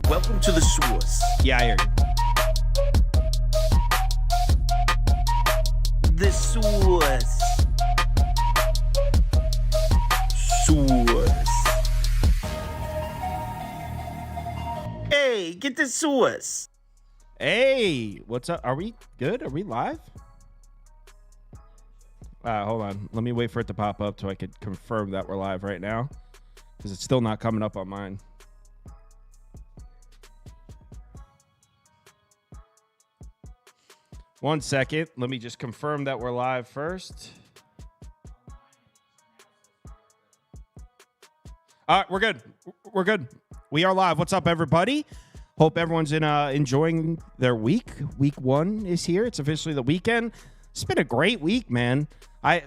Welcome to the source. Yeah, I hear you. The source. Source. Hey, get the source. Hey, what's up? Are we good? Are we live? Hold on. Let me wait for it to pop up so I could confirm that we're live right now, because it's still not coming up on mine. One second. Let me just confirm that we're live first. All right, we're good. We're good. We are live. What's up, everybody? Hope everyone's enjoying their week. Week 1 is here. It's officially the weekend. It's been a great week, man. I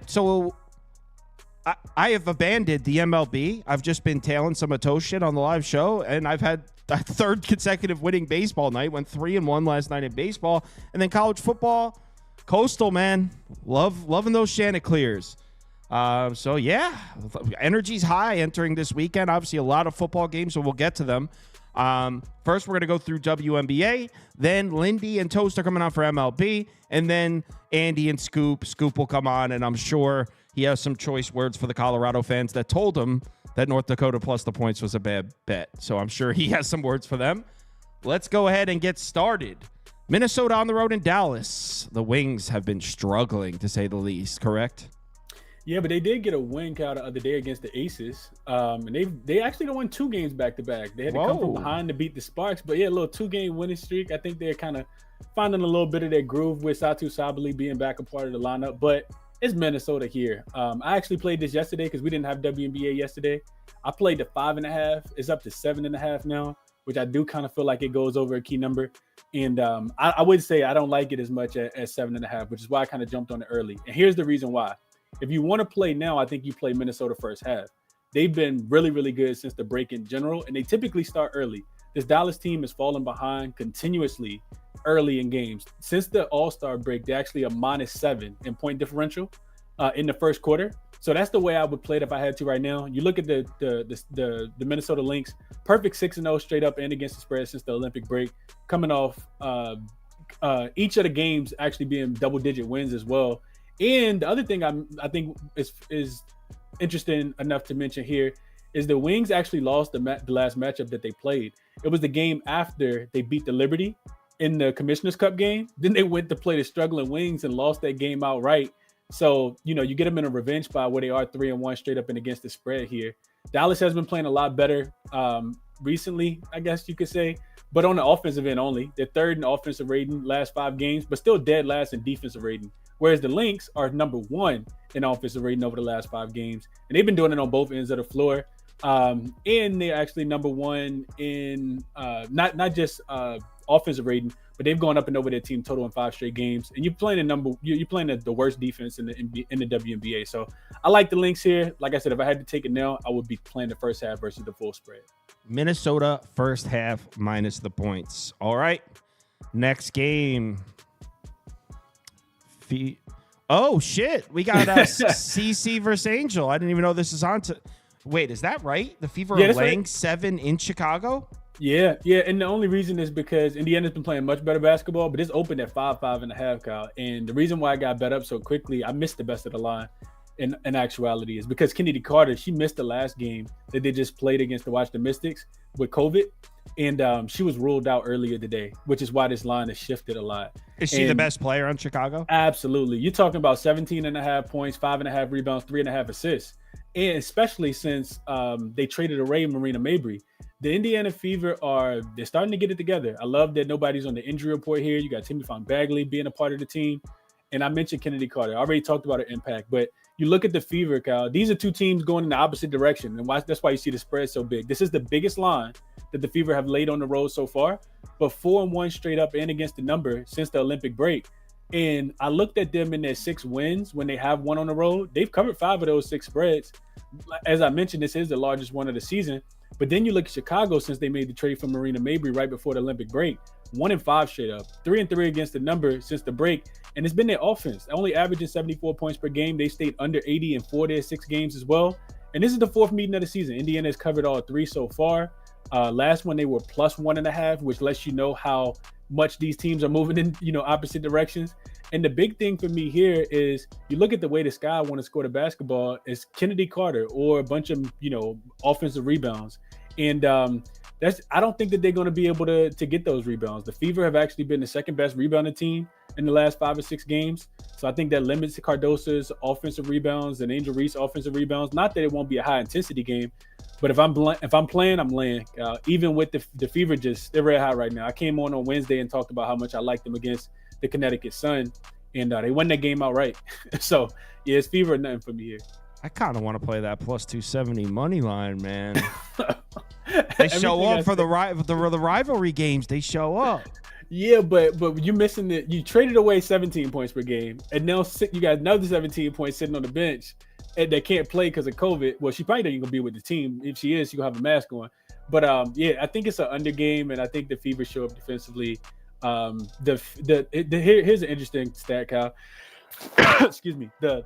have abandoned the MLB. I've just been tailing some Atosh shit on the live show, and I've had a third consecutive winning baseball night. Went 3-1 last night in baseball, and then college football, Coastal, man, loving those Chanticleers. So yeah, energy's high entering this weekend. Obviously, a lot of football games, so we'll get to them. First, we're going to go through WNBA. Then Lindy and Toast are coming on for MLB. And then Andy and Scoop. Scoop will come on, and I'm sure he has some choice words for the Colorado fans that told him that North Dakota plus the points was a bad bet. So I'm sure he has some words for them. Let's go ahead and get started. Minnesota on the road in Dallas. The Wings have been struggling, to say the least, correct? Yeah, but they did get a win out the other day against the Aces. And they actually won 2 games back-to-back. They had to come from behind to beat the Sparks. But yeah, a little 2-game winning streak. I think they're kind of finding a little bit of their groove with Satu Sabali being back a part of the lineup. But it's Minnesota here. I actually played this yesterday because we didn't have WNBA yesterday. I played the 5.5. It's up to 7.5 now, which I do kind of feel like it goes over a key number. And I would say I don't like it as much as 7.5, which is why I kind of jumped on it early. And here's the reason why. If you want to play now, I think you play Minnesota first half. They've been really, really good since the break in general, and they typically start early. This Dallas team has fallen behind continuously early in games. Since the All-Star break, they're actually a -7 in point differential in the first quarter. So that's the way I would play it if I had to right now. You look at the Minnesota Lynx, perfect 6-0 straight up and against the spread since the Olympic break, coming off each of the games actually being double-digit wins as well. And the other thing I think is interesting enough to mention here is the Wings actually lost the last matchup that they played. It was the game after they beat the Liberty in the Commissioner's Cup game. Then they went to play the struggling Wings and lost that game outright. So, you get them in a revenge spot where they are 3-1 straight up and against the spread here. Dallas has been playing a lot better recently, I guess you could say, but on the offensive end only. They're third in offensive rating last 5 games, but still dead last in defensive rating. Whereas the Lynx are number 1 in offensive rating over the last 5 games. And they've been doing it on both ends of the floor. And they're actually number 1 in not just offensive rating, but they've gone up and over their team total in 5 straight games. And you're playing the worst defense in the WNBA. So I like the Lynx here. Like I said, if I had to take it now, I would be playing the first half versus the full spread. Minnesota first half minus the points. All right. Next game. Oh, shit. We got CC versus Angel. I didn't even know this is on to. Wait, is that right? The Fever are laying 7 in Chicago? Yeah. And the only reason is because Indiana's been playing much better basketball, but it's opened at 5.5, Kyle. And the reason why I got bet up so quickly, I missed the best of the line in actuality, is because Kennedy Carter, she missed the last game that they just played against the Washington Mystics with COVID. And she was ruled out earlier today, which is why this line has shifted a lot. Is she the best player on Chicago? Absolutely. You're talking about 17.5 points, 5.5 rebounds, 3.5 assists. And especially since they traded away Marina Mabry. The Indiana Fever they're starting to get it together. I love that nobody's on the injury report here. You got Timmy Von Bagley being a part of the team. And I mentioned Kennedy Carter. I already talked about her impact. But you look at the Fever, Kyle. These are 2 teams going in the opposite direction. And that's why you see the spread so big. This is the biggest line that the Fever have laid on the road so far. But 4-1 straight up and against the number since the Olympic break. And I looked at them in their 6 wins when they have one on the road. They've covered 5 of those 6 spreads. As I mentioned, this is the largest one of the season. But then you look at Chicago since they made the trade for Marina Mabry right before the Olympic break. 1-5 straight up, 3-3 against the number since the break. And it's been their offense, only averaging 74 points per game. They stayed under 80 in 4 of their 6 games as well. And this is the 4th meeting of the season. Indiana has covered all 3 so far. Last one they were +1.5, which lets you know how much these teams are moving in, opposite directions. And the big thing for me here is you look at the way the Sky want to score the basketball is Kennedy Carter or a bunch of, offensive rebounds. And I don't think that they're going to be able to get those rebounds. The Fever have actually been the second best rebounding team in the last 5 or 6 games. So I think that limits Cardoso's offensive rebounds and Angel Reese offensive rebounds. Not that it won't be a high intensity game, but if I'm playing, I'm laying. Even with the Fever, they're red hot right now. I came on Wednesday and talked about how much I liked them against the Connecticut Sun, and they won that game outright. So yeah, it's Fever or nothing for me here. I kind of want to play that +270 money line, man. They show up for the rivalry games. They show up. Yeah, but you're missing it. You traded away 17 points per game, and now you got another 17 points sitting on the bench, and they can't play because of COVID. Well, she probably ain't gonna be with the team. If she is, she gonna have a mask on. But yeah, I think it's an under game, and I think the Fever show up defensively. Here's an interesting stat, Kyle. Excuse me. The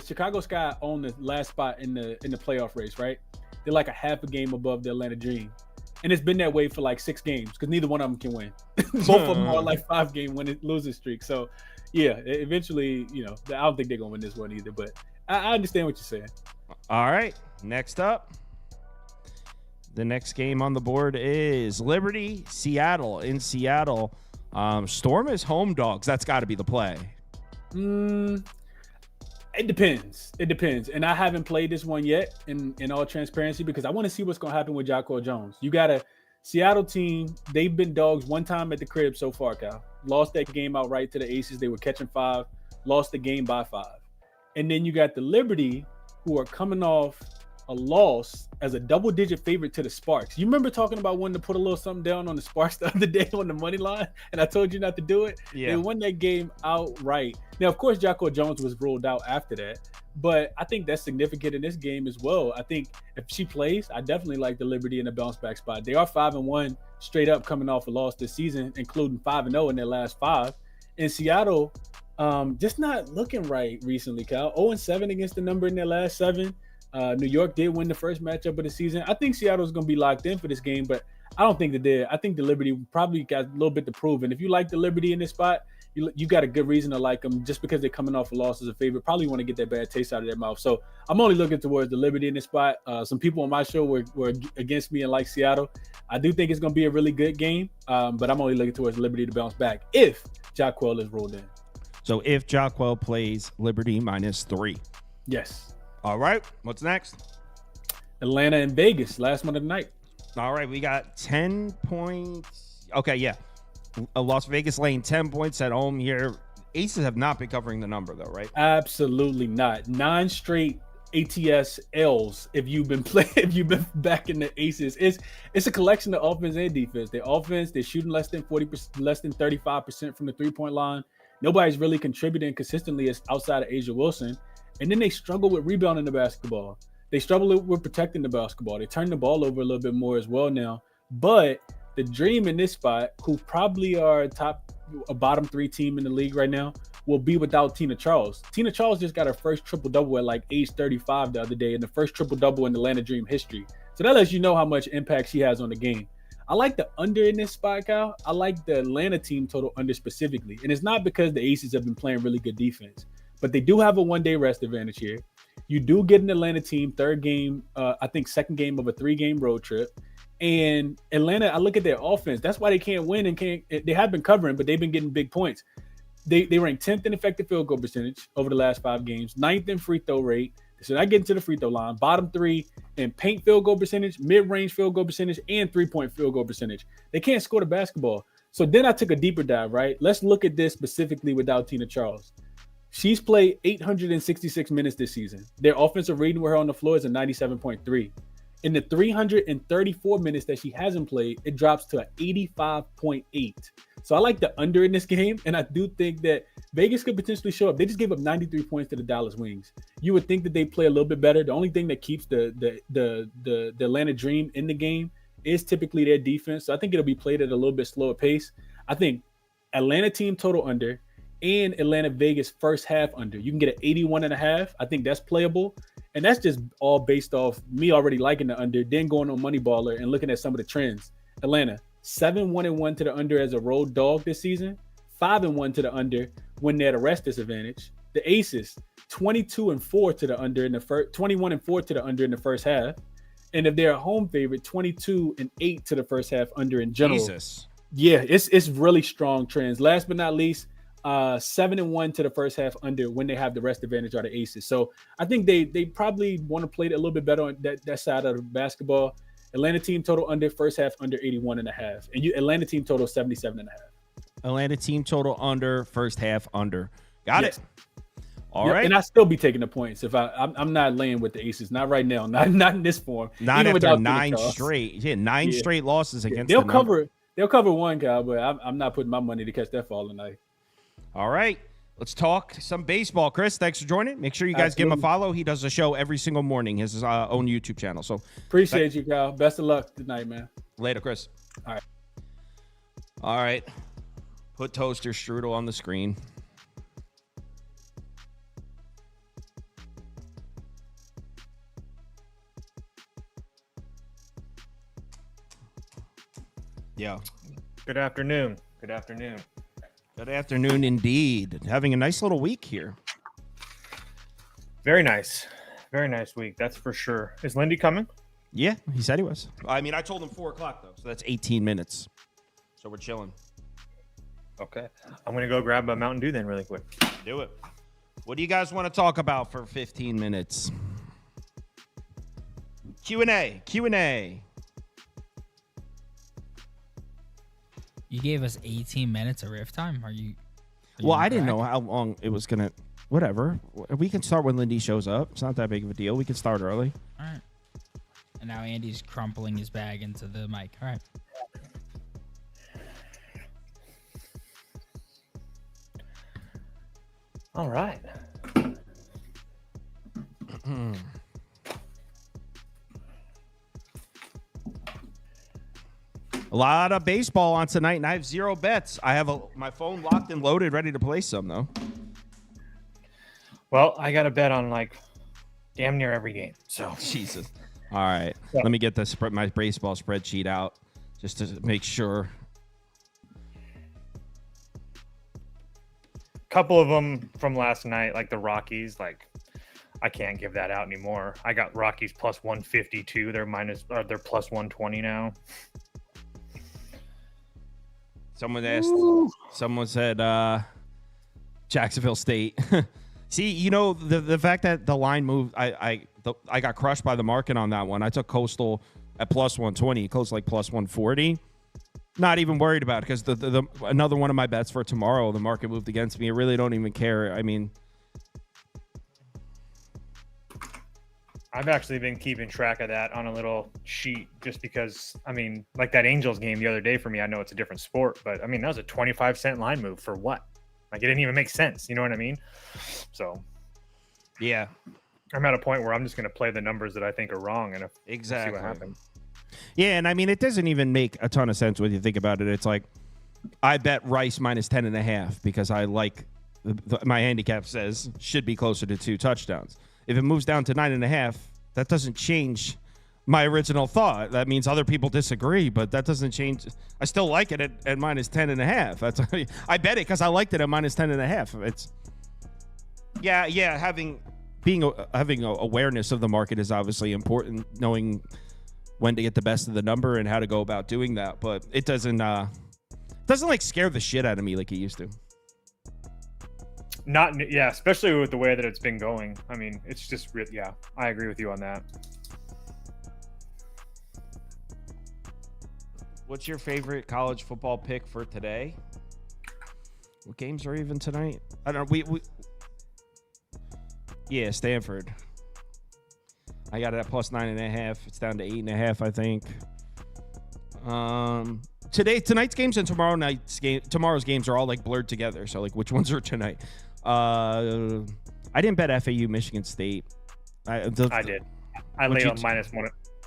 Chicago Sky own the last spot in the playoff race, right? They're like a half a game above the Atlanta Dream. And it's been that way for like 6 games because neither one of them can win. Both of them are like 5-game losing streak. So, yeah, eventually, I don't think they're going to win this one either. But I understand what you're saying. All right. Next up, the next game on the board is Liberty, Seattle. In Seattle, Storm is home dogs. That's got to be the play. It depends. And I haven't played this one yet in all transparency because I want to see what's going to happen with Jocko Jones. You got a Seattle team. They've been dogs one time at the crib so far, Cal. Lost that game outright to the Aces. They were catching 5, lost the game by 5. And then you got the Liberty who are coming off a loss as a double-digit favorite to the Sparks. You remember talking about wanting to put a little something down on the Sparks the other day on the money line, and I told you not to do it? Yeah. They won that game outright. Now, of course, Jocko Jones was ruled out after that, but I think that's significant in this game as well. I think if she plays, I definitely like the Liberty in the bounce-back spot. They are 5-1 straight up coming off a loss this season, including 5-0 in their last 5. And Seattle, just not looking right recently, Cal. 0-7 against the number in their last 7. New York did win the first matchup of the season. I think Seattle's going to be locked in for this game, but I don't think they did. I think the Liberty probably got a little bit to prove. And if you like the Liberty in this spot, you got a good reason to like them just because they're coming off a loss as a favorite. Probably want to get that bad taste out of their mouth. So I'm only looking towards the Liberty in this spot. Some people on my show were against me and like Seattle. I do think it's going to be a really good game, but I'm only looking towards Liberty to bounce back if Jacquel is rolled in. So if Jacquel plays, Liberty -3. Yes. All right. What's next? Atlanta and Vegas, last one of the night. All right. We got 10 points. Okay, yeah. Las Vegas laying 10 points at home here. Aces have not been covering the number, though, right? Absolutely not. 9 straight ATS L's if you've been back in the Aces. It's a collection of offense and defense. Their offense, they're shooting less than 40%, less than 35% from the 3-point line. Nobody's really contributing consistently outside of Asia Wilson. And then they struggle with rebounding the basketball. They struggle with protecting the basketball. They turn the ball over a little bit more as well now. But the Dream in this spot, who probably are a bottom 3 team in the league right now, will be without Tina Charles. Tina Charles just got her first triple-double at like age 35 the other day, and the first triple-double in the Atlanta Dream history. So that lets you know how much impact she has on the game. I like the under in this spot, Kyle. I like the Atlanta team total under specifically. And it's not because the Aces have been playing really good defense, but they do have a 1-day rest advantage here. You do get an Atlanta team, second game of a 3-game road trip. And Atlanta, I look at their offense. That's why they can't win they have been covering, but they've been getting big points. They rank 10th in effective field goal percentage over the last 5 games, 9th in free throw rate. So not getting to the free throw line, bottom 3 in paint field goal percentage, mid-range field goal percentage, and 3-point field goal percentage. They can't score the basketball. So then I took a deeper dive, right? Let's look at this specifically without Tina Charles. She's played 866 minutes this season. Their offensive rating with her on the floor is a 97.3. In the 334 minutes that she hasn't played, it drops to an 85.8. So I like the under in this game, and I do think that Vegas could potentially show up. They just gave up 93 points to the Dallas Wings. You would think that they play a little bit better. The only thing that keeps the Atlanta Dream in the game is typically their defense. So I think it'll be played at a little bit slower pace. I think Atlanta team total under, and Atlanta Vegas first half under. You can get an 81.5. I think that's playable. And that's just all based off me already liking the under, then going on Moneyballer and looking at some of the trends. Atlanta, 7-1-1 to the under as a road dog this season, 5-1 to the under when they're at a rest disadvantage. The Aces, 22-4 to the under in the first, 21-4 to the under in the first half. And if they're a home favorite, 22-8 to the first half under in general. Jesus. Yeah, it's really strong trends. Last but not least, 7-1 to the first half under when they have the rest advantage are the Aces. So I think they probably want to play it a little bit better on that side of the basketball. Atlanta team total under, first half under 81.5. And Atlanta team total 77.5. Atlanta team total under, first half under. Got it. All right. And I still be taking the points if I'm not laying with the Aces. Not right now. Not in this form. Not after 9 straight. Yeah, 9 straight losses against They'll cover one, Kyle, but I'm not putting my money to catch that fall tonight. All right. Let's talk some baseball. Chris, thanks for joining. Make sure you guys give him a follow. He does a show every single morning, his own YouTube channel. So appreciate you, Kyle. Best of luck tonight, man. Later, Chris. All right. Put Toaster Strudel on the screen. Yeah. Good afternoon. Good afternoon. Good afternoon, indeed. Having a nice little week here. Very nice. Very nice week. That's for sure. Is Lindy coming? Yeah, he said he was. I mean, I told him 4 o'clock, though, so that's 18 minutes. So we're chilling. Okay. I'm going to go grab a Mountain Dew then really quick. Do it. What do you guys want to talk about for 15 minutes? Q&A. You gave us 18 minutes of riff time? Are you well, I didn't know how long it was going to... Whatever. We can start when Lindy shows up. It's not that big of a deal. We can start early. All right. And now Andy's crumpling his bag into the mic. All right. All right. A lot of baseball on tonight, and I have 0 bets. I have my phone locked and loaded, ready to play some, though. Well, I got to bet on, like, damn near every game. So Jesus. All right. Yeah. Let me get my baseball spreadsheet out just to make sure. Couple of them from last night, like the Rockies, like I can't give that out anymore. I got Rockies plus 152. They're plus 120 now. Someone said Jacksonville State. See, you know, the fact that the line moved, I got crushed by the market on that one. I took Coastal at plus 120, close like plus 140. Not even worried about it because the another one of my bets for tomorrow, the market moved against me. I really don't even care. I mean, I've actually been keeping track of that on a little sheet just because, I mean, like that Angels game the other day for me, I know it's a different sport, but I mean, that was a 25-cent line move for what? Like, it didn't even make sense. You know what I mean? So, yeah. I'm at a point where I'm just going to play the numbers that I think are wrong and see what happens. Yeah, and I mean, it doesn't even make a ton of sense when you think about it. It's like, I bet Rice minus 10.5 because I like my handicap says should be closer to 2 touchdowns. If it moves down to 9.5, that doesn't change my original thought. That means other people disagree, but that doesn't change. I still like it at minus 10.5. That's I bet it because I liked it at minus 10.5. It's having awareness of the market is obviously important. Knowing when to get the best of the number and how to go about doing that, but it doesn't like scare the shit out of me like it used to. Especially with the way that it's been going. I mean, it's just I agree with you on that. What's your favorite college football pick for today? What games are even tonight? I don't know. Yeah, Stanford. I got it at plus 9.5. It's down to 8.5, I think. Tonight's games and tomorrow's games are all like blurred together. So like, which ones are tonight? I didn't bet FAU Michigan State. I did. I laid on minus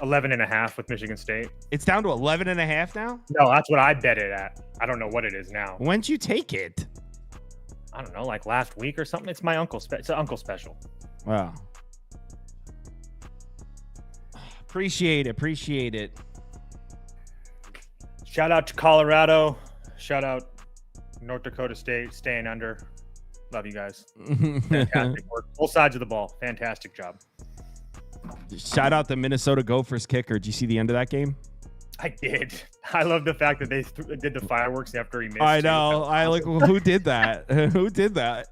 11.5 with Michigan State. It's down to 11.5 now? No, that's what I bet it at. I don't know what it is now. When'd you take it? I don't know, like last week or something. It's my uncle's. It's an uncle special. Wow. Appreciate it. Shout out to Colorado. Shout out North Dakota State, staying under. Love you guys. Fantastic work. Both sides of the ball. Fantastic job. Shout out the Minnesota Gophers kicker. Did you see the end of that game? I did. I love the fact that they did the fireworks after he missed. I know. Well, who did that? Who did that?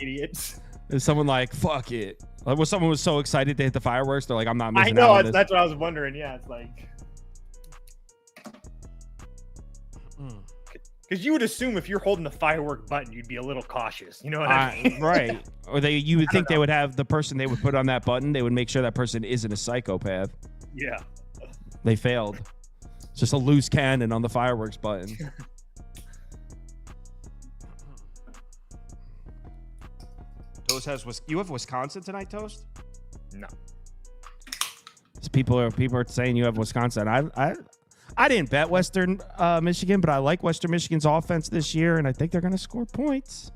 Idiots. Is someone like, fuck it? Like, someone was so excited to hit the fireworks, they're like, I'm not missing I know. out on this. That's what I was wondering. Yeah, it's like. Because you would assume if you're holding the firework button, you'd be a little cautious. You know what I mean? Right. Or you would think they would have the person they would put on that button. They would make sure that person isn't a psychopath. Yeah. They failed. It's just a loose cannon on the fireworks button. Toast you have Wisconsin tonight, Toast? No. People are saying you have Wisconsin. I didn't bet Western Michigan, but I like Western Michigan's offense this year, and I think they're going to score points.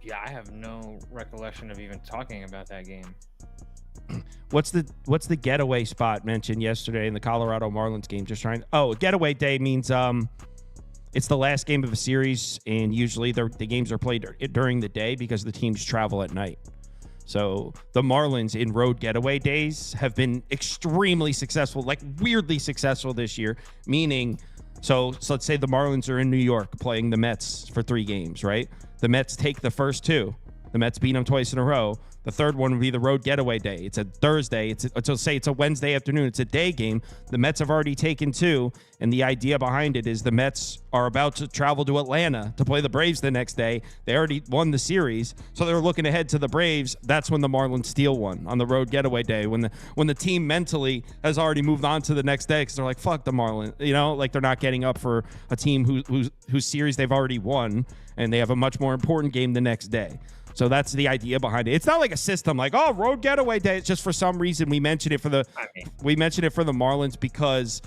Yeah, I have no recollection of even talking about that game. What's the getaway spot mentioned yesterday in the Colorado Marlins game? Getaway day means it's the last game of a series, and usually the games are played during the day because the teams travel at night. So the Marlins in road getaway days have been extremely successful, like weirdly successful this year, meaning, so let's say the Marlins are in New York playing the Mets for 3 games, right? The Mets take the first 2. The Mets beat them twice in a row. The third one would be the road getaway day. It's a Thursday. It's a Wednesday afternoon. It's a day game. The Mets have already taken 2, and the idea behind it is the Mets are about to travel to Atlanta to play the Braves the next day. They already won the series, so they're looking ahead to the Braves. That's when the Marlins steal one on the road getaway day, when the team mentally has already moved on to the next day because they're like, fuck the Marlins, like they're not getting up for a team whose series they've already won, and they have a much more important game the next day. So that's the idea behind it. It's not like a system like, oh, road getaway day. It's just for some reason we mentioned it for the Marlins because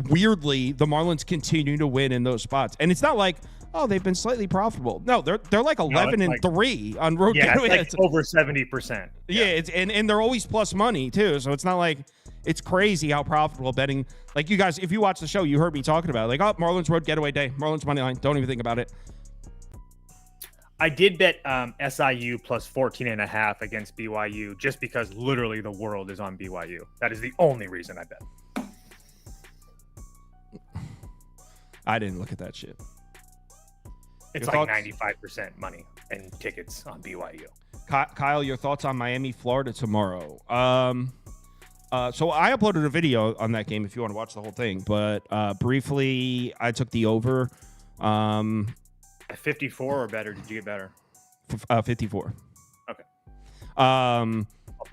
weirdly the Marlins continue to win in those spots. And it's not like, oh, they've been slightly profitable. No, they're like 11-3 on road getaway. It's like over 70%. Yeah, and they're always plus money too. So it's not like it's crazy how profitable betting. Like you guys, if you watch the show, you heard me talking about it. Like, oh, Marlins road getaway day, Marlins money line. Don't even think about it. I did bet SIU plus 14.5 against BYU just because literally the world is on BYU. That is the only reason I bet. I didn't look at that shit. It's like 95% money and tickets on BYU. Kyle, your thoughts on Miami, Florida tomorrow? So I uploaded a video on that game if you want to watch the whole thing. But briefly, I took the over. 54 or better? Did you get better? 54. Okay.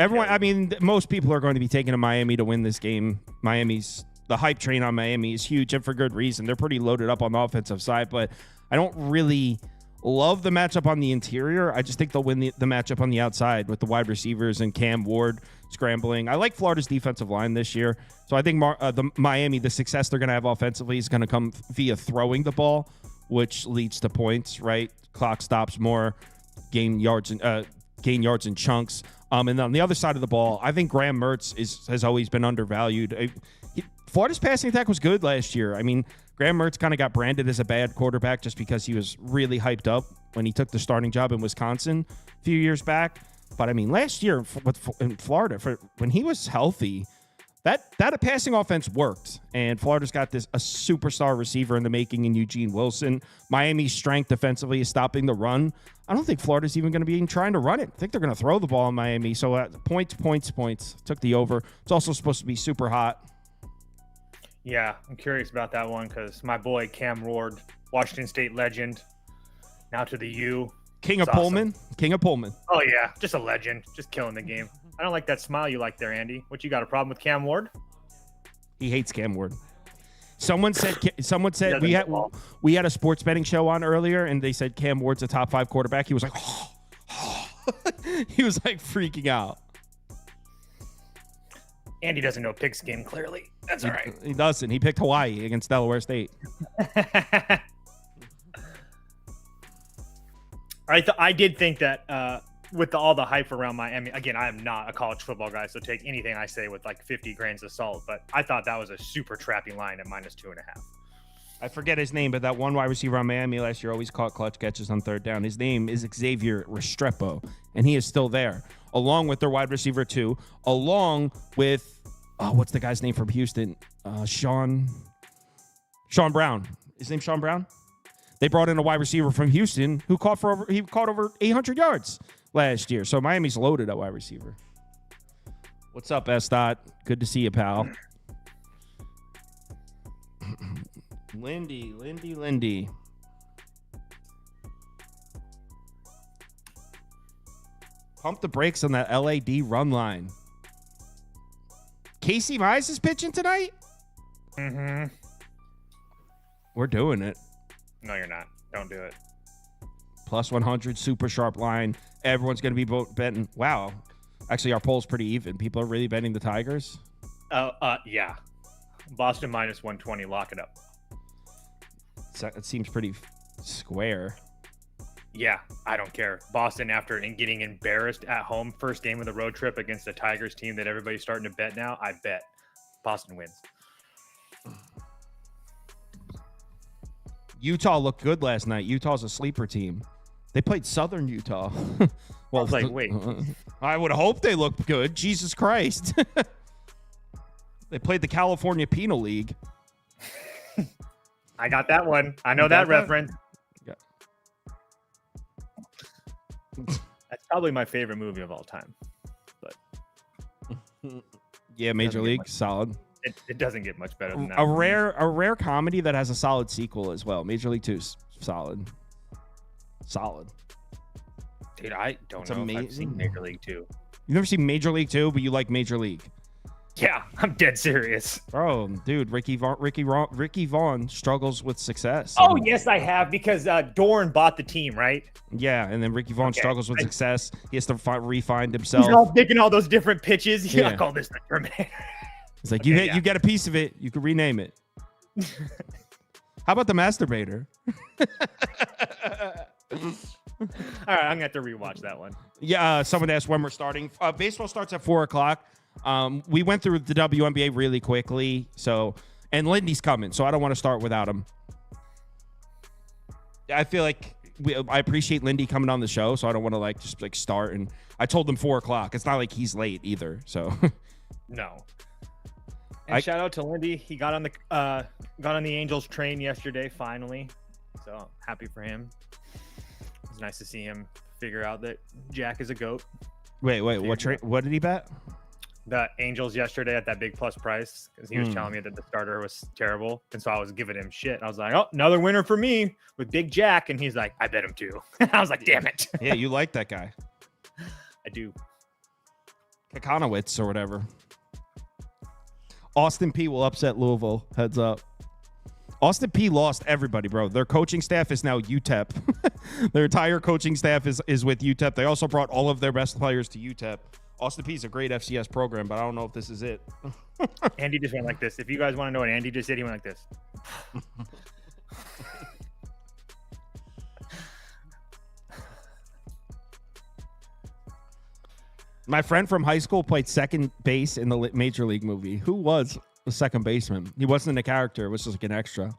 Everyone, I mean, most people are going to be taking a Miami to win this game. The hype train on Miami is huge, and for good reason. They're pretty loaded up on the offensive side, but I don't really love the matchup on the interior. I just think they'll win the matchup on the outside with the wide receivers and Cam Ward scrambling. I like Florida's defensive line this year, so I think the success they're going to have offensively is going to come via throwing the ball, which leads to points, right? Clock stops more, gain yards in chunks. And on the other side of the ball, I think Graham Mertz has always been undervalued. Florida's passing attack was good last year. I mean, Graham Mertz kind of got branded as a bad quarterback just because he was really hyped up when he took the starting job in Wisconsin a few years back. But I mean, last year in Florida, when he was healthy, that passing offense worked, and Florida's got a superstar receiver in the making in Eugene Wilson. Miami's strength defensively is stopping the run. I don't think Florida's even going to be trying to run it. I think they're going to throw the ball in Miami. So points. Took the over. It's also supposed to be super hot. Yeah, I'm curious about that one because my boy Cam Ward, Washington State legend, now to the U. King of Pullman. Oh, yeah, just a legend, just killing the game. I don't like that smile you like there, Andy. What, you got a problem with Cam Ward? He hates Cam Ward. Someone said we had a sports betting show on earlier, and they said Cam Ward's a top 5 quarterback. He was like, he was like freaking out. Andy doesn't know pigskin, clearly. That's all right. He doesn't. He picked Hawaii against Delaware State. I did think that with all the hype around Miami, again, I am not a college football guy, so take anything I say with like 50 grains of salt. But I thought that was a super trappy line at -2.5. I forget his name, but that one wide receiver on Miami last year always caught clutch catches on third down. His name is Xavier Restrepo, and he is still there, along with their wide receiver 2, along with what's the guy's name from Houston? Sean Brown. His name's Sean Brown. They brought in a wide receiver from Houston who caught over 800 yards last year. So Miami's loaded at wide receiver. What's up, S. Good to see you, pal. Lindy. Pump the brakes on that LAD run line. Casey Mize is pitching tonight? Mm-hmm. We're doing it. No, you're not. Don't do it. +100, super sharp line. Everyone's going to be betting. Wow. Actually, our poll's pretty even. People are really betting the Tigers. Yeah. Boston -120. Lock it up. It seems pretty square. Yeah, I don't care. Boston, after getting embarrassed at home, first game of the road trip against the Tigers team that everybody's starting to bet now, I bet Boston wins. Utah looked good last night. Utah's a sleeper team. They played Southern Utah. Well, I was like, wait. I would hope they looked good. Jesus Christ. They played the California Penal League. I got that one. I know that reference. Yeah. That's probably my favorite movie of all time. But yeah, Major League, solid. It doesn't get much better than that. A rare comedy that has a solid sequel as well. Major League 2's solid. Dude, I don't know if I've seen Major League 2. You've never seen Major League 2, but you like Major League. Yeah, I'm dead serious. Bro, dude, Ricky Vaughn struggles with success. Oh, yes, I have, because Dorn bought the team, right? Yeah, and then Ricky Vaughn struggles with success. He has to re-find himself. He's all picking all those different pitches. Yeah. I call this the Terminator. It's like, you get a piece of it. You could rename it. How about the masturbator? All right, I'm going to have to rewatch that one. Yeah, someone asked when we're starting. Baseball starts at 4 o'clock. We went through the WNBA really quickly, and Lindy's coming, so I don't want to start without him. I feel like I appreciate Lindy coming on the show, so I don't want to just start. And I told him 4 o'clock. It's not like he's late either. So no. And shout out to Lindy. He got on the Angels train yesterday finally, so happy for him. It's nice to see him figure out that Jack is a goat. Wait, what did he bet? The Angels yesterday at that big plus price, because he was telling me that the starter was terrible, and so I was giving him shit. I was like, "Oh, another winner for me with Big Jack," and he's like, "I bet him too." I was like, "Damn it!" Yeah, you like that guy. I do. Kakanowitz or whatever. Austin P will upset Louisville. Heads up. Austin P lost everybody, bro. Their coaching staff is now UTEP. Their entire coaching staff is with UTEP. They also brought all of their best players to UTEP. Austin P is a great FCS program, but I don't know if this is it. Andy just went like this. If you guys want to know what Andy just did, he went like this. My friend from high school played second base in the Major League movie. Who was the second baseman? He wasn't a character. It was just like an extra.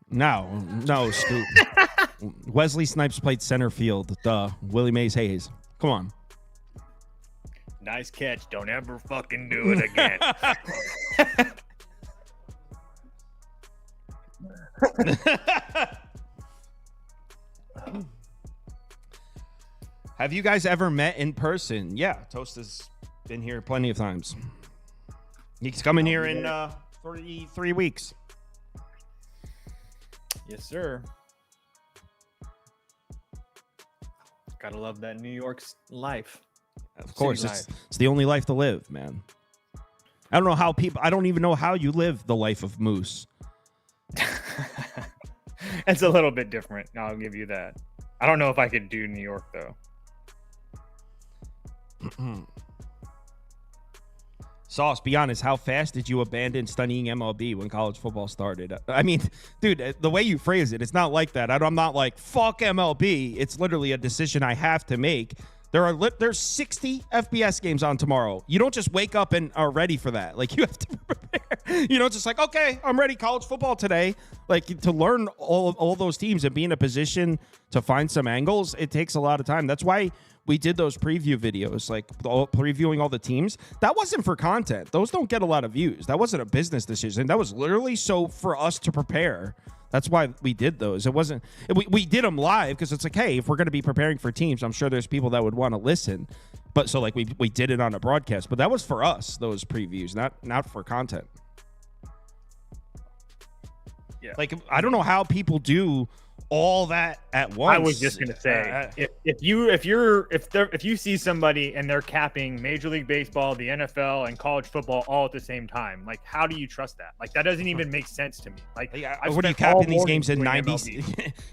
No, Scoop. Wesley Snipes played center field. Willie Mays Hayes. Come on. Nice catch. Don't ever fucking do it again. Have you guys ever met in person? Yeah, Toast has been here plenty of times. He's coming here in 33 weeks. Yes, sir. Gotta love that New York's life. Of course, it's the only life to live, man. I don't even know how you live the life of Moose. It's a little bit different. I'll give you that. I don't know if I could do New York though. Sauce, be honest, how fast did you abandon studying MLB when college football started? I mean, dude, the way you phrase it, it's not like that. I'm not like, fuck MLB. It's literally a decision I have to make. There's 60 FBS games on tomorrow. You don't just wake up and are ready for that. Like, you have to prepare. You know, just like, okay, I'm ready, college football today. Like, to learn all those teams and be in a position to find some angles, it takes a lot of time. That's why we did those preview videos, like previewing all the teams. That wasn't for content. Those don't get a lot of views. That wasn't a business decision. That was literally so for us to prepare. That's why we did those. It wasn't, we did them live because it's like, hey, if we're going to be preparing for teams, I'm sure there's people that would want to listen. But so like we did it on a broadcast, but that was for us, those previews, not for content. Yeah. Like, I don't know how people do all that at once. I was just gonna say, if you see somebody and they're capping Major League Baseball, the NFL, and college football all at the same time, like, how do you trust that? Like, that doesn't even make sense to me. Like, what are you capping these games in 90?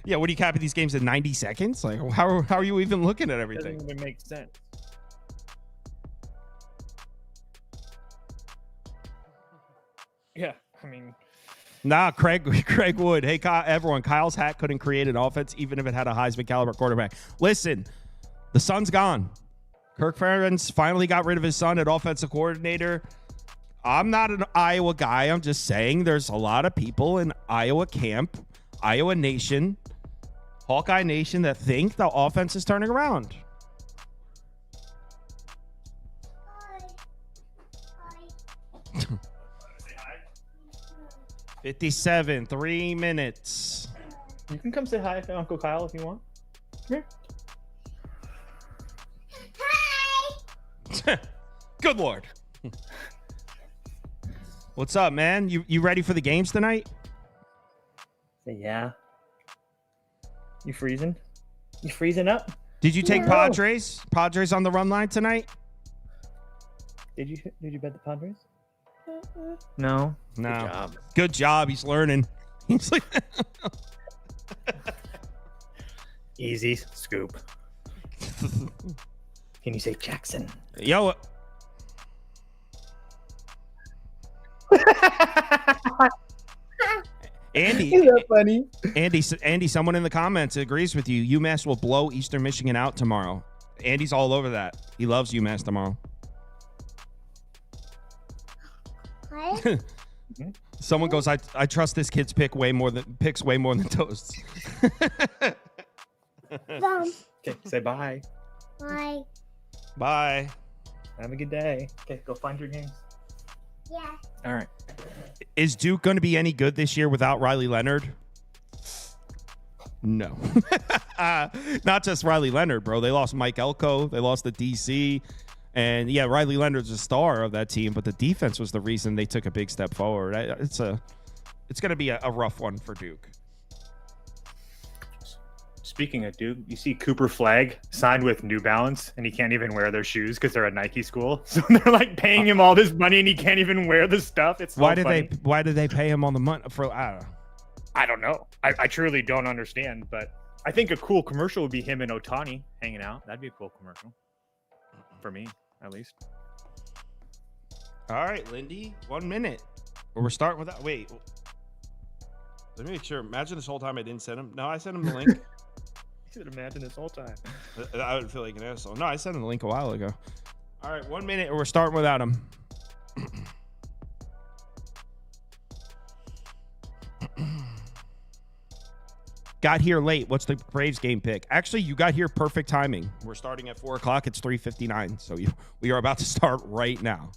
Yeah, what are you capping these games in 90 seconds? Like, how are you even looking at everything? It doesn't even make sense. Yeah, I mean. Nah, Craig Wood. Hey, everyone, Kyle's hat couldn't create an offense even if it had a Heisman caliber quarterback. Listen, the son's gone. Kirk Ferentz finally got rid of his son at offensive coordinator. I'm not an Iowa guy. I'm just saying there's a lot of people in Iowa camp, Iowa Nation, Hawkeye Nation that think the offense is turning around. Hi. 57, 3 minutes. You can come say hi to Uncle Kyle if you want. Come here. Good Lord. What's up, man? You ready for the games tonight? Yeah. You freezing? You freezing up? Did you take Padres? Padres on the run line tonight? Did you bet the Padres? No. Good job. He's learning. He's like easy scoop. Can you say Jackson? Yo. Andy, Is that funny? Andy, someone in the comments agrees with you. UMass will blow Eastern Michigan out tomorrow. Andy's all over that. He loves UMass tomorrow. Someone goes, I trust this kid's picks way more than Toast's. Okay, say bye. Bye. Have a good day. Okay, go find your games. Yeah. All right. Is Duke going to be any good this year without Riley Leonard? No. Not just Riley Leonard, bro. They lost Mike Elko. They lost the DC. And yeah, Riley Leonard's a star of that team, but the defense was the reason they took a big step forward. It's going to be a rough one for Duke. Speaking of Duke, you see Cooper Flagg signed with New Balance, and he can't even wear their shoes because they're a Nike school. So they're like paying him all this money, and he can't even wear the stuff. It's so why funny. did they pay him on the money for? I don't know. I truly don't understand, but I think a cool commercial would be him and Ohtani hanging out. That'd be a cool commercial for me, at least. All right, Lindy, 1 minute. We're starting with that. Wait, let me make sure. Imagine this whole time I didn't send him. No, I sent him the link. You should imagine this whole time. I would feel like an asshole. No, I sent him the link a while ago. All right, 1 minute. We're starting without him. Got here late. What's the Braves game pick? Actually, you got here perfect timing. We're starting at 4 o'clock. It's 3:59. So we are about to start right now.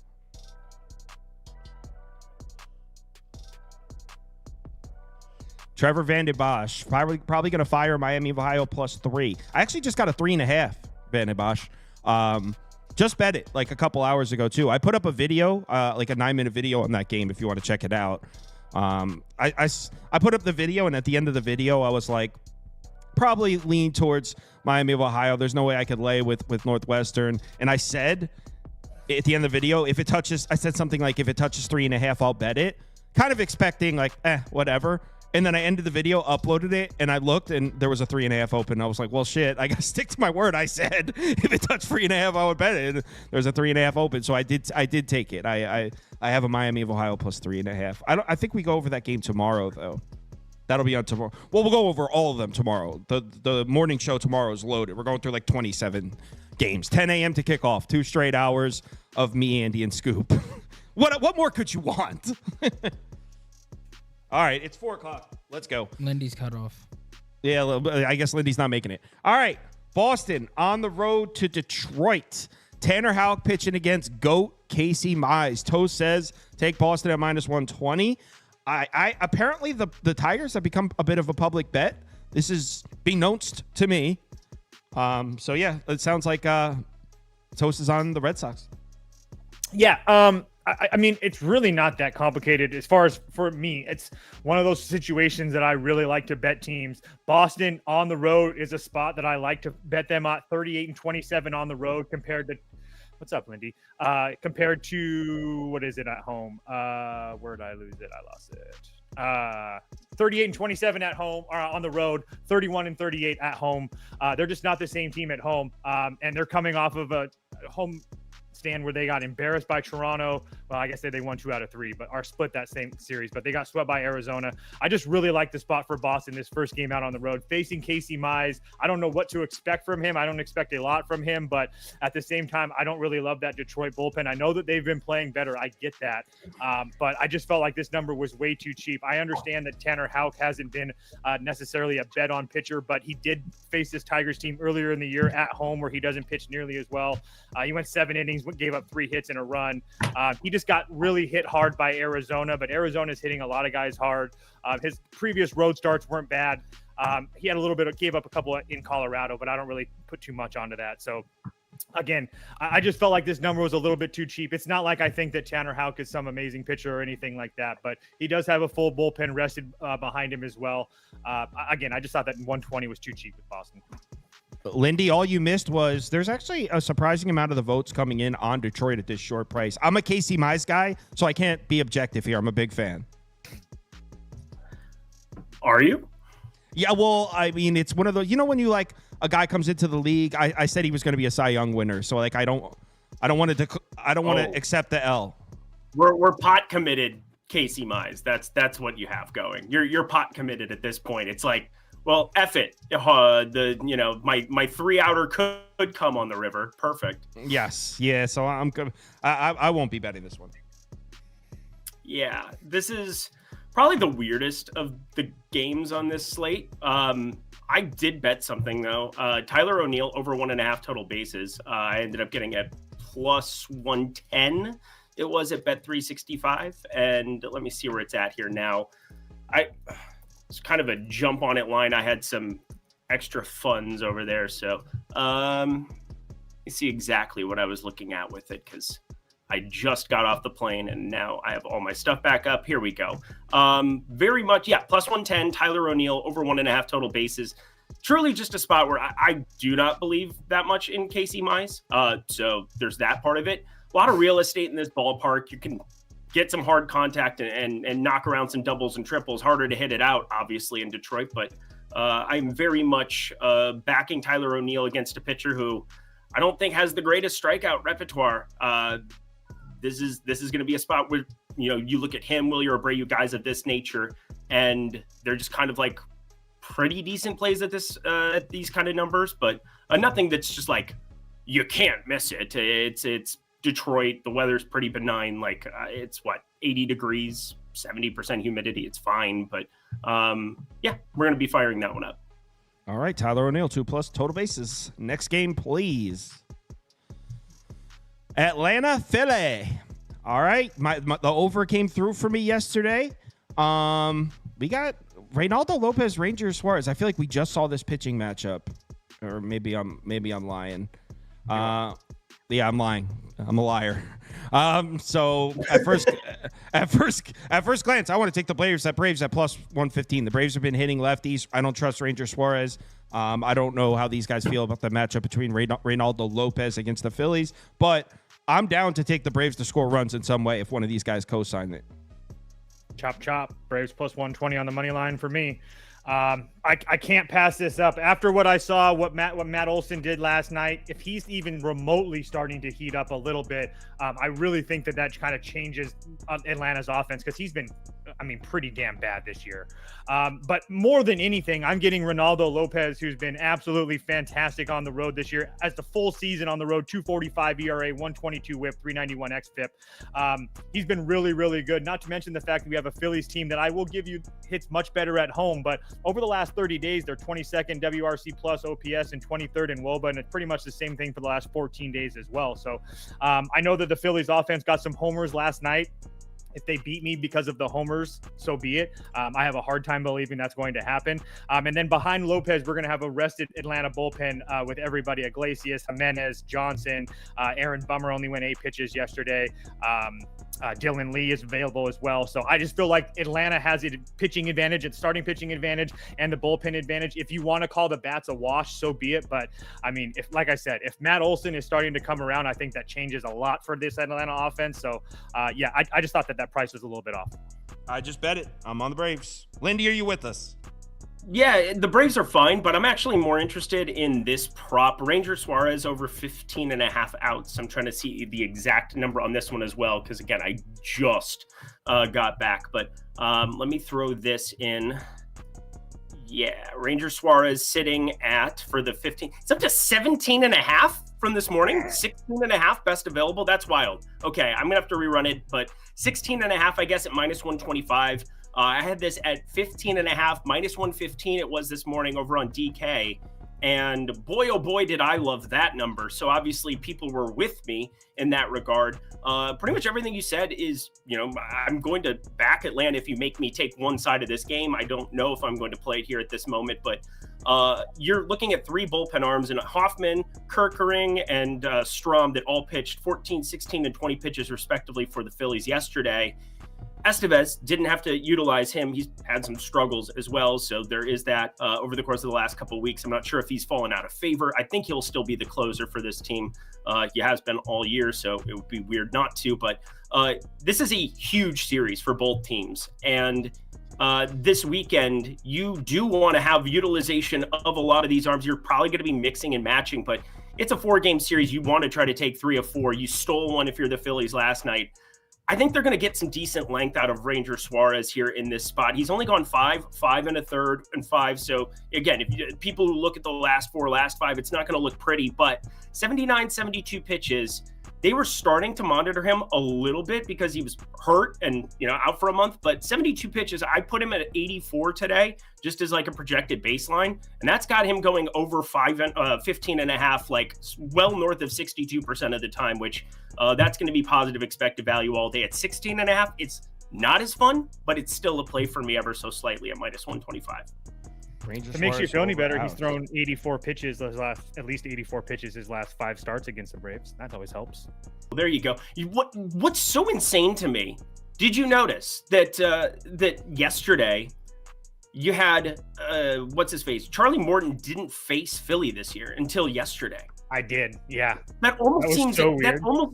Trevor Van de Bosch, probably going to fire Miami of Ohio +3. I actually just got a 3.5, Van de Bosch. Just bet it like a couple hours ago, too. I put up a video, like a 9-minute video on that game if you want to check it out. I put up the video, and at the end of the video, I was like, probably lean towards Miami of Ohio. There's no way I could lay with Northwestern. And I said at the end of the video, I said something like, if it touches 3.5, I'll bet it. Kind of expecting like, whatever. And then I ended the video, uploaded it, and I looked, and there was a 3.5 open. I was like, well, shit, I got to stick to my word. I said if it touched 3.5, I would bet it. There's a 3.5 open, so I did take it. I have a Miami of Ohio plus 3.5. I think we go over that game tomorrow, though. That'll be on tomorrow. Well, we'll go over all of them tomorrow. The morning show tomorrow is loaded. We're going through like 27 games. 10 a.m. to kick off. 2 straight hours of me, Andy, and Scoop. What more could you want? All right, it's 4 o'clock. Let's go. Lindy's cut off. Yeah, I guess Lindy's not making it. All right, Boston on the road to Detroit. Tanner Houck pitching against GOAT Casey Mize. Toast says take Boston at minus 120. I apparently the Tigers have become a bit of a public bet. This is beknownst to me. So yeah, it sounds like Toast is on the Red Sox. Yeah. I mean, it's really not that complicated as far as for me. It's one of those situations that I really like to bet teams. Boston on the road is a spot that I like to bet them at 38-27 on the road compared to what's up, Lindy? Compared to what is it at home? Where did I lose it? I lost it. 38-27 at home or on the road, 31-38 at home. They're just not the same team at home. And they're coming off of a home stand where they got embarrassed by Toronto. Well, I guess they won 2 out of 3, but are split that same series, but they got swept by Arizona. I just really like the spot for Boston this first game out on the road facing Casey Mize. I don't know what to expect from him. I don't expect a lot from him, but at the same time, I don't really love that Detroit bullpen. I know that they've been playing better. I get that. But I just felt like this number was way too cheap. I understand that Tanner Houck hasn't been necessarily a bet on pitcher, but he did face this Tigers team earlier in the year at home where he doesn't pitch nearly as well. He went 7 innings, gave up 3 hits in a run. He just got really hit hard by Arizona, but Arizona's hitting a lot of guys hard. His previous road starts weren't bad. He had a little bit gave up a couple in Colorado, but I don't really put too much onto that. So again, I just felt like this number was a little bit too cheap. It's not like I think that Tanner Houck is some amazing pitcher or anything like that, but he does have a full bullpen rested behind him as well. Again, I just thought that 120 was too cheap with Boston. Lindy, all you missed was there's actually a surprising amount of the votes coming in on Detroit at this short price. I'm a Casey Mize guy, so I can't be objective here. I'm a big fan. Are you? Yeah, well, I mean, it's one of those, when you like a guy comes into the league, I said he was going to be a Cy Young winner. So like, I don't want to accept the L. We're pot committed Casey Mize. That's what you have going. You're pot committed at this point. It's like, well, F it. My 3-outer could come on the river. Perfect. Yes. Yeah. So I'm good. I won't be betting this one. Yeah, this is probably the weirdest of the games on this slate. I did bet something though. Tyler O'Neill over 1.5 total bases. I ended up getting at plus 110. It was at bet 365, and let me see where it's at here now. It's kind of a jump on it line. I had some extra funds over there. So let me see exactly what I was looking at with it because I just got off the plane and now I have all my stuff back up. Here we go. Very much, yeah, plus 110, Tyler O'Neill over 1.5 total bases. Truly just a spot where I do not believe that much in Casey Mize. So there's that part of it. A lot of real estate in this ballpark. You can get some hard contact and knock around some doubles and triples. Harder to hit it out, obviously, in Detroit. But I'm very much backing Tyler O'Neill against a pitcher who I don't think has the greatest strikeout repertoire. This is going to be a spot where, you look at him, Wilyer Abreu, guys of this nature, and they're just kind of like pretty decent plays at these kind of numbers, but nothing that's just like, you can't miss it. It's Detroit, the weather's pretty benign. Like it's 80 degrees, 70% humidity. It's fine, but yeah, we're gonna be firing that one up. All right, Tyler O'Neill, 2+ total bases. Next game, please. Atlanta, Philly. All right, the over came through for me yesterday. We got Reynaldo Lopez, Rangers, Suarez. I feel like we just saw this pitching matchup, or maybe I'm lying. Yeah, I'm lying. I'm a liar. So at first glance, I want to take the Braves at plus 115. The Braves have been hitting lefties. I don't trust Ranger Suarez. I don't know how these guys feel about the matchup between Reynaldo Lopez against the Phillies, but I'm down to take the Braves to score runs in some way if one of these guys co-sign it. Chop chop. Braves plus 120 on the money line for me. I can't pass this up. After what I saw, what Matt Olson did last night, if he's even remotely starting to heat up a little bit, I really think that kind of changes Atlanta's offense, because he's been, pretty damn bad this year. But more than anything, I'm getting Ronaldo Lopez, who's been absolutely fantastic on the road this year. As the full season on the road, 2.45 ERA, 1.22 WHIP, 3.91 xFIP. He's been really, really good. Not to mention the fact that we have a Phillies team that I will give you hits much better at home, but over the last 30 days, they're 22nd WRC plus OPS and 23rd in WOBA, and it's pretty much the same thing for the last 14 days as well. So I know that the Phillies offense got some homers last night. If they beat me because of the homers, so be it. I have a hard time believing that's going to happen. And then behind Lopez, we're going to have a rested Atlanta bullpen with everybody: Iglesias, Jimenez, Johnson, Aaron Bummer only went 8 pitches yesterday. Dylan Lee is available as well. So I just feel like Atlanta has a pitching advantage, its starting pitching advantage, and the bullpen advantage. If you want to call the bats a wash, so be it. But if, like I said, if Matt Olson is starting to come around, I think that changes a lot for this Atlanta offense. So I just thought that price was a little bit off. I just bet it. I'm on the Braves. Lindy, are you with us? Yeah, the Braves are fine, but I'm actually more interested in this prop. Ranger Suarez over 15.5 outs. I'm trying to see the exact number on this one as well, because again, I just got back. But let me throw this in. Yeah, Ranger Suarez sitting at, for the 15, it's up to 17.5 from this morning. 16.5 best available. That's wild. Okay, I'm gonna have to rerun it, but 16.5, I guess, at minus 125. I had this at 15.5, minus 115 it was this morning over on DK. And boy, oh boy, did I love that number. So obviously people were with me in that regard. Pretty much everything you said is, I'm going to back Atlanta if you make me take one side of this game. I don't know if I'm going to play it here at this moment, but you're looking at 3 bullpen arms, and Hoffman, Kerkering, and Strom that all pitched 14, 16, and 20 pitches respectively for the Phillies yesterday. Estevez didn't have to utilize him. He's had some struggles as well. So there is that over the course of the last couple of weeks. I'm not sure if he's fallen out of favor. I think he'll still be the closer for this team. He has been all year, so it would be weird not to. But this is a huge series for both teams. And this weekend, you do want to have utilization of a lot of these arms. You're probably going to be mixing and matching, but it's a 4-game series. You want to try to take 3 of 4. You stole one if you're the Phillies last night. I think they're going to get some decent length out of Ranger Suarez here in this spot. He's only gone 5 1/3, and 5. So again, if people who look at the last 4, last 5, it's not going to look pretty, but 79, 72 pitches. They were starting to monitor him a little bit because he was hurt and, out for a month, but 72 pitches, I put him at 84 today, just as like a projected baseline. And that's got him going over 15.5, like well north of 62% of the time, which that's going to be positive expected value all day. At 16.5, it's not as fun, but it's still a play for me ever so slightly at minus 125. Rangers if it makes you feel any better, he's out. thrown 84 pitches at least 84 pitches his last 5 starts against the Braves. That always helps. Well, there you go. What's so insane to me? Did you notice that yesterday you had what's his face? Charlie Morton didn't face Philly this year until yesterday. I did, yeah. That almost weird.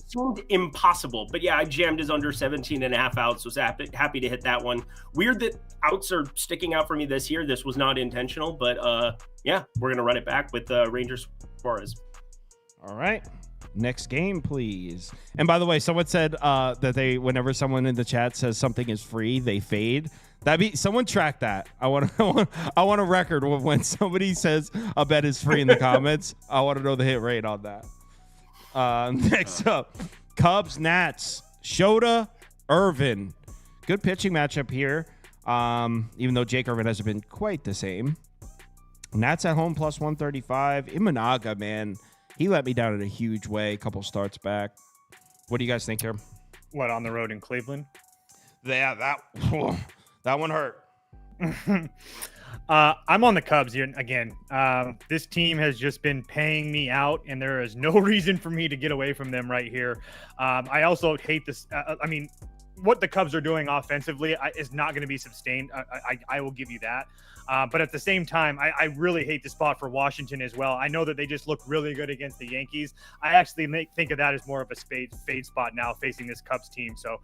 seemed impossible. But yeah, I jammed his under 17.5 outs. Was happy to hit that one. Weird that outs are sticking out for me this year. This was not intentional, but yeah, we're gonna run it back with Rangers Suarez. All right. Next game, please. And by the way, someone said that whenever someone in the chat says something is free, they fade. Someone track that. I want a record of when somebody says a bet is free in the comments. I want to know the hit rate on that. Next up, Cubs Nats. Shota, Irvin. Good pitching matchup here. Even though Jake Irvin hasn't been quite the same. Nats at home plus 135. Imanaga, man. He let me down in a huge way a couple starts back. What do you guys think here? What, on the road in Cleveland? Yeah, that one hurt. I'm on the Cubs here again. This team has just been paying me out, and there is no reason for me to get away from them right here. I also hate this. What the Cubs are doing offensively is not going to be sustained. I will give you that. But at the same time, I really hate the spot for Washington as well. I know that they just look really good against the Yankees. I actually think of that as more of a fade spot now facing this Cubs team. So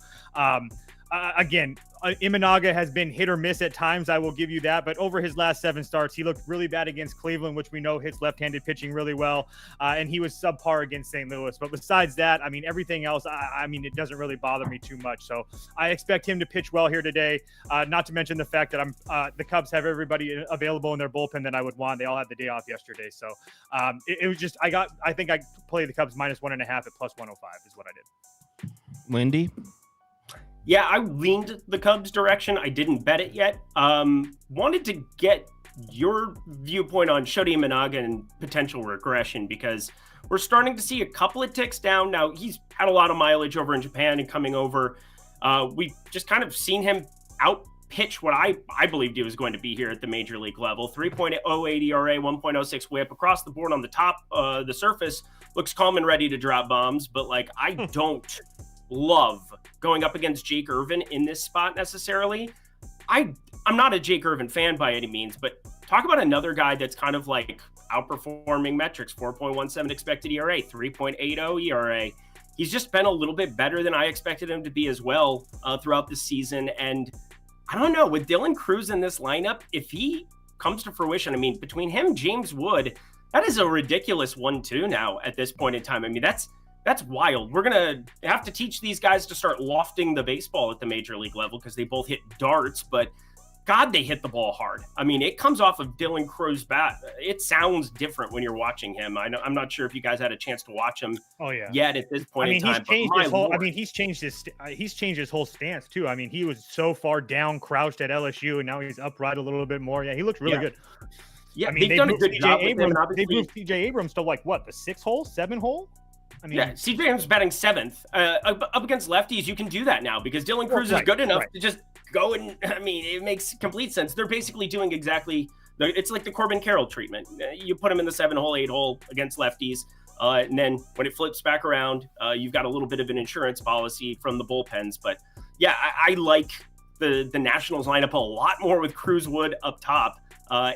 again, Imanaga has been hit or miss at times. I will give you that. But over his last 7 starts, he looked really bad against Cleveland, which we know hits left-handed pitching really well. And he was subpar against St. Louis. But besides that, I mean, everything else, I mean, it doesn't really bother me too much. So I expect him to pitch well here today. Not to mention the fact that the Cubs have everybody available in their bullpen that I would want. They all had the day off yesterday. So it was just, I think I played the Cubs -1.5 at +105 is what I did. Lindy? Yeah, I leaned the Cubs direction. I didn't bet it yet. Wanted to get your viewpoint on Shota Imanaga and potential regression, because we're starting to see a couple of ticks down. Now, he's had a lot of mileage over in Japan and coming over. We've just kind of seen him out pitch what I believed he was going to be here at the major league level. 3.08 ERA, 1.06 whip across the board on the top. The surface looks calm and ready to drop bombs, but like I don't love going up against Jake Irvin in this spot necessarily. I'm not a Jake Irvin fan by any means, but talk about another guy that's kind of like outperforming metrics. 4.17 expected ERA, 3.80 ERA. He's just been a little bit better than I expected him to be as well throughout the season. And I don't know, with Dylan Cruz in this lineup, if he comes to fruition, I mean, between him, James Wood, that is a ridiculous 1-2 now at this point in time. I mean, that's wild. We're going to have to teach these guys to start lofting the baseball at the major league level, because they both hit darts, but God, they hit the ball hard. I mean, it comes off of Dylan Cruz's bat. It sounds different when you're watching him. I'm not sure if you guys had a chance to watch him yet at this point in time. He's changed his whole stance too. I mean, he was so far down, crouched at LSU, and now he's upright a little bit more. Yeah, he looks really good. Yeah, I mean, they've done a good job with him. They moved CJ Abrams to like what, the 6th hole, 7th hole? I mean, yeah, CJ Abrams batting 7th. Up against lefties, you can do that now because Dylan Cruz is good enough to just go and, I mean, it makes complete sense. They're basically doing it's like the Corbin Carroll treatment. You put him in the 7-hole, 8-hole against lefties, and then when it flips back around, you've got a little bit of an insurance policy from the bullpens. But yeah, I like the Nationals lineup a lot more with Cruz Wood up top.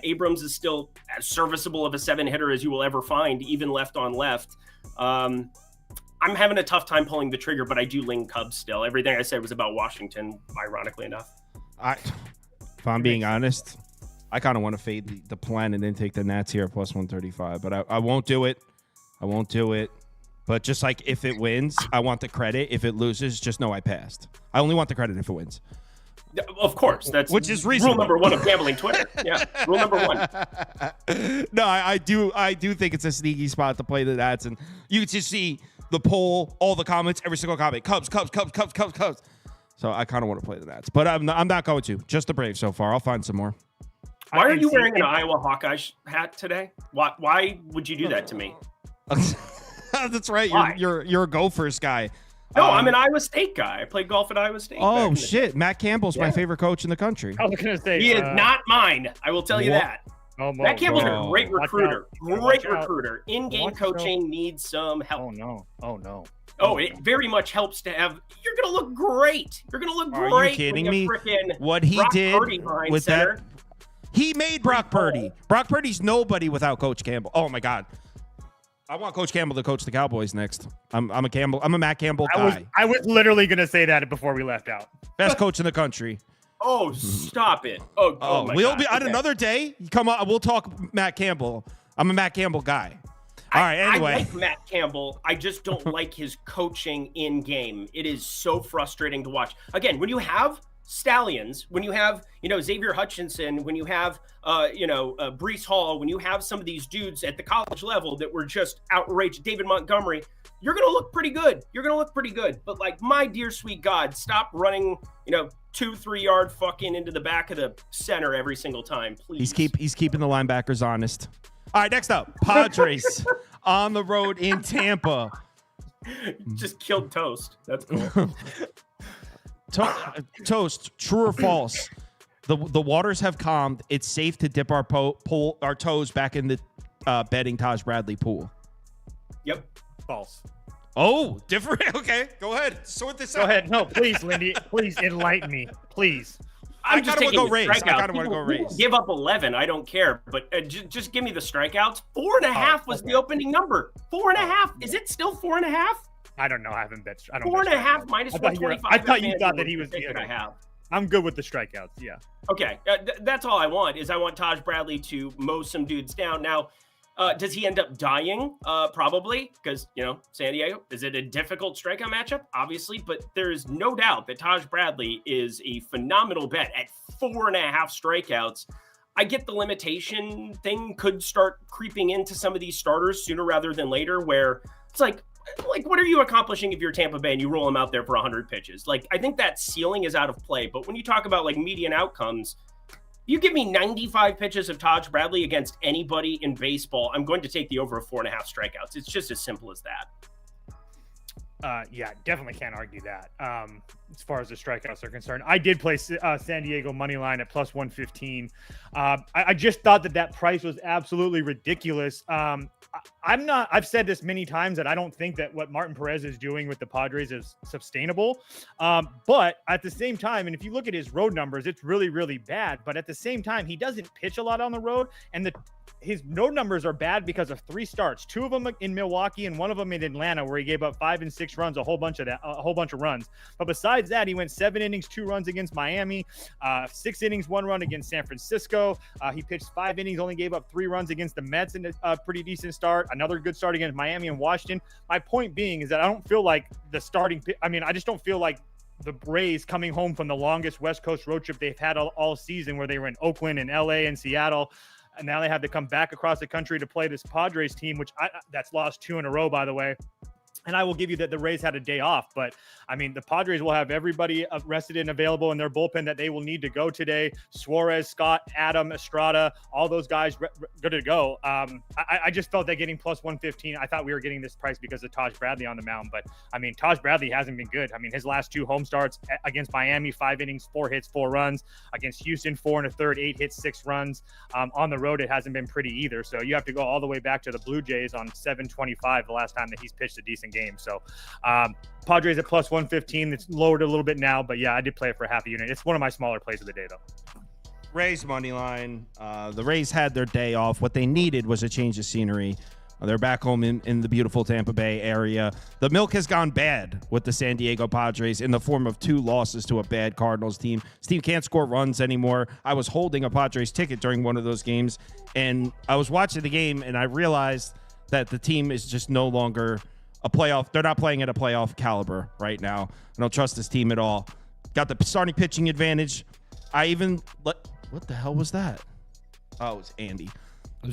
Abrams is still as serviceable of a 7-hitter as you will ever find, even left on left. I'm having a tough time pulling the trigger, but I do lean Cubs still. Everything I said was about Washington, ironically enough. If I'm being honest, I kind of want to fade the plan and then take the Nats here at +135, but I won't do it. I won't do it. But just like if it wins, I want the credit. If it loses, just know I passed. I only want the credit if it wins. Of course, which is reasonable. Rule number 1 of gambling Twitter. Yeah, rule number 1. No, I do think it's a sneaky spot to play the Nats, and you can just see the poll, all the comments, every single comment, Cubs. So I kind of want to play the Nats, but I'm not going to. Just the Braves so far. I'll find some more. Why are you wearing an Iowa Hawkeye hat today? Why would you do that to me? That's right. You're a Gophers guy. No, I'm an Iowa State guy. I played golf at Iowa State. Oh, shit. Matt Campbell's my favorite coach in the country. I was going to say. He is not mine. I will tell you that. Matt Campbell's a great recruiter. Great recruiter. In-game coaching needs some help. Oh, no. Oh, it very much helps to have. You're going to look great. You're going to look great. Are you kidding me? What he did with that. He made Brock Purdy. Brock Purdy's nobody without Coach Campbell. Oh, my God. I want Coach Campbell to coach the Cowboys next. I'm a Matt Campbell guy. I was literally going to say that before we left out. Best coach in the country. Oh, stop it. Oh my we'll God. be on another day. Come on, we'll talk Matt Campbell. I'm a Matt Campbell guy. All right, anyway. I like Matt Campbell. I just don't like his coaching in game. It is so frustrating to watch. Again, when you have Stallions, when you have, Xavier Hutchinson, when you have, Breece Hall, when you have some of these dudes at the college level that were just outrageous, David Montgomery, you're going to look pretty good. But like, my dear sweet God, stop running, 2-3 yard fucking into the back of the center every single time, please. He's keeping the linebackers honest. All right, next up, Padres on the road in Tampa. Just killed Toast. That's cool. Toast, true or false? The waters have calmed. It's safe to dip our toes back in the betting Taj Bradley pool. Yep. False. Oh, different. Okay, go ahead. Sort this out. Go ahead. No, please, Lindy. Please enlighten me. Please. I kind of want to go race. I kind of want to go race. Give up 11. I don't care. But just give me the strikeouts. 4.5 was the opening number. 4.5. Is it still 4.5? I don't know. I haven't bet. I don't. 4.5 minus I thought 125. I thought you thought that he was. That I have. I'm good with the strikeouts. Yeah. Okay, that's all I want. Is I want Taj Bradley to mow some dudes down. Now, does he end up dying? Probably, because San Diego. Is it a difficult strikeout matchup? Obviously, but there is no doubt that Taj Bradley is a phenomenal bet at 4.5 strikeouts. I get the limitation thing could start creeping into some of these starters sooner rather than later, where it's like, what are you accomplishing if you're Tampa Bay and you roll them out there for 100 pitches? Like, I think that ceiling is out of play. But when you talk about like median outcomes, you give me 95 pitches of Taj Bradley against anybody in baseball, I'm going to take the over of 4.5 strikeouts. It's just as simple as that. Yeah, definitely can't argue that. As far as the strikeouts are concerned, I did play San Diego money line at plus 115. I just thought that price was absolutely ridiculous. I've said this many times that I don't think that what Martin Perez is doing with the Padres is sustainable. But at the same time, and if you look at his road numbers, it's really, really bad. But at the same time, he doesn't pitch a lot on the road, and his road numbers are bad because of 3 starts, 2 of them in Milwaukee and 1 of them in Atlanta, where he gave up 5 and 6 runs, a whole bunch of runs. But besides that, he went 7 innings, 2 runs against Miami, 6 innings, 1 run against San Francisco. He pitched 5 innings, only gave up 3 runs against the Mets in a pretty decent start. Another good start against Miami and Washington. My point being is that I don't feel like I just don't feel like the Rays coming home from the longest West Coast road trip they've had all season, where they were in Oakland and LA and Seattle. And now they have to come back across the country to play this Padres team, which that's lost 2 in a row, by the way. And I will give you that the Rays had a day off, but I mean, the Padres will have everybody rested and available in their bullpen that they will need to go today. Suarez, Scott, Adam, Estrada, all those guys good to go. I just felt that getting plus 115, I thought we were getting this price because of Taj Bradley on the mound, but I mean, Taj Bradley hasn't been good. I mean, his last 2 home starts against Miami, 5 innings, 4 hits, 4 runs. Against Houston, 4 1/3, 8 hits, 6 runs. On the road, it hasn't been pretty either. So you have to go all the way back to the Blue Jays on 7/25, the last time that he's pitched a decent game. So Padres at plus 115. It's lowered a little bit now, but yeah, I did play it for half a unit. It's one of my smaller plays of the day, though. Rays money line. The Rays had their day off. What they needed was a change of scenery. They're back home in the beautiful Tampa Bay area. The milk has gone bad with the San Diego Padres in the form of 2 losses to a bad Cardinals team. This team can't score runs anymore. I was holding a Padres ticket during one of those games, and I was watching the game, and I realized that the team is just no longer a playoff. They're not playing at a playoff caliber right now. I don't trust this team at all. Got the starting pitching advantage. What the hell was that? Oh, it was Andy.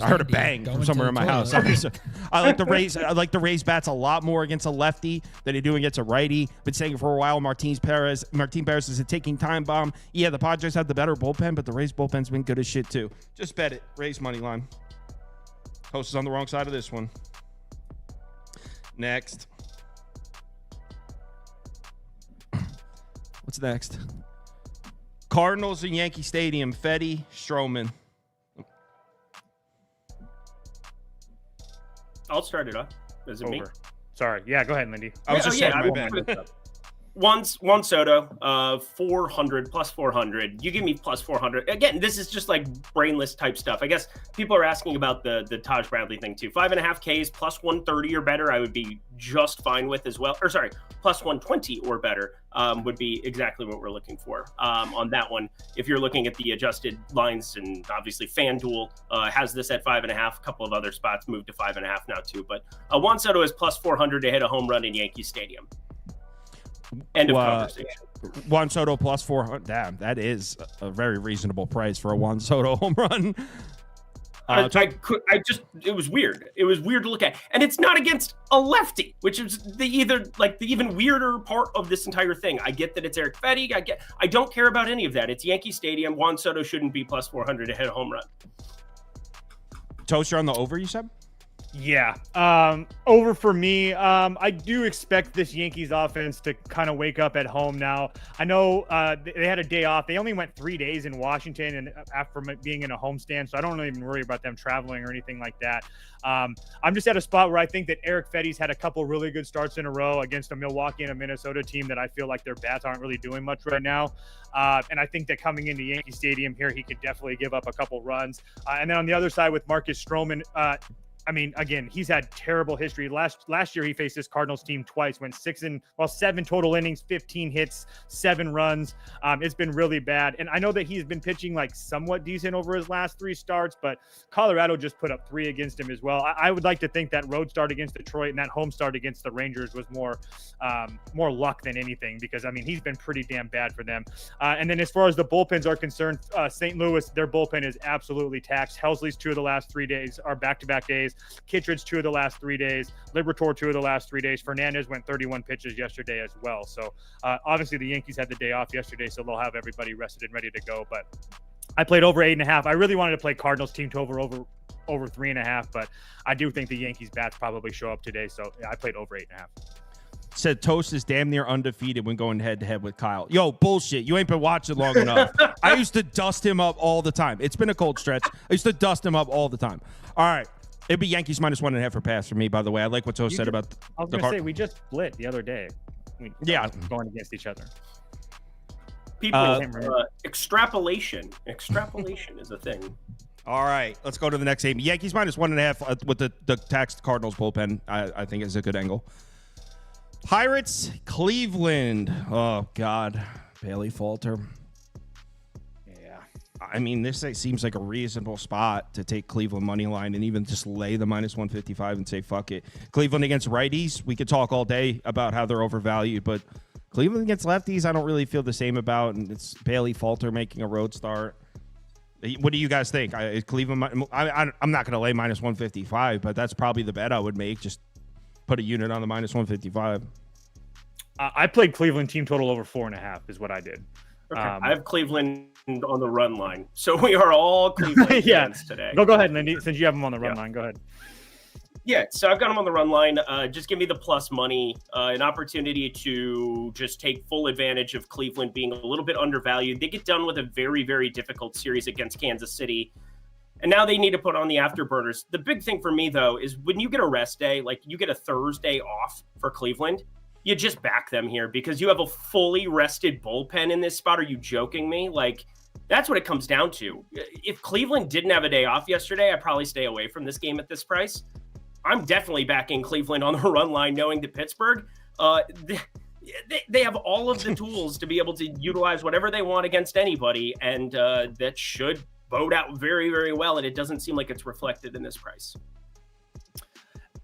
I heard a bang from somewhere in my house. I like the Rays. I like the Rays bats a lot more against a lefty than they do against a righty. Been saying it for a while. Martin Perez is a ticking time bomb. Yeah, the Padres have the better bullpen, but the Rays bullpen's been good as shit too. Just bet it. Rays money line. Host is on the wrong side of this one. Next. What's next? Cardinals in Yankee Stadium. Fetty, Stroman. I'll start it off. Is it me? Sorry. Yeah, go ahead, Lindy. I was just saying my bad. Juan Soto, 400 plus 400. You give me plus 400. Again, this is just like brainless type stuff. I guess people are asking about the Taj Bradley thing too. 5.5 Ks plus 130 or better, I would be just fine with as well. Or sorry, plus 120 or better would be exactly what we're looking for on that one. If you're looking at the adjusted lines, and obviously FanDuel has this at 5.5. A couple of other spots moved to 5.5 now too. But Juan Soto is plus 400 to hit a home run in Yankee Stadium. End of conversation. Juan Soto plus 400. Damn, that is a very reasonable price for a Juan Soto home run. It was weird. It was weird to look at. And it's not against a lefty, which is the even weirder part of this entire thing. I get that it's Eric Fetty. I don't care about any of that. It's Yankee Stadium. Juan Soto shouldn't be plus 400 to hit a home run. Toaster on the over, you said? Yeah. Over for me. I do expect this Yankees offense to kind of wake up at home now. I know they had a day off. They only went 3 days in Washington and after being in a homestand, so I don't really even worry about them traveling or anything like that. I'm just at a spot where I think that Eric Fetty's had a couple really good starts in a row against a Milwaukee and a Minnesota team that I feel like their bats aren't really doing much right now. And I think that coming into Yankee Stadium here, he could definitely give up a couple runs. And then on the other side with Marcus Stroman, I mean, again, he's had terrible history. Last year, he faced this Cardinals team twice, went 7 total innings, 15 hits, 7 runs. It's been really bad. And I know that he's been pitching like somewhat decent over his last 3 starts, but Colorado just put up 3 against him as well. I would like to think that road start against Detroit and that home start against the Rangers was more luck than anything, because I mean, he's been pretty damn bad for them. And then as far as the bullpens are concerned, St. Louis, their bullpen is absolutely taxed. Helsley's 2 of the last 3 days are back-to-back days. Kittredge 2 of the last 3 days. Liberatore 2 of the last 3 days. Fernandez went 31 pitches yesterday as well. So obviously the Yankees had the day off yesterday, so they'll have everybody rested and ready to go. But I played over 8.5. I really wanted to play Cardinals team total over 3.5, but I do think the Yankees bats probably show up today. So yeah, I played over 8.5. Said Toast is damn near undefeated when going head-to-head with Kyle. Yo, bullshit. You ain't been watching long enough. I used to dust him up all the time. It's been a cold stretch. I used to dust him up all the time. All right. It'd be Yankees minus 1.5 for pass for me, by the way. I like what Toast said about I was going to say, we just split the other day. Yeah. Going against each other. People, extrapolation. Extrapolation is a thing. All right. Let's go to the next game. Yankees minus 1.5 with the taxed Cardinals bullpen, I think is a good angle. Pirates, Cleveland. Oh, God. Bailey Falter. Yeah. I mean, this seems like a reasonable spot to take Cleveland money line and even just lay the minus 155 and say, fuck it. Cleveland against righties, we could talk all day about how they're overvalued, but Cleveland against lefties, I don't really feel the same about, and it's Bailey Falter making a road start. What do you guys think? Cleveland, I'm not going to lay minus 155, but that's probably the bet I would make. Just put a unit on the minus 155. I played Cleveland team total over 4.5 is what I did. Okay. I have Cleveland on the run line. So we are all Cleveland fans today. Go ahead, Lindy, since you have them on the run line. Go ahead. Yeah, so I've got them on the run line. Just give me the plus money, an opportunity to just take full advantage of Cleveland being a little bit undervalued. They get done with a very, very difficult series against Kansas City. And now they need to put on the afterburners. The big thing for me, though, is when you get a rest day, like you get a Thursday off for Cleveland, you just back them here because you have a fully rested bullpen in this spot. Are you joking me? Like, that's what it comes down to. If Cleveland didn't have a day off yesterday, I'd probably stay away from this game at this price. I'm definitely backing Cleveland on the run line, knowing that Pittsburgh, they have all of the tools to be able to utilize whatever they want against anybody, and that should bode out very, very well, and it doesn't seem like it's reflected in this price.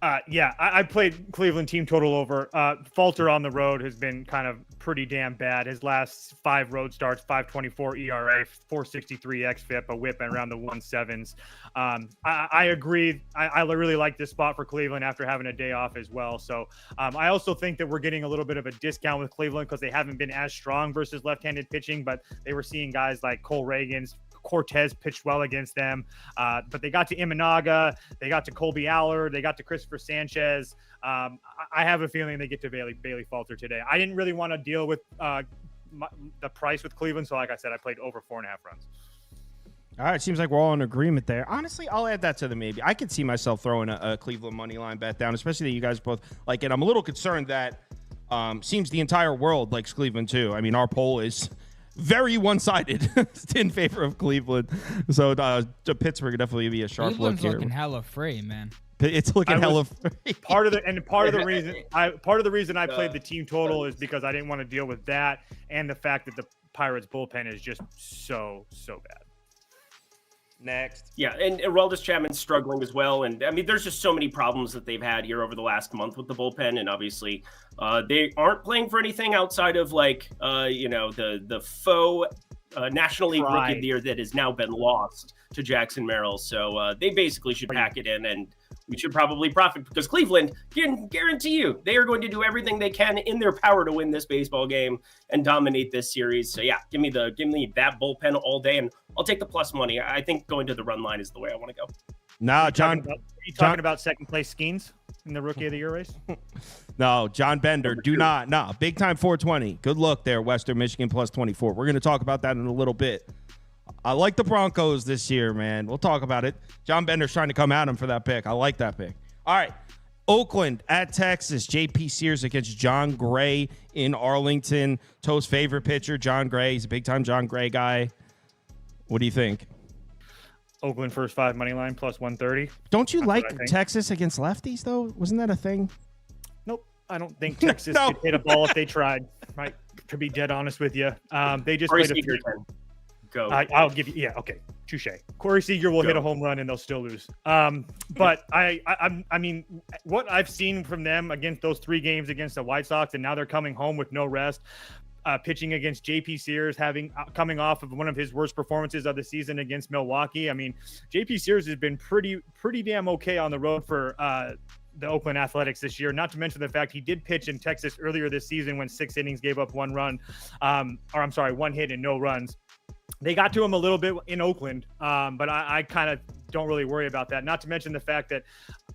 I played Cleveland team total over. Falter on the road has been kind of pretty damn bad. His last 5 road starts, 5.24 ERA, 4.63 xFIP, a whip around the 1.7s. I agree. I really like this spot for Cleveland after having a day off as well. So I also think that we're getting a little bit of a discount with Cleveland because they haven't been as strong versus left-handed pitching, but they were seeing guys like Cole Reagans, Cortez pitched well against them, but they got to Imanaga, they got to Colby Allard, they got to Christopher Sanchez. I have a feeling they get to Bailey Falter today. I didn't really want to deal with the price with Cleveland, so like I said, I played over 4.5 runs. All right, seems like we're all in agreement there. Honestly, I'll add that to the maybe. I could see myself throwing a Cleveland money line bet down, especially that you guys both like it. I'm a little concerned that seems the entire world likes Cleveland too. I mean, our poll is very one-sided in favor of Cleveland. So Pittsburgh definitely be a sharp Cleveland's look here. looking hella free, man. It's looking hella free. Part of the reason I played the team total is because I didn't want to deal with that and the fact that the Pirates bullpen is just so bad. Next. Yeah, and Aroldis Chapman's struggling as well. And I mean, there's just so many problems that they've had here over the last month with the bullpen. And obviously, they aren't playing for anything outside of like, the faux National League Rookie of the Year that has now been lost to Jackson Merrill. So they basically should pack it in, and we should probably profit because Cleveland can guarantee you they are going to do everything they can in their power to win this baseball game and dominate this series. So yeah, give me that bullpen all day, and I'll take the plus money. I think going to the run line is the way I want to go. No, John. Are you talking about second place Skeens in the Rookie of the Year race? No, John Bender. Do not. No, big time 420. Good luck there, Western Michigan plus 24. We're going to talk about that in a little bit. I like the Broncos this year, man. We'll talk about it. John Bender's trying to come at him for that pick. I like that pick. All right. Oakland at Texas. JP Sears against John Gray in Arlington. Toe's favorite pitcher, John Gray. He's a big-time John Gray guy. What do you think? Oakland first 5 money line plus 130. Don't you That's like what I think. Texas against lefties though? Wasn't that a thing? Nope. I don't think Texas No. could hit a ball if they tried. Right. To be dead honest with you. They just Corey played a Seager, few. go. I'll give you. Yeah. Okay. Touche. Corey Seager will Go. hit a home run and they'll still lose. But I mean, what I've seen from them against those 3 games against the White Sox, and now they're coming home with no rest. Pitching against JP Sears, coming off of one of his worst performances of the season against Milwaukee. I mean, JP Sears has been pretty damn okay on the road for the Oakland Athletics this year. Not to mention the fact he did pitch in Texas earlier this season when 6 innings gave up 1 run, 1 hit and no runs. They got to him a little bit in Oakland, but I kind of don't really worry about that. Not to mention the fact that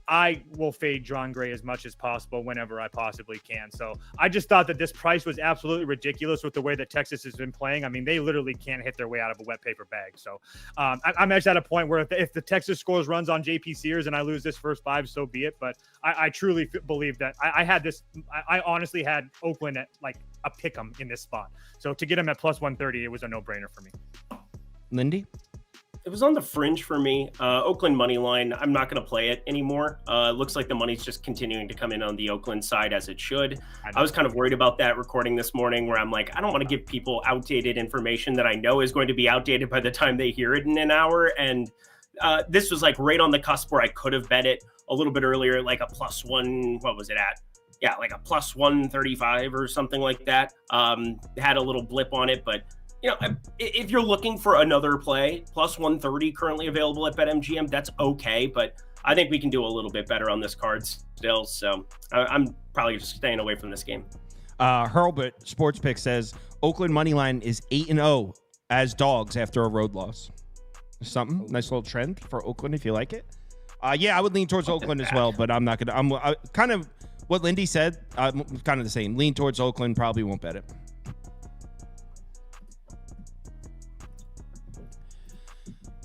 I will fade John Gray as much as possible whenever I possibly can. So I just thought that this price was absolutely ridiculous with the way that Texas has been playing. I mean, they literally can't hit their way out of a wet paper bag. So I'm actually at a point where if the Texas scores runs on JP Sears and I lose this first 5, so be it. But I truly believe that I had this. I honestly had Oakland at like a pick 'em in this spot. So to get him at plus 130, it was a no-brainer for me. Lindy? It was on the fringe for me. Oakland money line. I'm not going to play it anymore. Looks like the money's just continuing to come in on the Oakland side as it should. I was kind of worried about that recording this morning where I'm like, I don't want to give people outdated information that I know is going to be outdated by the time they hear it in an hour. And this was like right on the cusp where I could have bet it a little bit earlier, like a plus 1. What was it at? Yeah, like a plus 135 or something like that. Had a little blip on it, but you know, if you're looking for another play, plus 130 currently available at BetMGM, that's okay. But I think we can do a little bit better on this card still. So I'm probably just staying away from this game. Hurlbut Sports Pick says Oakland money line is 8-0 as dogs after a road loss. Something nice little trend for Oakland if you like it. Yeah, I would lean towards Oakland as well, but I'm not gonna. I'm kind of what Lindy said. I'm kind of the same. Lean towards Oakland. Probably won't bet it.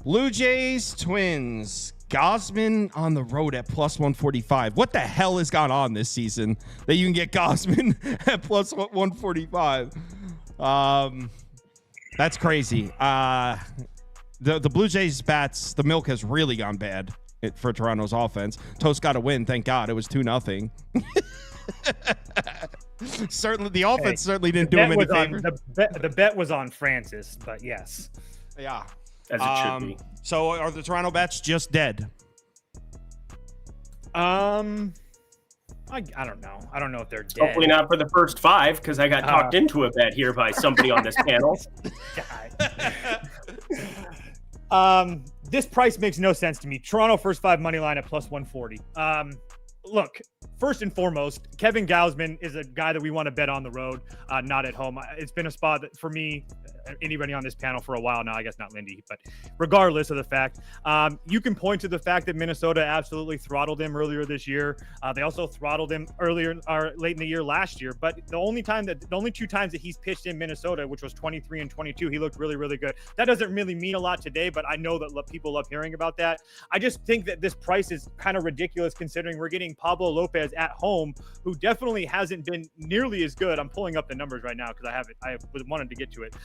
Blue Jays Twins. Gosman on the road at plus 145. What the hell has gone on this season that you can get Gosman at plus 145? That's crazy. The Blue Jays bats, the milk has really gone bad for Toronto's offense. Toast got a win, thank God. It was 2-0. Certainly, the offense certainly didn't do him any favors. The bet was on Francis, but yes. Yeah. As it should be. So are the Toronto bats just dead? I don't know. I don't know if they're dead. Hopefully not for the first 5, because I got talked into a bet here by somebody on this panel. This price makes no sense to me. Toronto first 5 money line at plus 140. Look, first and foremost, Kevin Gausman is a guy that we want to bet on the road, not at home. It's been a spot that for me, anybody on this panel for a while now, I guess not Lindy, but regardless of the fact, you can point to the fact that Minnesota absolutely throttled him earlier this year. They also throttled him earlier or late in the year last year. But the only 2 times that he's pitched in Minnesota, which was 23 and 22, he looked really, really good. That doesn't really mean a lot today, but I know that people love hearing about that. I just think that this price is kind of ridiculous considering we're getting Pablo Lopez at home, who definitely hasn't been nearly as good. I'm pulling up the numbers right now because I wanted to get to it.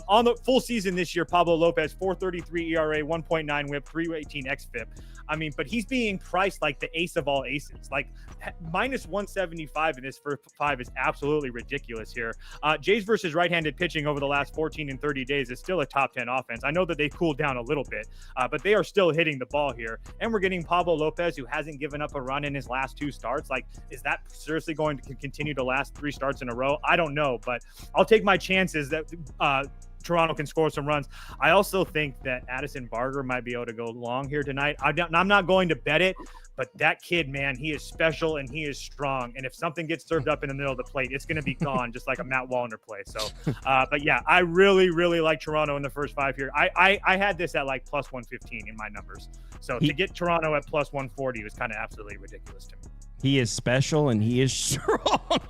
On the full season this year, Pablo Lopez, 4.33 ERA, 1.9 WHIP, 3.18 xFIP. I mean, but he's being priced like the ace of all aces. Like minus 175 in this first 5 is absolutely ridiculous here. Jays versus right-handed pitching over the last 14 and 30 days is still a top 10 offense. I know that they cooled down a little bit, but they are still hitting the ball here. And we're getting Pablo Lopez, who hasn't given up a run in his last 2 starts. Like, is that seriously going to continue to last 3 starts in a row? I don't know, but I'll take my chances that Toronto can score some runs. I also think that Addison Barger might be able to go long here tonight. I'm not going to bet it, but that kid, man, he is special and he is strong. And if something gets served up in the middle of the plate, it's going to be gone, just like a Matt Wallner play. So, but yeah, I really, really like Toronto in the first 5 here. I had this at like plus 115 in my numbers. So to get Toronto at plus 140 was kind of absolutely ridiculous to me. He is special and he is strong.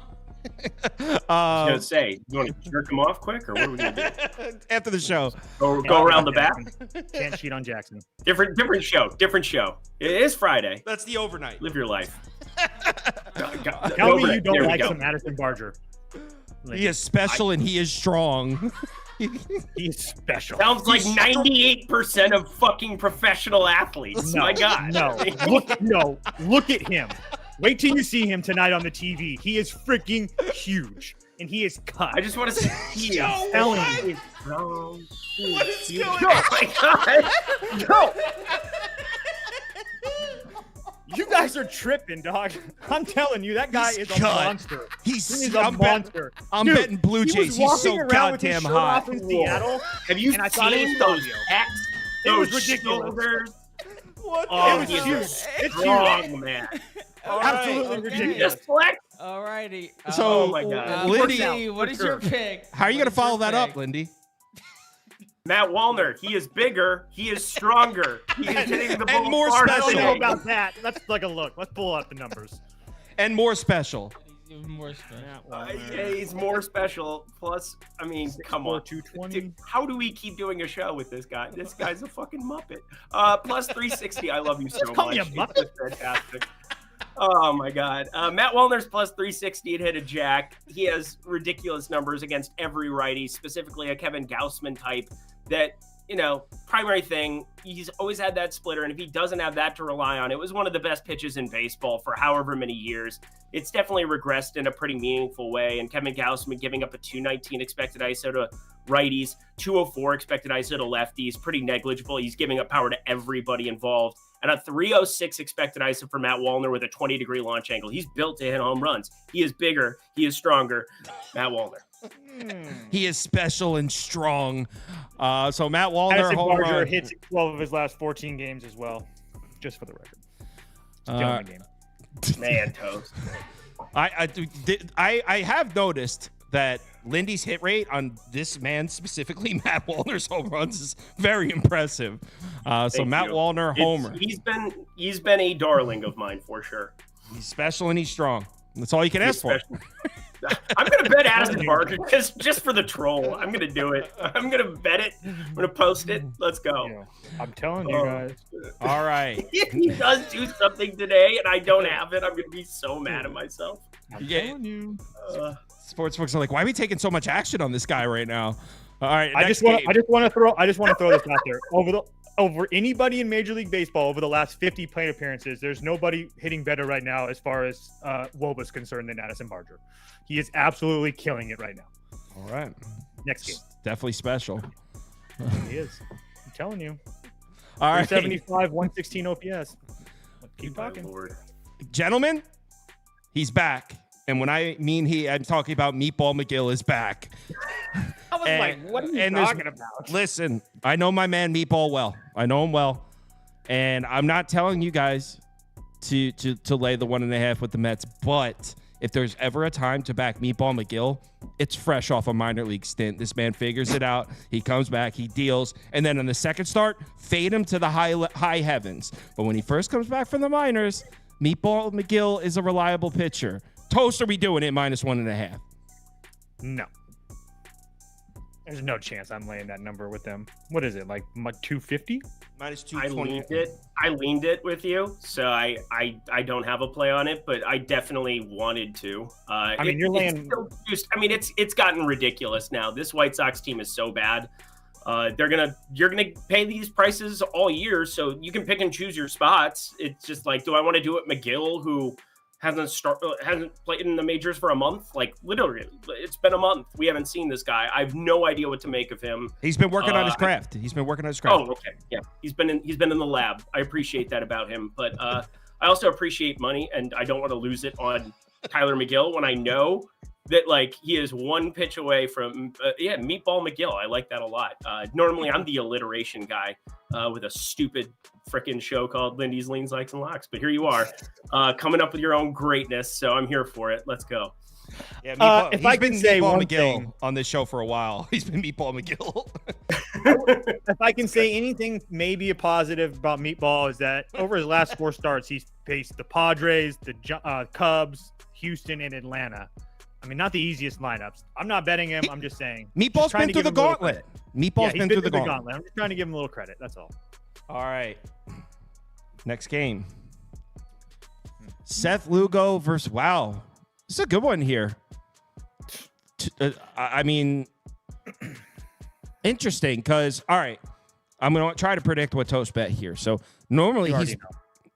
I was gonna say, you want to jerk him off quick, or what are we gonna do? After the show, go around the back. Can't cheat on Jackson. Different show. It is Friday. that's the overnight. Live your life. Tell me you don't like some Addison Barger. He is special and he is strong. He's special. Sounds like 98% of fucking professional athletes. No, My God. Look at him. Wait till you see him tonight on the TV. He is freaking huge, and he is cut. I just want to say, he is telling you. What is going on? Oh my God. No. You guys are tripping, dog. I'm telling you, that guy is a monster. He is a monster. I'm betting Blue Jays. He's so goddamn hot. In Seattle, Have you and I thought it seen was those Tokyo. pecs? It was Those ridiculous. shoulders? What? Oh, It was he's huge. a It's strong man. Absolutely ridiculous. Just flex. Alrighty. So, Oh my God. Lindy, what is your pick? how are you going to follow that up, Lindy? Matt Wallner, he is bigger, he is stronger, he is hitting the ball And more farther. I don't know special. about that. Let's take a look. Let's pull up the numbers. And more special. He's even more special. Yeah, he's more special. Plus, I mean, come on. 220. Dude, how do we keep doing a show with this guy? This guy's a fucking Muppet. Plus 360. I love you so call much. me a It's Muppet? just fantastic. Oh my God. Matt Wallner's plus 360 and hit a jack. He has ridiculous numbers against every righty, specifically a Kevin Gausman type that, you know, primary thing, he's always had that splitter. And if he doesn't have that to rely on, it was one of the best pitches in baseball for however many years. It's definitely regressed in a pretty meaningful way. And Kevin Gausman giving up a 219 expected ISO to righties, 204 expected ISO to lefties, pretty negligible. He's giving up power to everybody involved. And a 306 expected ISO for Matt Wallner with a 20-degree launch angle. He's built to hit home runs. He is bigger. He is stronger. Matt Wallner. He is special and strong. So Matt Wallner, Madison home Barger run. hits 12 of his last 14 games as well, just for the record. It's a killing game. Man, toast. I have noticed that Lindy's hit rate on this man, specifically Matt Wallner's home runs, is very impressive. So Thank Matt you. Wallner, homer. He's been a darling of mine for sure. He's special and he's strong. That's all you can ask for. I'm gonna bet Addison Barger just for the troll. I'm gonna do it. I'm gonna bet it. I'm gonna post it. Let's go. You know, I'm telling you guys. All right. If he does do something today and I don't have it, I'm gonna be so mad at myself. I'm telling you. Sports folks are like, why are we taking so much action on this guy right now? All right. I just want to throw this out there. Over anybody in Major League Baseball over the last 50 plate appearances, there's nobody hitting better right now as far as WOBA's concerned than Addison Barger. He is absolutely killing it right now. All right. Next game. Definitely special. He is. I'm telling you. All right. 75, 116 OPS. Keep My talking. Lord. Gentlemen, he's back. And when I mean I'm talking about Meatball McGill is back. I was like, what are you talking about? Listen, I know my man Meatball well. I know him well. And I'm not telling you guys to lay the 1.5 with the Mets. But if there's ever a time to back Meatball McGill, it's fresh off a minor league stint. This man figures it out. He comes back, he deals. And then on the second start, fade him to the high heavens. But when he first comes back from the minors, Meatball McGill is a reliable pitcher. Toast, are we doing it minus 1.5? No. There's no chance I'm laying that number with them. What is it, like 250? Minus I 220. leaned it with you, so I don't have a play on it, but I definitely wanted to. I mean, you're laying. It's gotten ridiculous now. This White Sox team is so bad. You're gonna pay these prices all year, so you can pick and choose your spots. It's just like, do I want to do it McGill, who hasn't played in the majors for a month? Like, literally, it's been a month. We haven't seen this guy. I have no idea what to make of him. He's been working on his craft. Oh, okay. Yeah. He's been in the lab. I appreciate that about him. But I also appreciate money, and I don't want to lose it on Tyler McGill when I know that, like, he is one pitch away from Meatball McGill. I like that a lot. Normally I'm the alliteration guy with a stupid freaking show called Lindy's Leans, Likes, and Locks. But here you are, coming up with your own greatness. So I'm here for it. Let's go. Yeah, if I can say Meatball one McGill thing on this show for a while. He's been Meatball McGill. If I can say anything maybe a positive about Meatball is that over his last 4 starts, he's faced the Padres, the Cubs, Houston, and Atlanta. I mean, not the easiest lineups. I'm not betting him. I'm just saying. Meatball's been through the gauntlet. Meatball's been through the gauntlet. I'm just trying to give him a little credit. That's all. All right. Next game. Seth Lugo versus Wow. This is a good one here. I mean, Interesting, because, all right, I'm going to try to predict what Toast bet here. So normally he's,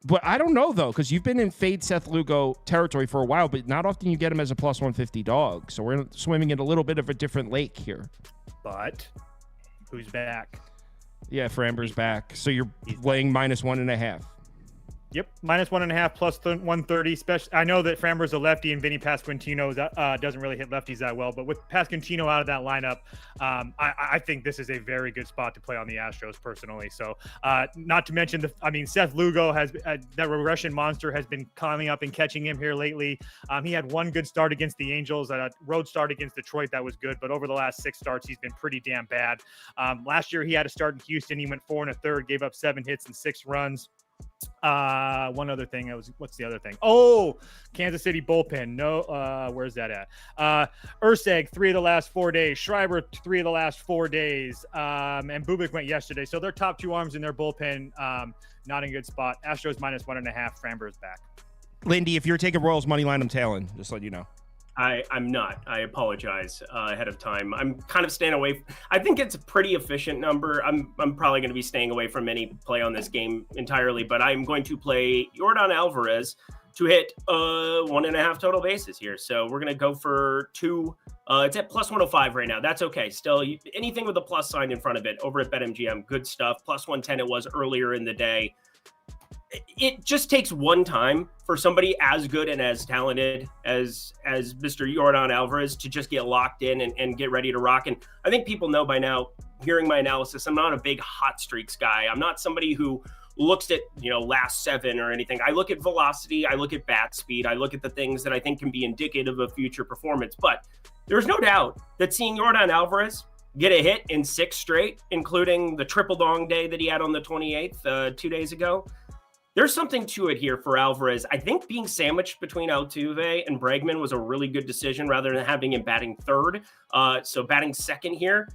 but I don't know, though, because you've been in fade Seth Lugo territory for a while, but not often you get him as a plus 150 dog. So we're swimming in a little bit of a different lake here. But who's back? Yeah, Framber's back. So you're laying -1.5. Yep, -1.5 plus 130. I know that Framber's a lefty and Vinny Pasquantino doesn't really hit lefties that well, but with Pasquantino out of that lineup, I think this is a very good spot to play on the Astros personally. So, not to mention Seth Lugo has that regression monster has been climbing up and catching him here lately. He had one good start against the Angels, a road start against Detroit that was good, but over the last 6 starts, he's been pretty damn bad. Last year he had a start in Houston. He went 4 1/3, gave up 7 hits and 6 runs. One other thing. What's the other thing? Oh, Kansas City bullpen. No, where's that at? Urseg 3 of the last 4 days. Schreiber 3 of the last 4 days. And Bubik went yesterday. So their top 2 arms in their bullpen, not in a good spot. Astros -1.5. Framber's back. Lindy, if you're taking Royals money line, I'm tailing. Just let you know. I'm not. I apologize ahead of time. I'm kind of staying away. I think it's a pretty efficient number. I'm probably going to be staying away from any play on this game entirely, but I'm going to play Yordan Alvarez to hit 1.5 total bases here. So we're going to go for 2. It's at plus 105 right now. That's okay. Still, anything with a plus sign in front of it over at BetMGM, good stuff. Plus 110 it was earlier in the day. It just takes one time for somebody as good and as talented as Mr. Yordan Alvarez to just get locked in and get ready to rock. And I think people know by now, hearing my analysis, I'm not a big hot streaks guy. I'm not somebody who looks at, last 7 or anything. I look at velocity. I look at bat speed. I look at the things that I think can be indicative of future performance. But there's no doubt that seeing Yordan Alvarez get a hit in 6 straight, including the triple dong day that he had on the 28th 2 days ago, there's something to it here for Alvarez. I think being sandwiched between Altuve and Bregman was a really good decision rather than having him batting 3rd. So batting 2nd here,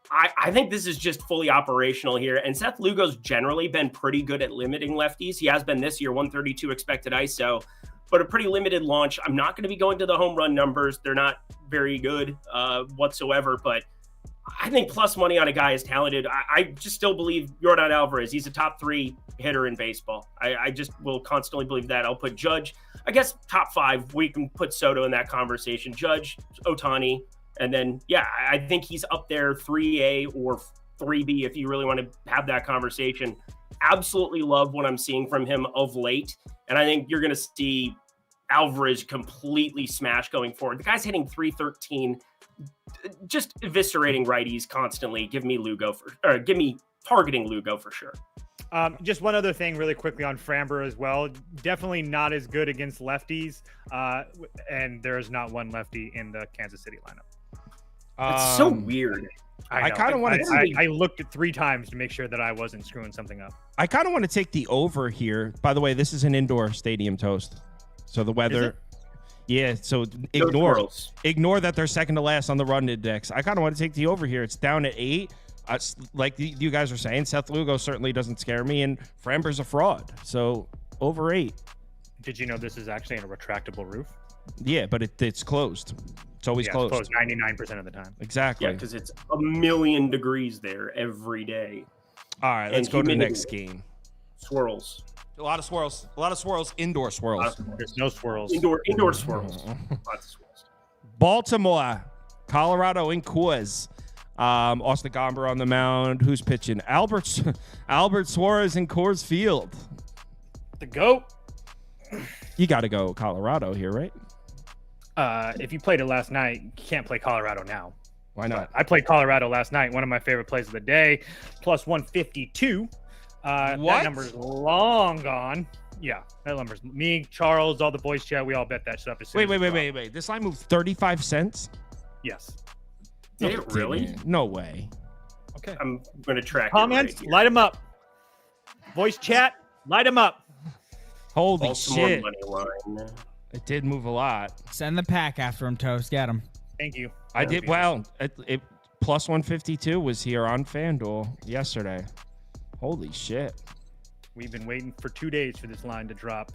I think this is just fully operational here. And Seth Lugo's generally been pretty good at limiting lefties. He has been this year, 132 expected ISO, but a pretty limited launch. I'm not going to be going to the home run numbers. They're not very good whatsoever, but I think plus money on a guy as talented. I just still believe Yordan Alvarez. He's a top 3 hitter in baseball. I just will constantly believe that. I'll put Judge, I guess top 5. We can put Soto in that conversation. Judge, Ohtani, and then, I think he's up there 3A or 3B if you really want to have that conversation. Absolutely love what I'm seeing from him of late. And I think you're going to see Alvarez completely smash going forward. The guy's hitting 313, just eviscerating righties constantly. Give me targeting Lugo for sure. Just one other thing really quickly on Framber as well. Definitely not as good against lefties. And there's not one lefty in the Kansas City lineup. It's so weird. I kind of want to. I looked at 3 times to make sure that I wasn't screwing something up. I kind of want to take the over here. By the way, this is an indoor stadium, Toast. So the weather. Yeah, so ignore that they're second to last on the run index. I kind of want to take the over here. It's down at 8. Like you guys are saying, Seth Lugo certainly doesn't scare me, and Framber's a fraud. So over 8. Did you know this is actually in a retractable roof? Yeah, but it's closed. It's always closed. It's closed 99% of the time. Exactly. Yeah, because it's 1,000,000 degrees there every day. All right, let's go to the next game. Swirls. A lot of swirls. Indoor swirls. There's no swirls. Indoor swirls. Lots of swirls. Baltimore, Colorado in Coors. Austin Gomber on the mound. Who's pitching? Albert Suarez in Coors Field. The GOAT. You got to go Colorado here, right? If you played it last night, you can't play Colorado now. Why not? I played Colorado last night. One of my favorite plays of the day. Plus 152. That number's long gone. Yeah, that number's me, Charles, all the boys chat. We all bet that stuff. Wait. This line moved 35 cents? Yes. Did it really? No way. Okay. I'm going to track comments. Right light them up. Voice chat. Light them up. Holy Baltimore shit. Money line. It did move a lot. Send the pack after him, Toast. Get him. Thank you. I did. Well, it plus 152 was here on FanDuel yesterday. Holy shit. We've been waiting for 2 days for this line to drop.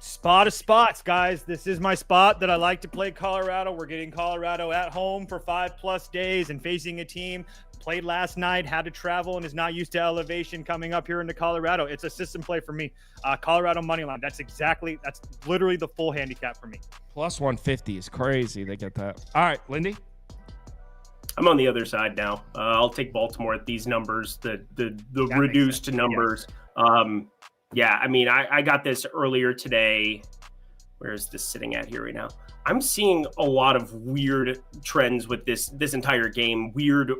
Spot of spots, guys. This is my spot that I like to play Colorado. We're getting Colorado at home for 5+ days and facing a team played last night, had to travel, and is not used to elevation coming up here into Colorado. It's a system play for me. Colorado money line. That's literally the full handicap for me. Plus 150 is crazy. They get that. All right, Lindy. I'm on the other side now. I'll take Baltimore at these numbers, the reduced numbers. Yeah. I mean, I got this earlier today. Where is this sitting at here right now? I'm seeing a lot of weird trends with this entire game. Weird.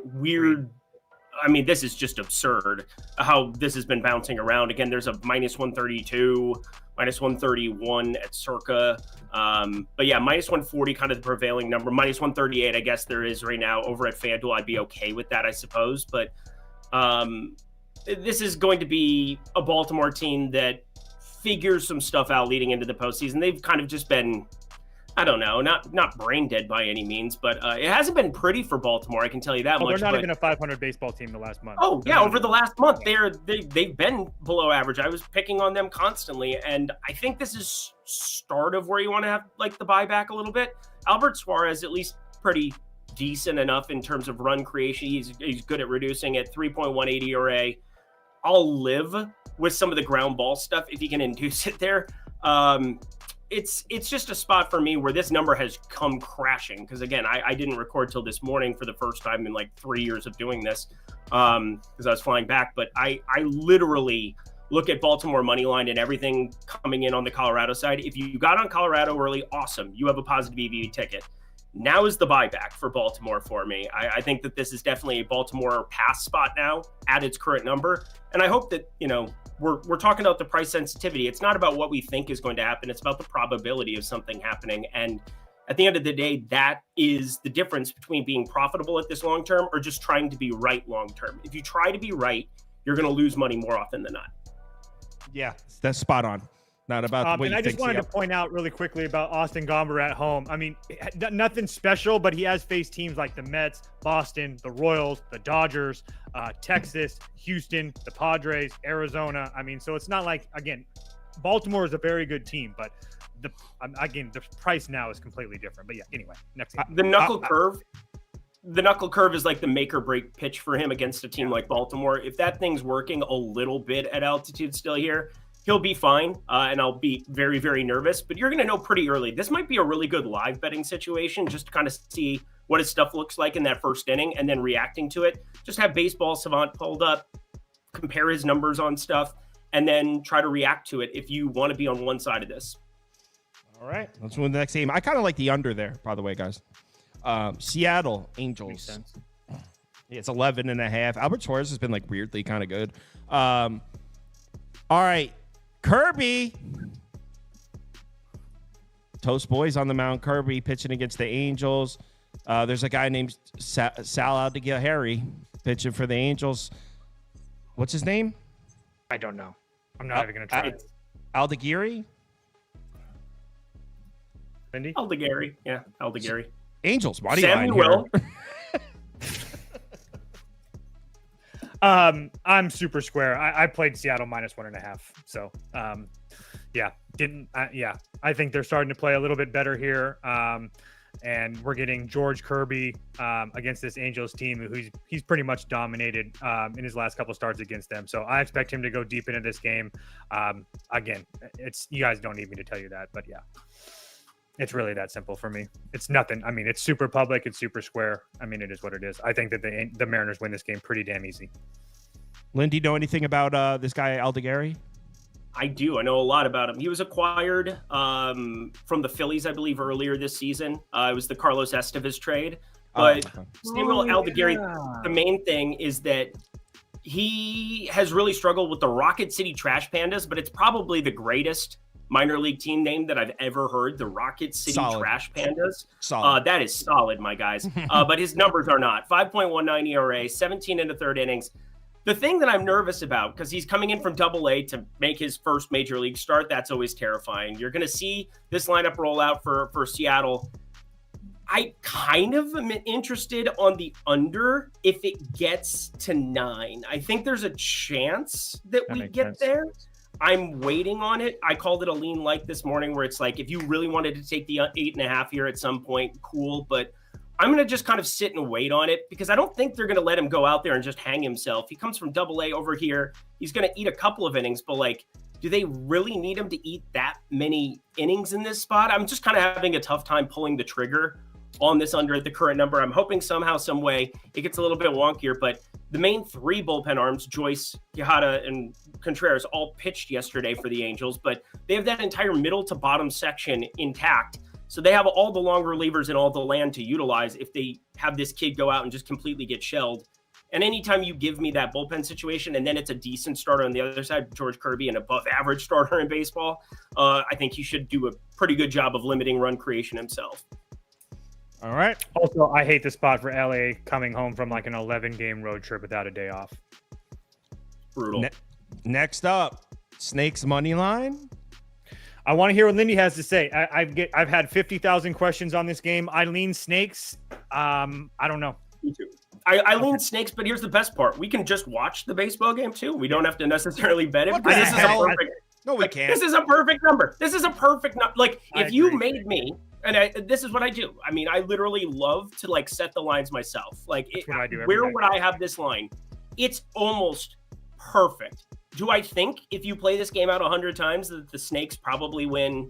I mean, this is just absurd how this has been bouncing around. Again, there's a -132, -131 at circa. But yeah, -140 kind of the prevailing number. -138, I guess there is right now over at FanDuel. I'd be okay with that, I suppose. But this is going to be a Baltimore team that figures some stuff out leading into the postseason. They've kind of just been, I don't know, not brain dead by any means, but it hasn't been pretty for Baltimore. I can tell you that much. They're not even a 500 baseball team the last month. Oh yeah, over the last month, they've been below average. I was picking on them constantly, and I think this is start of where you want to have like the buyback a little bit. Albert Suarez, at least pretty decent enough in terms of run creation. He's good at reducing at 3.18 ERA. I'll live with some of the ground ball stuff if you can induce it there. It's just a spot for me where this number has come crashing. Because again, I didn't record till this morning for the first time in like 3 years of doing this because I was flying back. But I literally look at Baltimore money line and everything coming in on the Colorado side. If you got on Colorado early, awesome. You have a positive EV ticket. Now is the buyback for Baltimore for me. I think that this is definitely a Baltimore pass spot now at its current number. And I hope that, we're talking about the price sensitivity. It's not about what we think is going to happen. It's about the probability of something happening. And at the end of the day, that is the difference between being profitable at this long term or just trying to be right long term. If you try to be right, you're going to lose money more often than not. Yeah, that's spot on. Not about what and I just wanted to point out really quickly about Austin Gomber at home. I mean, nothing special, but he has faced teams like the Mets, Boston, the Royals, the Dodgers, Texas, Houston, the Padres, Arizona. I mean, so it's not like, again, Baltimore is a very good team, but the price now is completely different. But yeah, anyway, next game. The knuckle curve is like the make or break pitch for him against a team like Baltimore. If that thing's working a little bit at altitude still here, he'll be fine, and I'll be very, very nervous. But you're going to know pretty early. This might be a really good live betting situation, just to kind of see what his stuff looks like in that first inning and then reacting to it. Just have Baseball Savant pulled up, compare his numbers on stuff, and then try to react to it if you want to be on one side of this. All right, let's move to the next game. I kind of like the under there, by the way, guys. Seattle Angels. Makes sense. Yeah, it's 11.5. Albert Suarez has been like weirdly kind of good. All right. Kirby. Toast Boys on the mound. Kirby pitching against the Angels. There's a guy named Sal Aldegari pitching for the Angels. What's his name? I don't know. I'm not even going to try. Aldegari? Cindy? Aldegari. Yeah, Aldegari. Angels. Money line here. I'm super square. I played Seattle -1.5. So, I think they're starting to play a little bit better here. And we're getting George Kirby against this Angels team he's pretty much dominated in his last couple starts against them. So I expect him to go deep into this game. Again, you guys don't need me to tell you that, but yeah. It's really that simple for me. It's nothing. I mean, it's super public. It's super square. I mean, it is what it is. I think that the Mariners win this game pretty damn easy. Lynn, do you know anything about this guy, Aldegari? I do. I know a lot about him. He was acquired from the Phillies, I believe, earlier this season. It was the Carlos Estevez trade. But Samuel Aldegari, the main thing is that he has really struggled with the Rocket City Trash Pandas, but it's probably the greatest minor league team name that I've ever heard, the Rocket City Trash Pandas. That is solid, my guys. But his numbers are not. 5.19 ERA, 17 in the third innings. The thing that I'm nervous about, because he's coming in from Double-A to make his first major league start, that's always terrifying. You're going to see this lineup roll out for Seattle. I kind of am interested on the under if it gets to 9. I think there's a chance that we get there. I'm waiting on it. I called it a lean light this morning where it's like, if you really wanted to take the 8.5 here at some point, cool. But I'm going to just kind of sit and wait on it because I don't think they're going to let him go out there and just hang himself. He comes from AA over here. He's going to eat a couple of innings, but like, do they really need him to eat that many innings in this spot? I'm just kind of having a tough time pulling the trigger on this under at the current number. I'm hoping somehow, some way it gets a little bit wonkier, but the main 3 bullpen arms, Joyce, Quijada, and Contreras, all pitched yesterday for the Angels, but they have that entire middle to bottom section intact. So they have all the long relievers and all the land to utilize if they have this kid go out and just completely get shelled. And anytime you give me that bullpen situation and then it's a decent starter on the other side, George Kirby, an above average starter in baseball, I think he should do a pretty good job of limiting run creation himself. All right. Also, I hate the spot for LA coming home from like an 11-game road trip without a day off. Brutal. Next up, Snakes money line. I want to hear what Lindy has to say. I've had 50,000 questions on this game. I lean Snakes. I don't know. Me too. I lean Snakes, but here's the best part. We can just watch the baseball game too. We don't have to necessarily bet it. What Because the this is a hell? perfect. No, we can't. This is a perfect number. This is a perfect number. Like I if you agree. made me, and this is what I do. I mean, I literally love to like set the lines myself. Like, what I do every where night. would I have this line? It's almost perfect. Do I think if you play this game out 100 times that the Snakes probably win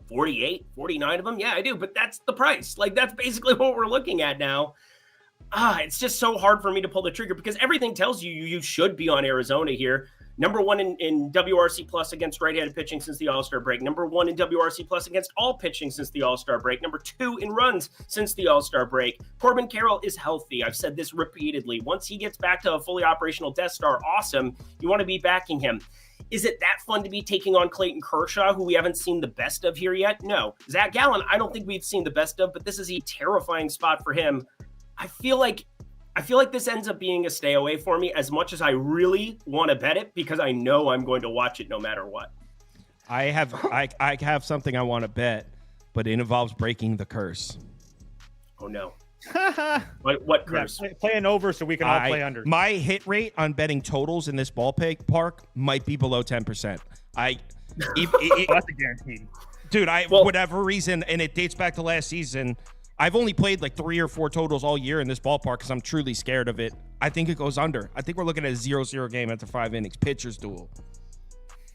48, 49 of them? Yeah, I do. But that's the price. Like, that's basically what we're looking at now. It's just so hard for me to pull the trigger because everything tells you you should be on Arizona here. Number 1 in WRC plus against right-handed pitching since the All-Star break. Number 1 in WRC plus against all pitching since the All-Star break. Number 2 in runs since the All-Star break. Corbin Carroll is healthy. I've said this repeatedly. Once he gets back to a fully operational Death Star, awesome. You want to be backing him. Is it that fun to be taking on Clayton Kershaw, who we haven't seen the best of here yet? No. Zach Gallen, I don't think we've seen the best of, but this is a terrifying spot for him. I feel like this ends up being a stay away for me as much as I really want to bet it because I know I'm going to watch it no matter what. I have something I want to bet, but it involves breaking the curse. Oh no. What curse? Yeah, play an over so we can all play under. My hit rate on betting totals in this ballpark might be below 10%. That's a guaranteed. Dude, whatever reason, and it dates back to last season, I've only played like 3 or 4 totals all year in this ballpark because I'm truly scared of it. I think it goes under. I think we're looking at a 0-0 game after 5 innings. Pitcher's duel.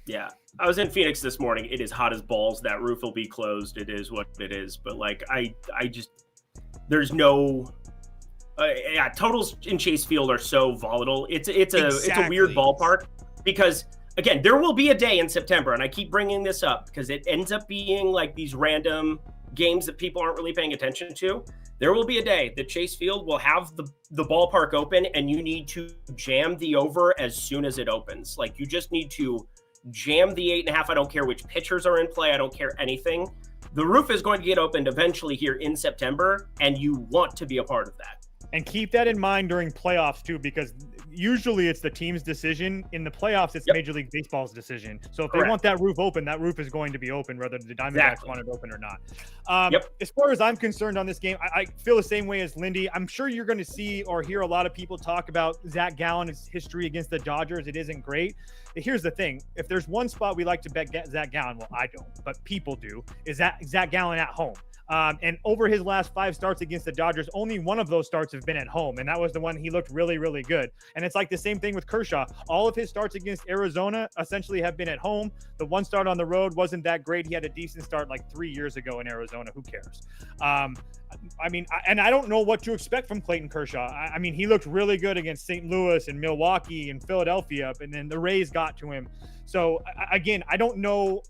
Yeah. I was in Phoenix this morning. It is hot as balls. That roof will be closed. It is what it is. But like, I just, there's no, totals in Chase Field are so volatile. It's a weird ballpark because again, there will be a day in September, and I keep bringing this up because it ends up being like these random games that people aren't really paying attention to. There will be a day that Chase Field will have the ballpark open and you need to jam the over as soon as it opens. Like you just need to jam the 8.5. I don't care which pitchers are in play. I don't care anything. The roof is going to get opened eventually here in September, and you want to be a part of that. And keep that in mind during playoffs too, because usually it's the team's decision. In the playoffs, it's Major League Baseball's decision. So if they want that roof open, that roof is going to be open, whether the Diamondbacks want it open or not. As far as I'm concerned on this game, I feel the same way as Lindy. I'm sure you're going to see or hear a lot of people talk about Zach Gallen's history against the Dodgers. It isn't great. But here's the thing. If there's one spot we like to bet Zach Gallen, well, I don't, but people do, is that Zach Gallen at home. And over his last 5 starts against the Dodgers, only one of those starts have been at home. And that was the one he looked really, really good. And it's like the same thing with Kershaw. All of his starts against Arizona essentially have been at home. The one start on the road wasn't that great. He had a decent start like 3 years ago in Arizona. Who cares? I mean, I don't know what to expect from Clayton Kershaw. I mean, he looked really good against St. Louis and Milwaukee and Philadelphia, and then the Rays got to him. So again, I don't know.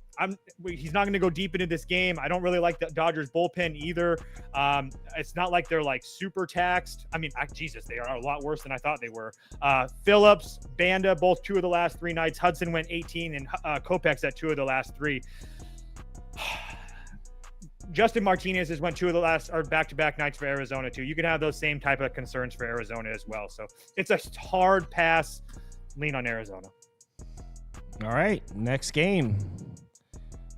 He's not going to go deep into this game. I don't really like the Dodgers bullpen either. It's not like they're like super taxed. I mean, Jesus, they are a lot worse than I thought they were. Phillips, Banda, both 2 of the last 3 nights. Hudson went 18 and Kopech's at 2 of the last 3. Justin Martinez has went 2 of the last or back-to-back nights for Arizona too. You can have those same type of concerns for Arizona as well. So it's a hard pass. Lean on Arizona. All right, next game.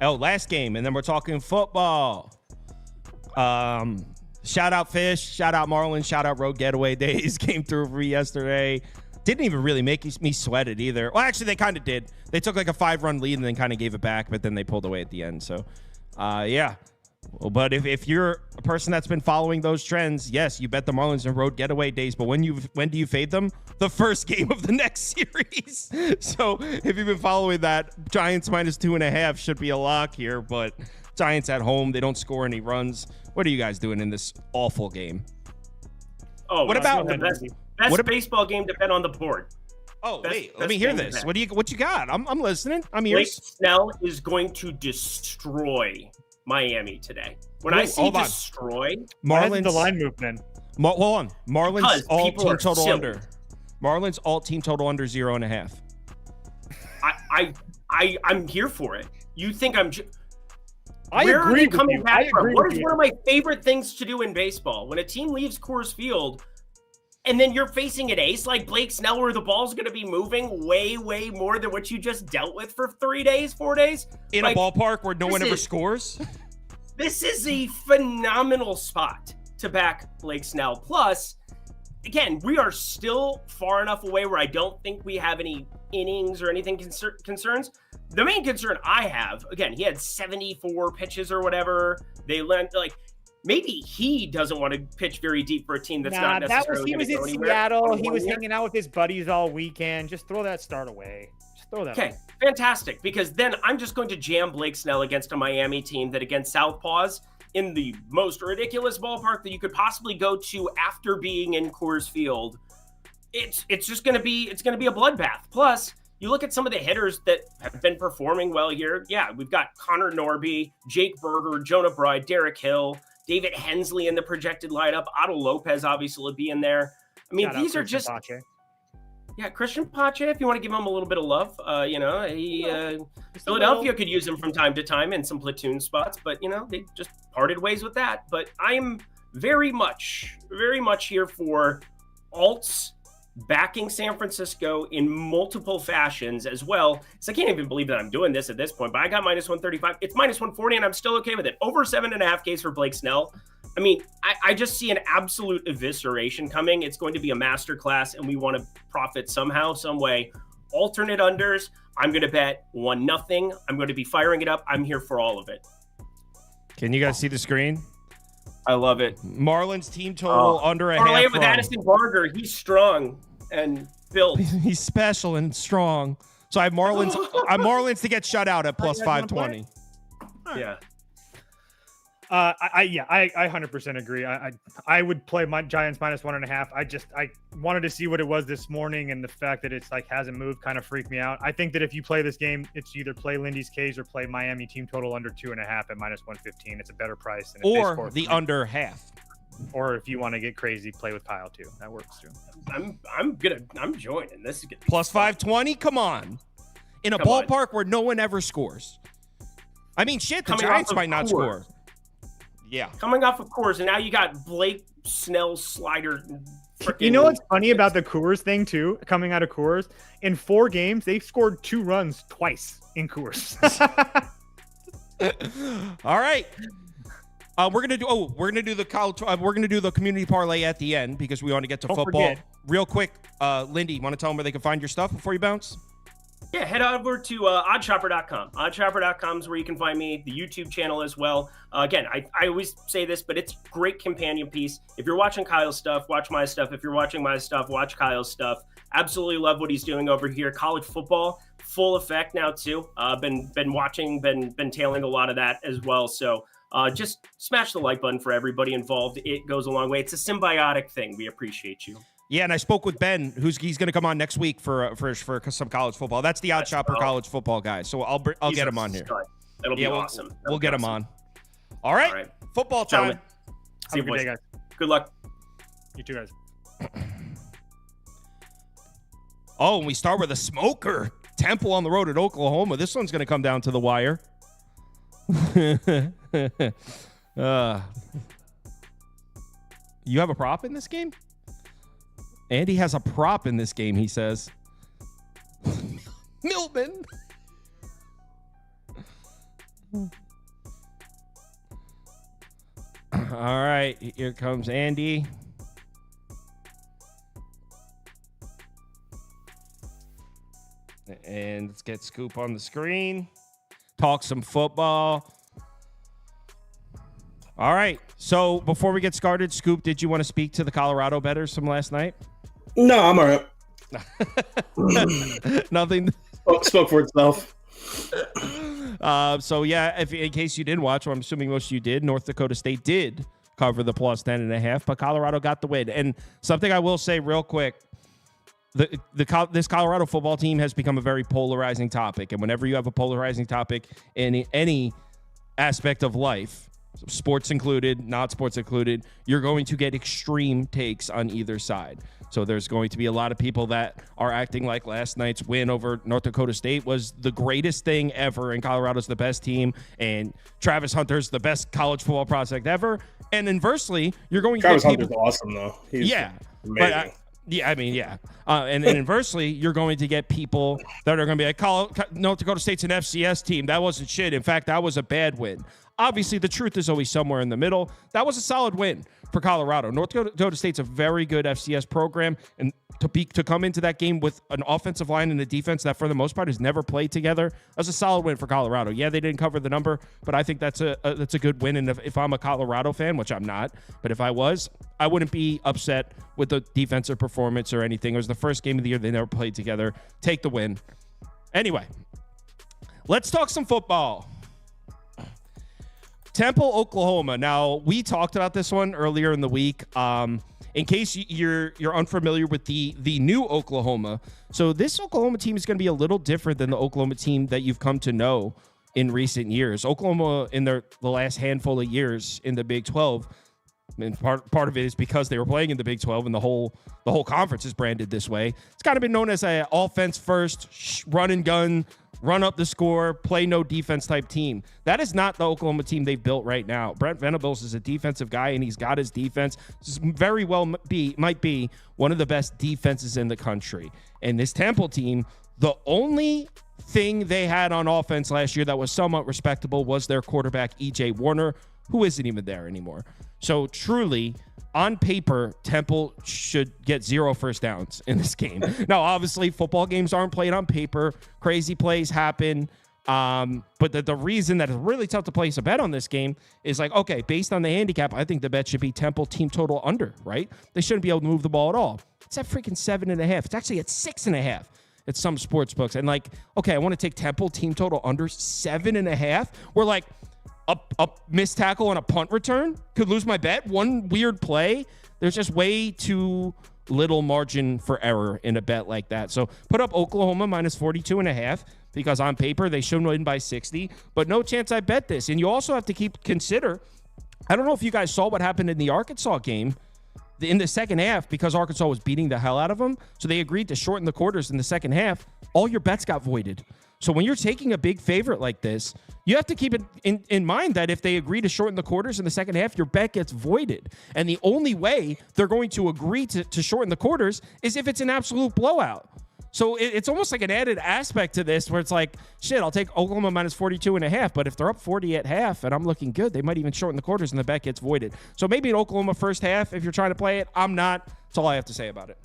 Last game, and then we're talking football. Shout out Fish. Shout out Marlins. Shout out Road Getaway Days. Came through for me yesterday. Didn't even really make me sweat it either. Well, actually, they kind of did. They took like a 5-run lead and then kind of gave it back, but then they pulled away at the end. So, yeah. Well, but if you're a person that's been following those trends, yes, you bet the Marlins in Road Getaway Days. But when do you fade them? The first game of the next series. So if you've been following that, Giants -2.5 should be a lock here. But Giants at home, they don't score any runs. What are you guys doing in this awful game? Oh, what about the best baseball game to bet on the board? Oh, wait, let me hear this. What you got? I'm listening. I'm here. Blake Snell is going to destroy Miami today. When I say destroy, Marlins the line movement. Hold on. Marlins all team total silly. under. Marlins all team total under 0.5. I'm here for it. You think I'm? I Where agree are they with coming you. back I from? agree What with is you. one of my favorite things to do in baseball? When a team leaves Coors Field, and then you're facing an ace like Blake Snell, where the ball's going to be moving way, way more than what you just dealt with for 4 days in a ballpark where no one ever scores. This is a phenomenal spot to back Blake Snell. Plus, again, we are still far enough away where I don't think we have any innings or anything concerns. The main concern I have, again, he had 74 pitches or whatever. They learned, maybe he doesn't want to pitch very deep for a team that's not necessarily he was in anywhere. Seattle. He was hanging out with his buddies all weekend. Just throw that start away. Just throw that away. Okay, fantastic. Because then I'm just going to jam Blake Snell against a Miami team that against Southpaws in the most ridiculous ballpark that you could possibly go to after being in Coors Field. It's just going to be a bloodbath. Plus, you look at some of the hitters that have been performing well here. Yeah, we've got Connor Norby, Jake Berger, Jonah Bride, Derek Hill, David Hensley in the projected lineup. Otto Lopez obviously will be in there. I mean, these are just Pache. Yeah, Christian Pache, if you want to give him a little bit of love, Philadelphia could use him from time to time in some platoon spots, but they just parted ways with that. But I'm very much here for alts backing San Francisco in multiple fashions as well. So I can't even believe that I'm doing this at this point, but I got -135. It's -140, and I'm still okay with it. Over 7.5 Ks for Blake Snell. I mean, I just see an absolute evisceration coming. It's going to be a masterclass, and we want to profit somehow, some way. Alternate unders, I'm going to bet 1-0. I'm going to be firing it up. I'm here for all of it. Can you guys see the screen? I love it. Marlins team total under a Parlay half it with run. Addison Barger. He's strong and built. He's special and strong. So I have Marlins. I'm Marlins to get shut out at +520. Yeah. I 100% agree. I would play my Giants -1.5. I wanted to see what it was this morning, and the fact that it's hasn't moved kind of freaked me out. I think that if you play this game, it's either play Lindy's K's or play Miami team total under 2.5 at -115. It's a better price than if they Or score the 3. under half. Or if you want to get crazy, play with Kyle too. That works too. I'm joining. This is good. +520. Come on. In a ballpark where no one ever scores. I mean, shit. The Giants might not score. Yeah. Coming off of Coors, and now you got Blake Snell slider. You know what's funny about the Coors thing too? Coming out of Coors, in 4 games they've scored 2 runs twice in Coors. All right. We're gonna do the college. We're gonna do the community parlay at the end because we want to get to football. Forget. Real quick, Lindy, want to tell them where they can find your stuff before you bounce? Yeah, head over to oddshopper.com. Oddshopper.com is where you can find me, the YouTube channel as well. Again, I always say this, but it's great companion piece. If you're watching Kyle's stuff, watch my stuff. If you're watching my stuff, watch Kyle's stuff. Absolutely love what he's doing over here. College football, full effect now too. Been watching, been tailing a lot of that as well. So just smash the like button for everybody involved. It goes a long way. It's a symbiotic thing. We appreciate you. Yeah, and I spoke with Ben, he's going to come on next week for some college football. That's the Odd Shopper college football guy. So I'll get him on here. That'll be awesome. We'll get him on. All right. Football time. Gentlemen, see you, Have a good day, guys. Good luck. You too, guys. Oh, and we start with a smoker. Temple on the road at Oklahoma. This one's going to come down to the wire. You have a prop in this game? Andy has a prop in this game, he says. Millman. All right, here comes Andy. And let's get Scoop on the screen. Talk some football. All right. So before we get started, Scoop, did you want to speak to the Colorado bettors from last night? No, I'm all right. Nothing. Spoke for itself. So yeah, if in case you didn't watch, well, I'm assuming most of you did. North Dakota State did cover the plus 10.5, but Colorado got the win. And something I will say real quick. This Colorado football team has become a very polarizing topic. And whenever you have a polarizing topic in any aspect of life, sports included, not sports included, you're going to get extreme takes on either side. So there's going to be a lot of people that are acting like last night's win over North Dakota State was the greatest thing ever, and Colorado's the best team, and Travis Hunter's the best college football prospect ever. And inversally, you're going to get people... Hunter's awesome, though. He's amazing. And inversely, you're going to get people that are going to be like, North Dakota State's an FCS team. That wasn't shit. In fact, that was a bad win. Obviously, the truth is always somewhere in the middle. That was a solid win for Colorado. North Dakota State's a very good FCS program, and to come into that game with an offensive line and a defense that, for the most part, has never played together, that's a solid win for Colorado. Yeah, they didn't cover the number, but I think that's a good win. And if I'm a Colorado fan, which I'm not, but if I was, I wouldn't be upset with the defensive performance or anything. It was the first game of the year they never played together. Take the win. Anyway, let's talk some football. Temple, Oklahoma. Now, we talked about this one earlier in the week. In case you're unfamiliar with the new Oklahoma, so this Oklahoma team is going to be a little different than the Oklahoma team that you've come to know in recent years. Oklahoma, in the last handful of years in the Big 12, and part of it is because they were playing in the Big 12, and the whole conference is branded this way. It's kind of been known as an offense first, run and gun, run up the score, play no defense type team. That is not the Oklahoma team they've built right now. Brent Venables is a defensive guy, and he's got his defense. This very well might be one of the best defenses in the country. And this Temple team, the only thing they had on offense last year that was somewhat respectable was their quarterback, E.J. Warner, who isn't even there anymore. So truly, on paper, Temple should get 0 first downs in this game. Now, obviously, football games aren't played on paper. Crazy plays happen. But the reason that it's really tough to place a bet on this game is like, okay, based on the handicap, I think the bet should be Temple team total under, right? They shouldn't be able to move the ball at all. It's at freaking 7.5. It's actually at 6.5 at some sports books. And like, okay, I want to take Temple team total under 7.5. We're like, a missed tackle on a punt return could lose my bet. One weird play. There's just way too little margin for error in a bet like that. So put up Oklahoma minus 42.5 because on paper they should win by 60, but no chance I bet this. And you also have to consider, I don't know if you guys saw what happened in the Arkansas game in the second half because Arkansas was beating the hell out of them. So they agreed to shorten the quarters in the second half. All your bets got voided. So when you're taking a big favorite like this, you have to keep it in mind that if they agree to shorten the quarters in the second half, your bet gets voided. And the only way they're going to agree to shorten the quarters is if it's an absolute blowout. So it's almost like an added aspect to this where it's like, shit, I'll take Oklahoma minus 42.5. But if they're up 40 at half and I'm looking good, they might even shorten the quarters and the bet gets voided. So maybe an Oklahoma first half if you're trying to play it. I'm not. That's all I have to say about it.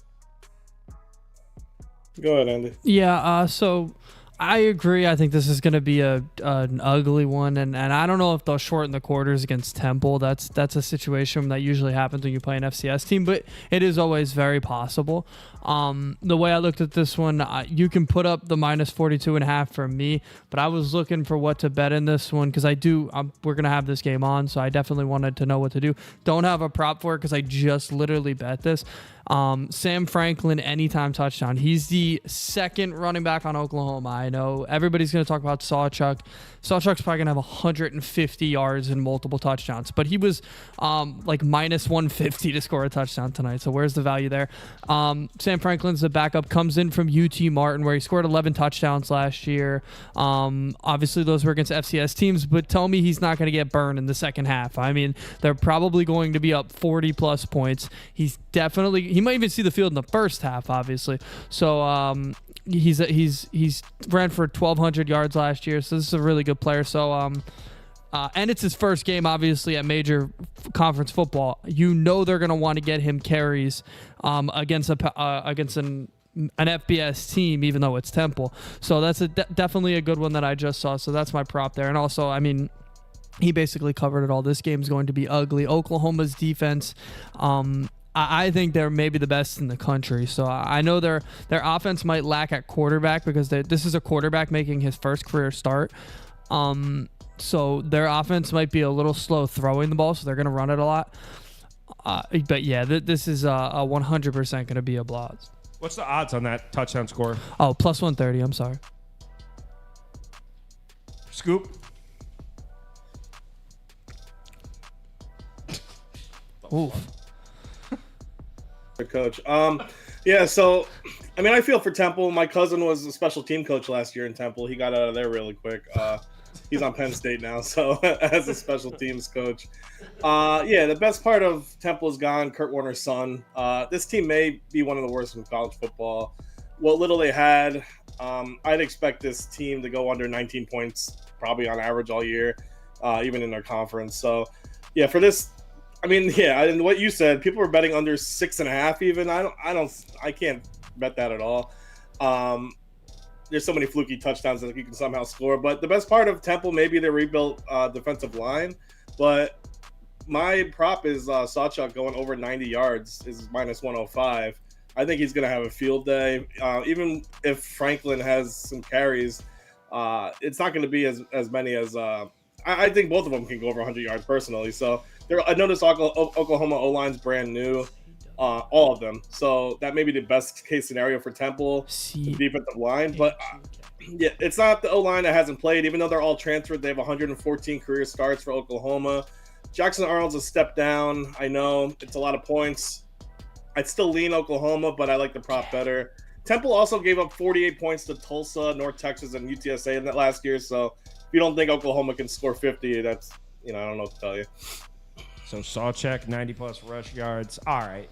Go ahead, Andy. Yeah, so I agree. I think this is going to be an ugly one, and I don't know if they'll shorten the quarters against Temple. That's a situation that usually happens when you play an FCS team, but it is always very possible. The way I looked at this one, you can put up the minus 42.5 for me, but I was looking for what to bet in this one because we're going to have this game on, so I definitely wanted to know what to do. Don't have a prop for it because I just literally bet this. Sam Franklin, anytime touchdown. He's the second running back on Oklahoma. I know everybody's going to talk about Sawchuk. Sawchuk's probably going to have 150 yards and multiple touchdowns, but he was like minus 150 to score a touchdown tonight. So where's the value there? Sam Franklin's the backup, comes in from UT Martin where he scored 11 touchdowns last year. Obviously those were against FCS teams, but tell me he's not going to get burned in the second half. I mean, they're probably going to be up 40 plus points. He might even see the field in the first half, obviously. So he's ran for 1,200 yards last year, so this is a really good player. So and it's his first game, obviously, at major conference football. You know they're going to want to get him carries against an FBS team, even though it's Temple. So that's definitely a good one that I just saw. So that's my prop there. And also, I mean, he basically covered it all. This game's going to be ugly. Oklahoma's defense, I think they're maybe the best in the country. So I know their offense might lack at quarterback because this is a quarterback making his first career start. So their offense might be a little slow throwing the ball, so they're going to run it a lot. But yeah, this is a 100% going to be a blowout. What's the odds on that touchdown score? Oh, plus 130. I'm sorry. Scoop. Oof. Coach. Yeah, so I mean, I feel for Temple. My cousin was a special team coach last year in Temple. He got out of there really quick. He's on Penn State now, so as a special teams coach. Yeah, the best part of Temple is gone. Kurt Warner's son. This team may be one of the worst in college football. What little they had, I'd expect this team to go under 19 points probably on average all year, even in their conference. So, yeah, for this. I mean, yeah, and what you said, people were betting under 6.5 even. I can't bet that at all. There's so many fluky touchdowns that you can somehow score. But the best part of Temple, maybe they rebuilt defensive line. But my prop is Sawchuk going over 90 yards is minus 105. I think he's going to have a field day. Even if Franklin has some carries, it's not going to be as many as I think both of them can go over 100 yards personally. So I noticed Oklahoma O-line's brand new, all of them. So that may be the best case scenario for Temple, the defensive line. But yeah, it's not the O-line that hasn't played. Even though they're all transferred, they have 114 career starts for Oklahoma. Jackson Arnold's a step down. I know it's a lot of points. I'd still lean Oklahoma, but I like the prop better. Temple also gave up 48 points to Tulsa, North Texas, and UTSA in that last year. So if you don't think Oklahoma can score 50, that's, I don't know what to tell you. So Sawchuk, 90-plus rush yards. All right.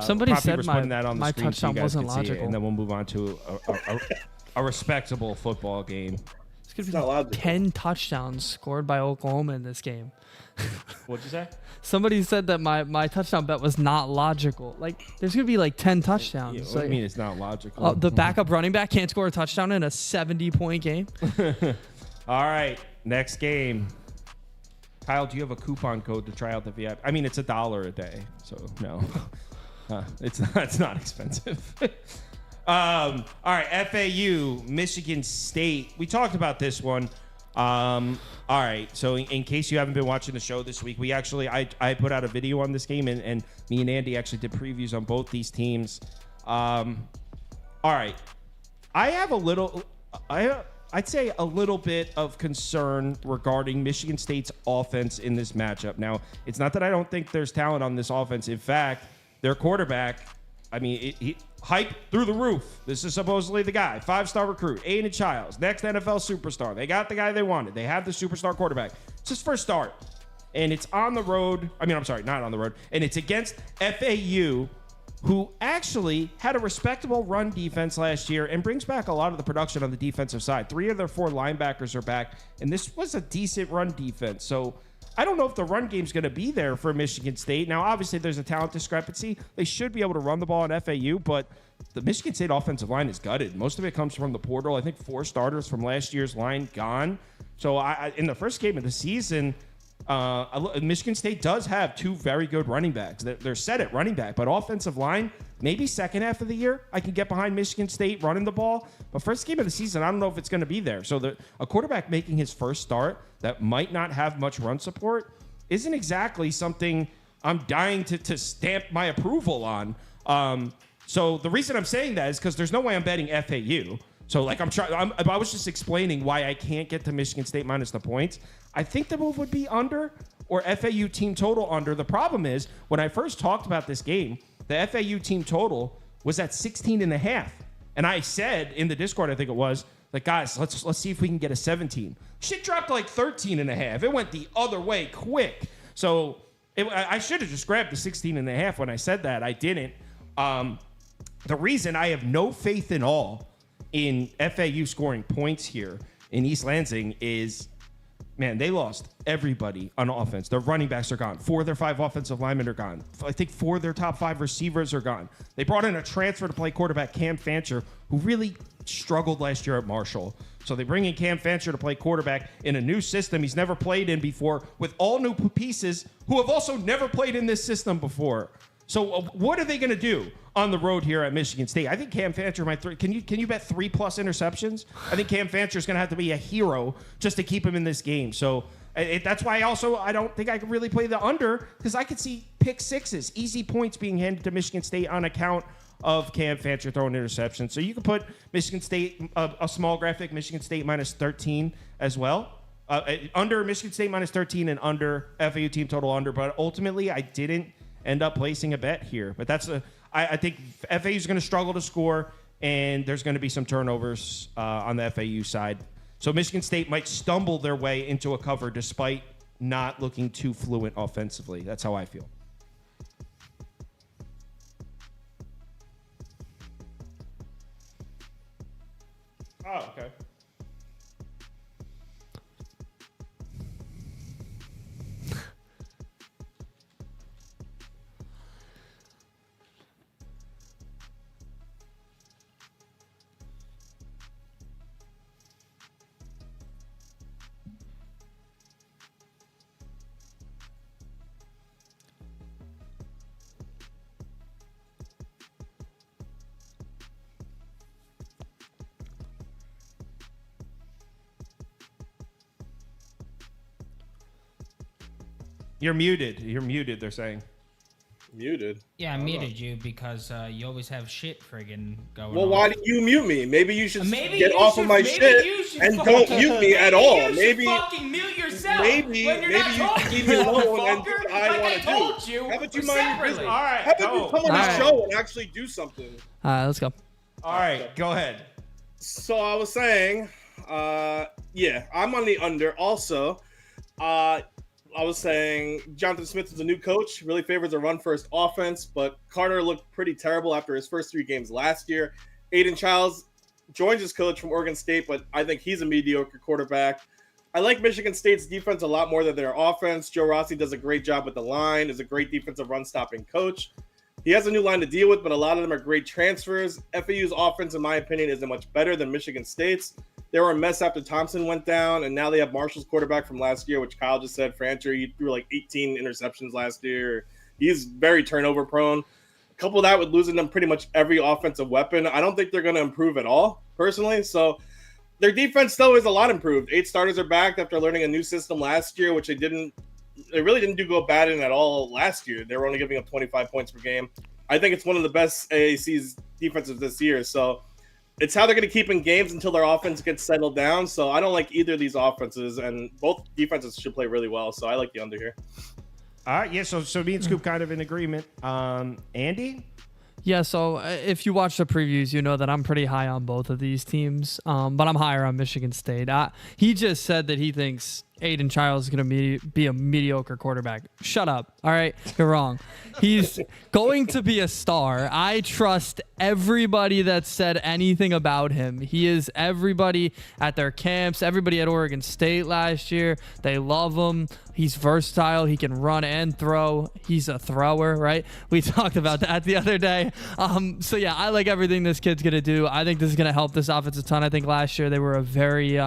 Somebody said my touchdown so wasn't logical. And then we'll move on to a respectable football game. It's going to be 10 touchdowns scored by Oklahoma in this game. What'd you say? Somebody said that my touchdown bet was not logical. Like, there's going to be like 10 touchdowns. Yeah, what do you mean it's not logical? The backup running back can't score a touchdown in a 70-point game? All right, next game. Kyle, do you have a coupon code to try out the VIP? I mean, it's $1 a day, so no. It's not expensive. All right, FAU, Michigan State. We talked about this one. All right, so in case you haven't been watching the show this week, I put out a video on this game, and me and Andy actually did previews on both these teams. All right, I have I'd say a little bit of concern regarding Michigan State's offense in this matchup. Now, it's not that I don't think there's talent on this offense. In fact, their quarterback, I mean, he hype through the roof. This is supposedly the guy, 5-star recruit, Aiden Childs, next NFL superstar. They got the guy they wanted. They have the superstar quarterback. It's his first start, and it's on the road. I mean, I'm sorry, not on the road. And it's against FAU, who actually had a respectable run defense last year and brings back a lot of the production on the defensive side. 3 of their 4 linebackers are back, and this was a decent run defense. So I don't know if the run game's going to be there for Michigan State. Now, obviously, there's a talent discrepancy. They should be able to run the ball in FAU, but the Michigan State offensive line is gutted. Most of it comes from the portal. I think 4 starters from last year's line gone. So in the first game of the season, Michigan State does have 2 very good running backs. They're set at running back, but offensive line, maybe second half of the year, I can get behind Michigan State running the ball. But first game of the season, I don't know if it's going to be there. So a quarterback making his first start that might not have much run support isn't exactly something I'm dying to stamp my approval on. So the reason I'm saying that is because there's no way I'm betting FAU. So, like, I was just explaining why I can't get to Michigan State minus the points. I think the move would be under or FAU team total under. The problem is, when I first talked about this game, the FAU team total was at 16.5. And I said in the Discord, I think it was, like, guys, let's see if we can get a 17. Shit dropped to like 13.5. It went the other way quick. So I should have just grabbed the 16.5 when I said that. I didn't. The reason I have no faith in all in FAU scoring points here in East Lansing is man, they lost everybody on offense. Their running backs are gone. 4 of their 5 offensive linemen are gone. I think 4 of their top 5 receivers are gone. They brought in a transfer to play quarterback, Cam Fancher, who really struggled last year at Marshall. So they bring in Cam Fancher to play quarterback in a new system he's never played in before, with all new pieces who have also never played in this system before. So what are they going to do on the road here at Michigan State? I think Cam Fancher might can you bet 3+ interceptions? I think Cam Fancher is going to have to be a hero just to keep him in this game. So that's why I don't think I can really play the under, because I could see pick sixes, easy points being handed to Michigan State on account of Cam Fancher throwing interceptions. So you can put Michigan State, a small graphic, Michigan State -13 as well. Under Michigan State -13 and under FAU team total under. But ultimately, I didn't end up placing a bet here. But I think FAU is going to struggle to score, and there's going to be some turnovers on the FAU side. So Michigan State might stumble their way into a cover despite not looking too fluent offensively. That's how I feel. Oh, okay. You're muted. You're muted, they're saying. Muted? Yeah, I muted you because you always have shit friggin' going on. Well, why did you mute me? Maybe you should get off of my shit and don't mute me at all. Maybe fucking mute yourself. Maybe you should leave me alone and do what I want to do. How about you mind your business? All right, How about you come on the show and actually do something? All right, let's go. All right, go ahead. So I was saying, yeah, I'm on the under. Also, I was saying Jonathan Smith is a new coach, really favors a run-first offense, but Carter looked pretty terrible after his first 3 games last year. Aiden Childs joins as coach from Oregon State, but I think he's a mediocre quarterback. I like Michigan State's defense a lot more than their offense. Joe Rossi does a great job with the line, is a great defensive run-stopping coach. He has a new line to deal with, but a lot of them are great transfers. FAU's offense, in my opinion, isn't much better than Michigan State's. They were a mess after Thompson went down, and now they have Marshall's quarterback from last year, which Kyle just said. Fancher, he threw like 18 interceptions last year. He's very turnover prone. Couple that with losing them pretty much every offensive weapon. I don't think they're going to improve at all, personally. So their defense still is a lot improved. 8 starters are back after learning a new system last year, which they really didn't go bad in at all last year. They were only giving up 25 points per game. I think it's one of the best AAC's defenses this year. So it's how they're going to keep in games until their offense gets settled down. So I don't like either of these offenses, and both defenses should play really well. So I like the under here. All right, yeah, so me and Scoop kind of in agreement. Andy? Yeah, so if you watch the previews, you know that I'm pretty high on both of these teams, but I'm higher on Michigan State. He just said that he thinks Aiden Childs is going to be a mediocre quarterback. Shut up. All right, you're wrong. He's going to be a star. I trust everybody that said anything about him. He is everybody at their camps, everybody at Oregon State last year. They love him. He's versatile. He can run and throw. He's a thrower, right? We talked about that the other day. So, yeah, I like everything this kid's going to do. I think this is going to help this offense a ton. I think last year they were a very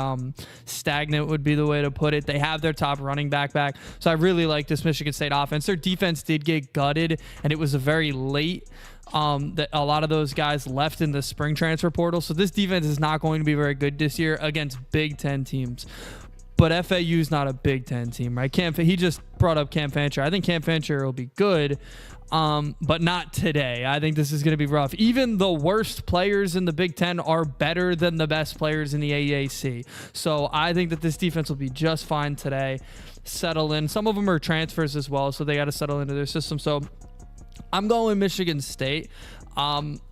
stagnant would be the way to put it. They have their top running back. So I really like this Michigan State offense. Their defense did get gutted, and it was a very late that a lot of those guys left in the spring transfer portal. So this defense is not going to be very good this year against Big Ten teams. But FAU is not a Big Ten team, right? He just brought up Cam Fancher. I think Cam Fancher will be good, but not today. I think this is going to be rough. Even the worst players in the Big Ten are better than the best players in the AAC. So I think that this defense will be just fine today. Settle in. Some of them are transfers as well, so they got to settle into their system. So I'm going Michigan State.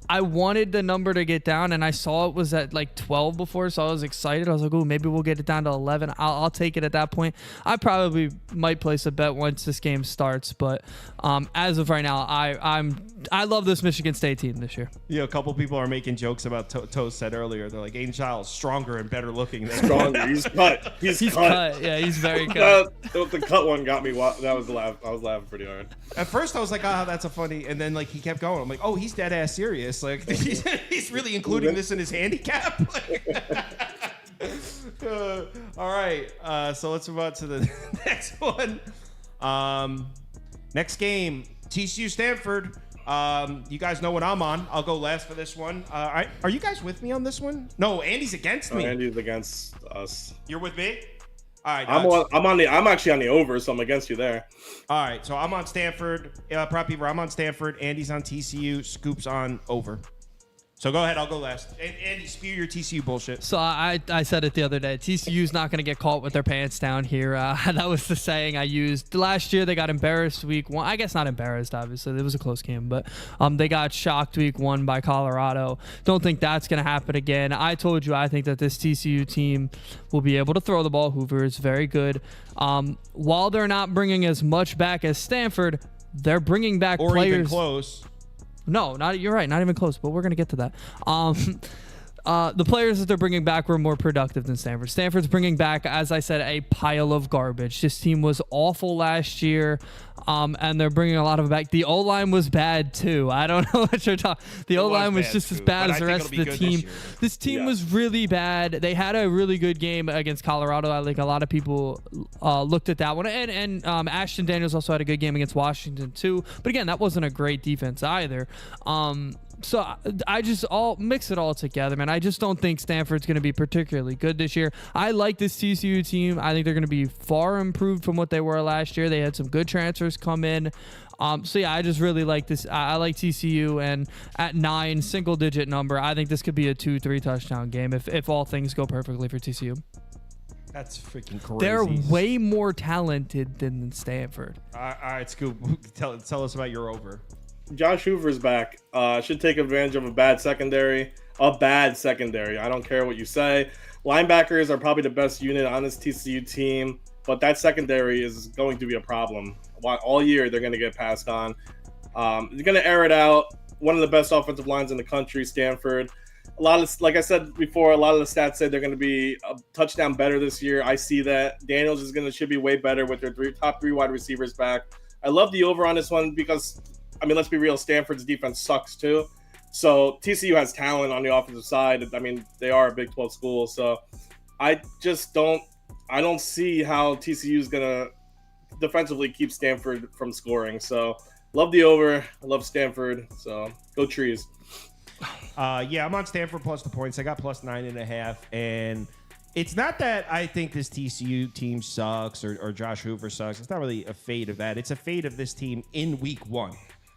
I wanted the number to get down, and I saw it was at like 12 before, so I was excited. I was like, "Oh, maybe we'll get it down to 11." I'll take it at that point. I probably might place a bet once this game starts, but as of right now, I love this Michigan State team this year. Yeah, a couple people are making jokes about Toe said earlier. They're like, Aiden Giles stronger and better looking. Than Stronger. He's cut. He's cut. Yeah, he's very cut. The cut one got me. That was laugh. I was laughing pretty hard. At first, I was like, "Ah, that's a funny," and then like he kept going. I'm like, "Oh, he's dead ass serious. Like he's really including this in his handicap." All right, so let's move on to the next one. Next game, TCU Stanford. You guys know what I'm on. I'll go last for this one. Are you guys with me on this one? No, Andy's against me. Andy's against us. You're with me? All right. I'm actually on the over, so I'm against you there. All right, so I'm on Stanford. Prop Beaver, I'm on Stanford. Andy's on TCU. Scoop's on over. So go ahead, I'll go last. Andy, spew your TCU bullshit. So I said it the other day. TCU's not going to get caught with their pants down here. That was the saying I used. Last year, they got embarrassed week one. I guess not embarrassed, obviously. It was a close game. But they got shocked week one by Colorado. Don't think that's going to happen again. I told you I think that this TCU team will be able to throw the ball. Hoover is very good. While they're not bringing as much back as Stanford, they're bringing back or players. Even close. No, you're right. Not even close, but we're going to get to that. The players that they're bringing back were more productive than Stanford. Stanford's bringing back, as I said, a pile of garbage. This team was awful last year, and they're bringing a lot of it back. The O-line was bad, too. I don't know what you're talking. The O-line was just as bad as the rest of the team. This team was really bad. They had a really good game against Colorado. I think a lot of people looked at that one. And Ashton Daniels also had a good game against Washington, too. But again, that wasn't a great defense either. So I just mix it all together, man. I just don't think Stanford's going to be particularly good this year. I like this TCU team. I think they're going to be far improved from what they were last year. They had some good transfers come in. So yeah, I just really like this. I like TCU, and at 9, single-digit number, I think this could be a 2-3 touchdown game if all things go perfectly for TCU. That's freaking crazy. They're way more talented than Stanford. All right, Scoop, tell us about your over. Josh Hoover's back. Should take advantage of a bad secondary. I don't care what you say. Linebackers are probably the best unit on this TCU team, but that secondary is going to be a problem. All year, they're going to get passed on. They're going to air it out. One of the best offensive lines in the country, Stanford. Like I said before, a lot of the stats say they're going to be a touchdown better this year. I see that. Daniels should be way better with their top three wide receivers back. I love the over on this one because, I mean, let's be real, Stanford's defense sucks too. So TCU has talent on the offensive side. I mean, they are a Big 12 school. So I don't see how TCU is going to defensively keep Stanford from scoring. So love the over. I love Stanford. So go Trees. Yeah, I'm on Stanford plus the points. I got plus 9.5. And it's not that I think this TCU team sucks or Josh Hoover sucks. It's not really a fade of that. It's a fade of this team in week one.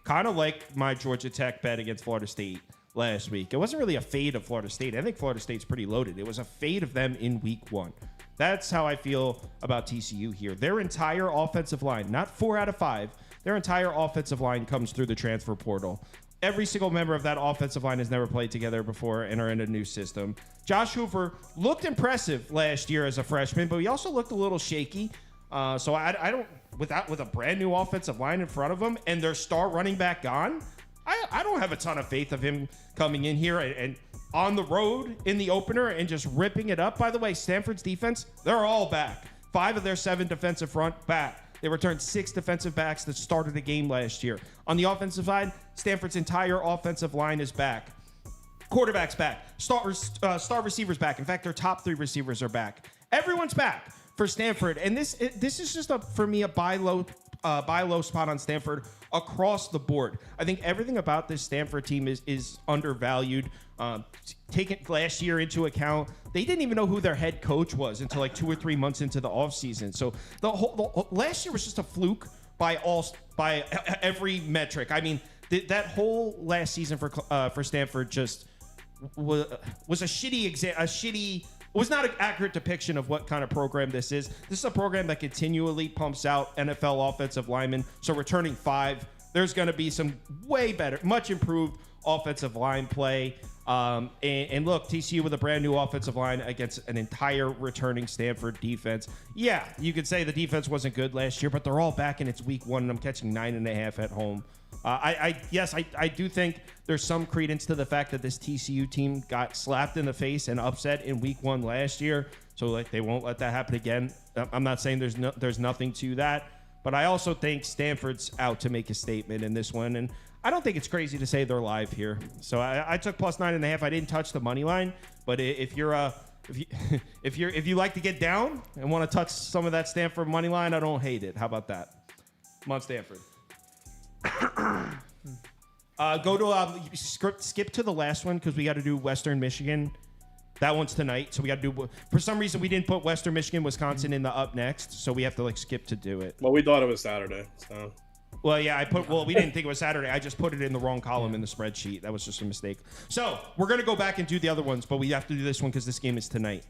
Kind of like my Georgia Tech bet against Florida State last week. It wasn't really a fade of Florida State. I think Florida State's pretty loaded. It was a fade of them in week one. That's how I feel about TCU here. Their entire offensive line, not 4 out of 5, their entire offensive line comes through the transfer portal. Every single member of that offensive line has never played together before and are in a new system. Josh Hoover looked impressive last year as a freshman, but he also looked a little shaky. So I don't, with a brand new offensive line in front of him and their star running back gone, I don't have a ton of faith of him coming in here and on the road in the opener and just ripping it up. By the way, Stanford's defense, they're all back. 5 of their 7 defensive front back. They returned 6 defensive backs that started the game last year. On the offensive side, Stanford's entire offensive line is back. Quarterback's back. Star receivers back. In fact, their top 3 receivers are back. Everyone's back for Stanford. And this is just, for me, a buy low spot on Stanford across the board. I think everything about this Stanford team is undervalued. Taking last year into account, they didn't even know who their head coach was until like 2 or 3 months into the offseason. So the last year was just a fluke by every metric. I mean, that whole last season for Stanford just was a shitty was not an accurate depiction of what kind of program this is. This is a program that continually pumps out NFL offensive linemen. So returning 5, there's going to be some way better, much improved offensive line play. And look, TCU with a brand new offensive line against an entire returning Stanford defense. Yeah, you could say the defense wasn't good last year, but they're all back and it's week 1 and I'm catching 9.5 at home. I do think there's some credence to the fact that this TCU team got slapped in the face and upset in week 1 last year. So like they won't let that happen again. I'm not saying there's nothing to that, but I also think Stanford's out to make a statement in this one. And I don't think it's crazy to say they're live here. So I took plus 9.5. I didn't touch the money line, but if you like to get down and want to touch some of that Stanford money line, I don't hate it. How about that? I'm on Stanford. Go to skip to the last one because we got to do Western Michigan. That one's tonight, so we got to do. For some reason, we didn't put Western Michigan, Wisconsin in the up next, so we have to skip to do it. Well, we thought it was Saturday, so. Well, yeah, we didn't think it was Saturday. I just put it in the wrong column in the spreadsheet. That was just a mistake. So we're gonna go back and do the other ones, but we have to do this one because this game is tonight.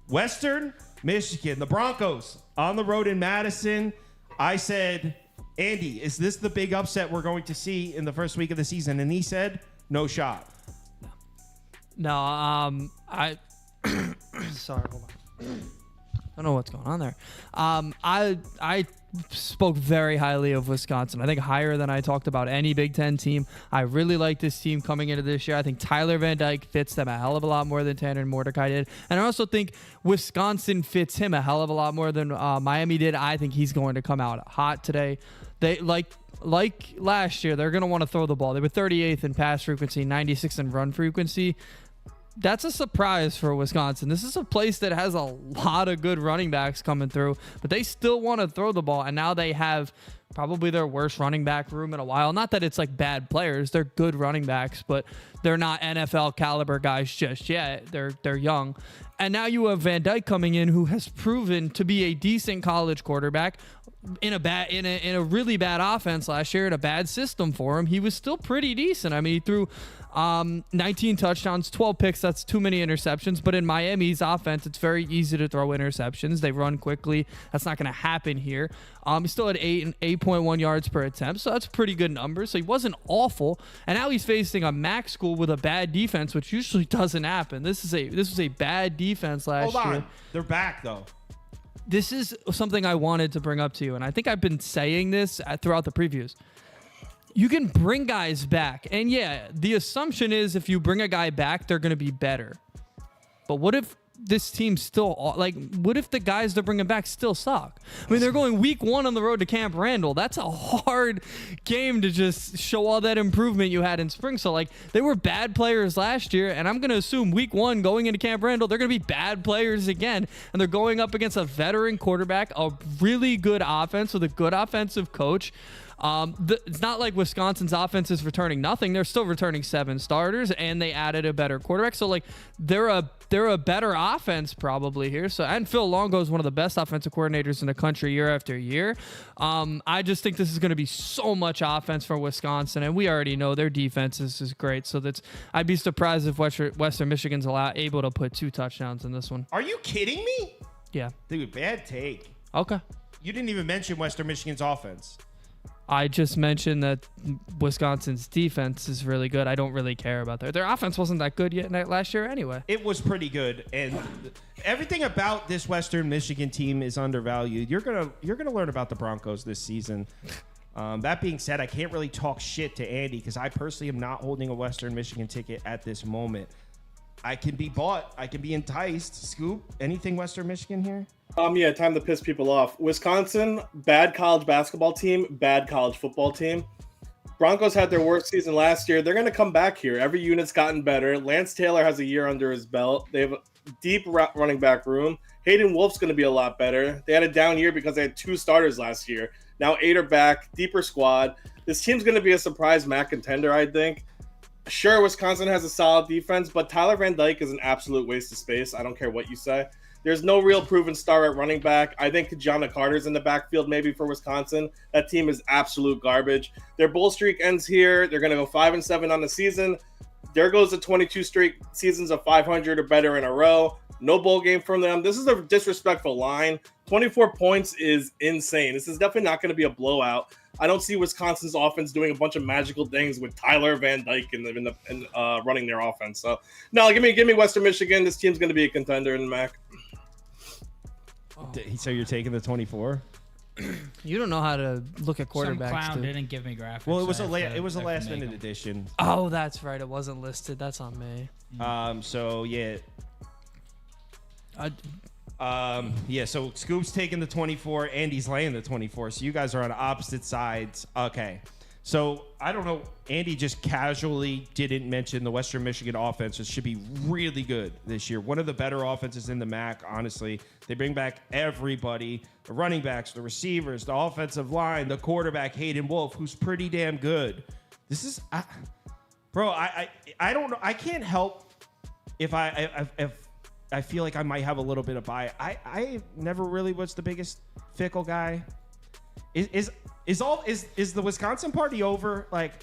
Western Michigan, the Broncos on the road in Madison. I said, Andy, is this the big upset we're going to see in the first week of the season? And he said, no shot. No, sorry, hold on. I don't know what's going on there. I spoke very highly of Wisconsin. I think higher than I talked about any Big Ten team. I really like this team coming into this year. I think Tyler Van Dyke fits them a hell of a lot more than Tanner Mordecai did. And I also think Wisconsin fits him a hell of a lot more than Miami did. I think he's going to come out hot today. They like last year, they're going to want to throw the ball. They were 38th in pass frequency, 96th in run frequency. That's a surprise for Wisconsin. This is a place that has a lot of good running backs coming through, but they still want to throw the ball, and now they have probably their worst running back room in a while. Not that it's like bad players. They're good running backs, but they're not NFL caliber guys just yet. They're young. And now you have Van Dyke coming in, who has proven to be a decent college quarterback in a really bad offense last year, in a bad system for him. He was still pretty decent. I mean, he threw 19 touchdowns, 12 picks. That's too many interceptions. But in Miami's offense, it's very easy to throw interceptions. They run quickly. That's not going to happen here. He still had 8.1 yards per attempt, so that's pretty good numbers. So he wasn't awful. And now he's facing a MAC school with a bad defense, which usually doesn't happen. This was a bad defense last year. Hold on, they're back though. This is something I wanted to bring up to you, and I think I've been saying this throughout the previews. You can bring guys back, and yeah, the assumption is if you bring a guy back, they're going to be better. But what if this team still, what if the guys they're bringing back still suck? I mean, they're going week 1 on the road to Camp Randall. That's a hard game to just show all that improvement you had in spring. So, they were bad players last year, and I'm going to assume week 1 going into Camp Randall, they're going to be bad players again. And they're going up against a veteran quarterback, a really good offense with a good offensive coach. It's not like Wisconsin's offense is returning nothing. They're still returning 7 starters, and they added a better quarterback. So, they're a better offense probably here. So, and Phil Longo is one of the best offensive coordinators in the country year after year. I just think this is going to be so much offense for Wisconsin, and we already know their defense is great. So I'd be surprised if Western Michigan's able to put 2 touchdowns in this one. Are you kidding me? Yeah. Dude, bad take. Okay. You didn't even mention Western Michigan's offense. I just mentioned that Wisconsin's defense is really good. I don't really care about their offense wasn't that good yet last year anyway. It was pretty good, and everything about this Western Michigan team is undervalued. You're gonna learn about the Broncos this season. That being said, I can't really talk shit to Andy because I personally am not holding a Western Michigan ticket at this moment. I can be bought. I can be enticed. Scoop, anything Western Michigan here? Yeah, time to piss people off. Wisconsin, bad college basketball team, bad college football team. Broncos had their worst season last year. They're going to come back here. Every unit's gotten better. Lance Taylor has a year under his belt. They have a deep running back room. Hayden Wolf's going to be a lot better. They had a down year because they had 2 starters last year. Now 8 are back, deeper squad. This team's going to be a surprise MAC contender, I think. Sure, Wisconsin has a solid defense, but Tyler Van Dyke is an absolute waste of space. I don't care what you say. There's no real proven star at running back. I think Kajana Carter's in the backfield maybe for Wisconsin. That team is absolute garbage. Their bowl streak ends here. They're going to go 5-7 on the season. There goes the 22 straight seasons of 500 or better in a row. No bowl game from them. This is a disrespectful line. 24 points is insane. This is definitely not going to be a blowout. I don't see Wisconsin's offense doing a bunch of magical things with Tyler Van Dyke in running their offense. So no, give me Western Michigan. This team's going to be a contender in the MAC. So you're taking the 24? You don't know how to look at Some quarterbacks. clown dude. didn't give me graphics. Well, it was so I have to- a I have last to make minute them. edition. Oh, that's right. It wasn't listed. That's on me. So yeah. I, So Scoop's taking the 24, Andy's laying the 24. So you guys are on opposite sides. Okay. So I don't know. Andy just casually didn't mention the Western Michigan offense. It should be really good this year. One of the better offenses in the MAC, honestly. They bring back everybody, the running backs, the receivers, the offensive line, the quarterback, Hayden Wolf, who's pretty damn good. This is, I don't know. I can't help if I feel like I might have a little bit of bias. I never really was the biggest Fickle guy. Is the Wisconsin party over? Like,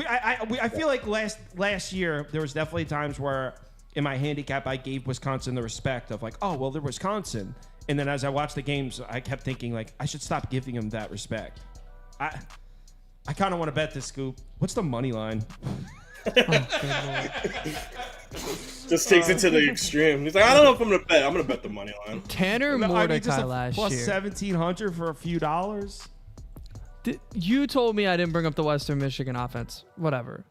I feel like last year there was definitely times where in my handicap I gave Wisconsin the respect of like, oh well, they're Wisconsin, and then as I watched the games, I kept thinking like I should stop giving them that respect. I kind of want to bet this, Scoop. What's the money line? Just takes it to the extreme. He's like, I don't know if I'm gonna bet. I'm gonna bet the money line. Tanner Mordecai last plus year. 1,700 for a few dollars. You told me I didn't bring up the Western Michigan offense. Whatever.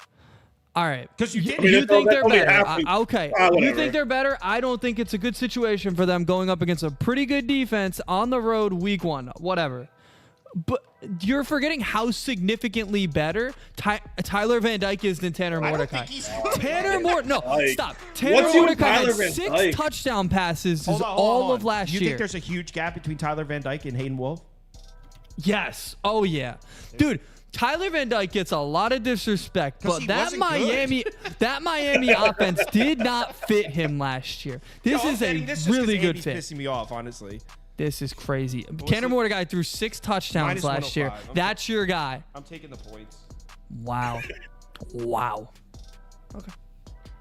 All right. Because you did. You think they're only better. half the- Okay. whatever. You think they're better? I don't think it's a good situation for them going up against a pretty good defense on the road week 1. Whatever. But you're forgetting how significantly better Tyler Van Dyke is than Tanner Mordecai. Tanner Mordecai. No, Like, stop. Tanner what's your Mordecai Tyler had Van 6 Dyke? touchdown passes Hold on. all of last you year. think there's a huge gap between Tyler Van Dyke and Hayden Wolf? Yes. Oh yeah, dude. Tyler Van Dyke gets a lot of disrespect, 'Cause but he that wasn't Miami offense did not fit him last year. This is a really good fit. Pissing me off, honestly. This is crazy. Tanner Mordecai threw 6 touchdowns Minus last year. 105. That's your guy. I'm taking the points. Wow. Wow.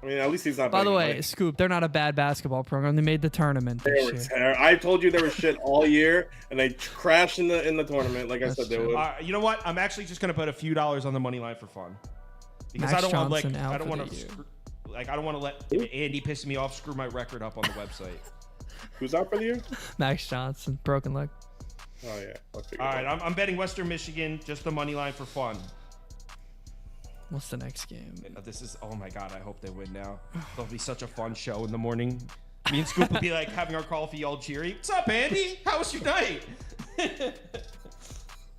I mean, at least he's not. By the betting way, money. Scoop, they're not a bad basketball program. They made the tournament They this were year. terrible. I told you they were shit all year, and they crashed in the tournament. Like I That's said, they true. would. You know what? I'm actually just gonna put a few dollars on the money line for fun, because Max I don't want Johnson out I don't for want the to year. I don't want to let Andy piss me off, screw my record up on the website. Who's out for the year? Max Johnson, broken leg. Oh yeah. I'll figure All it right, out. I'm betting Western Michigan, just the money line for fun. What's the next game? This is, oh my God, I hope they win now. It'll be such a fun show in the morning. Me and Scoop will be like having our coffee all cheery. What's up, Andy? How was your night?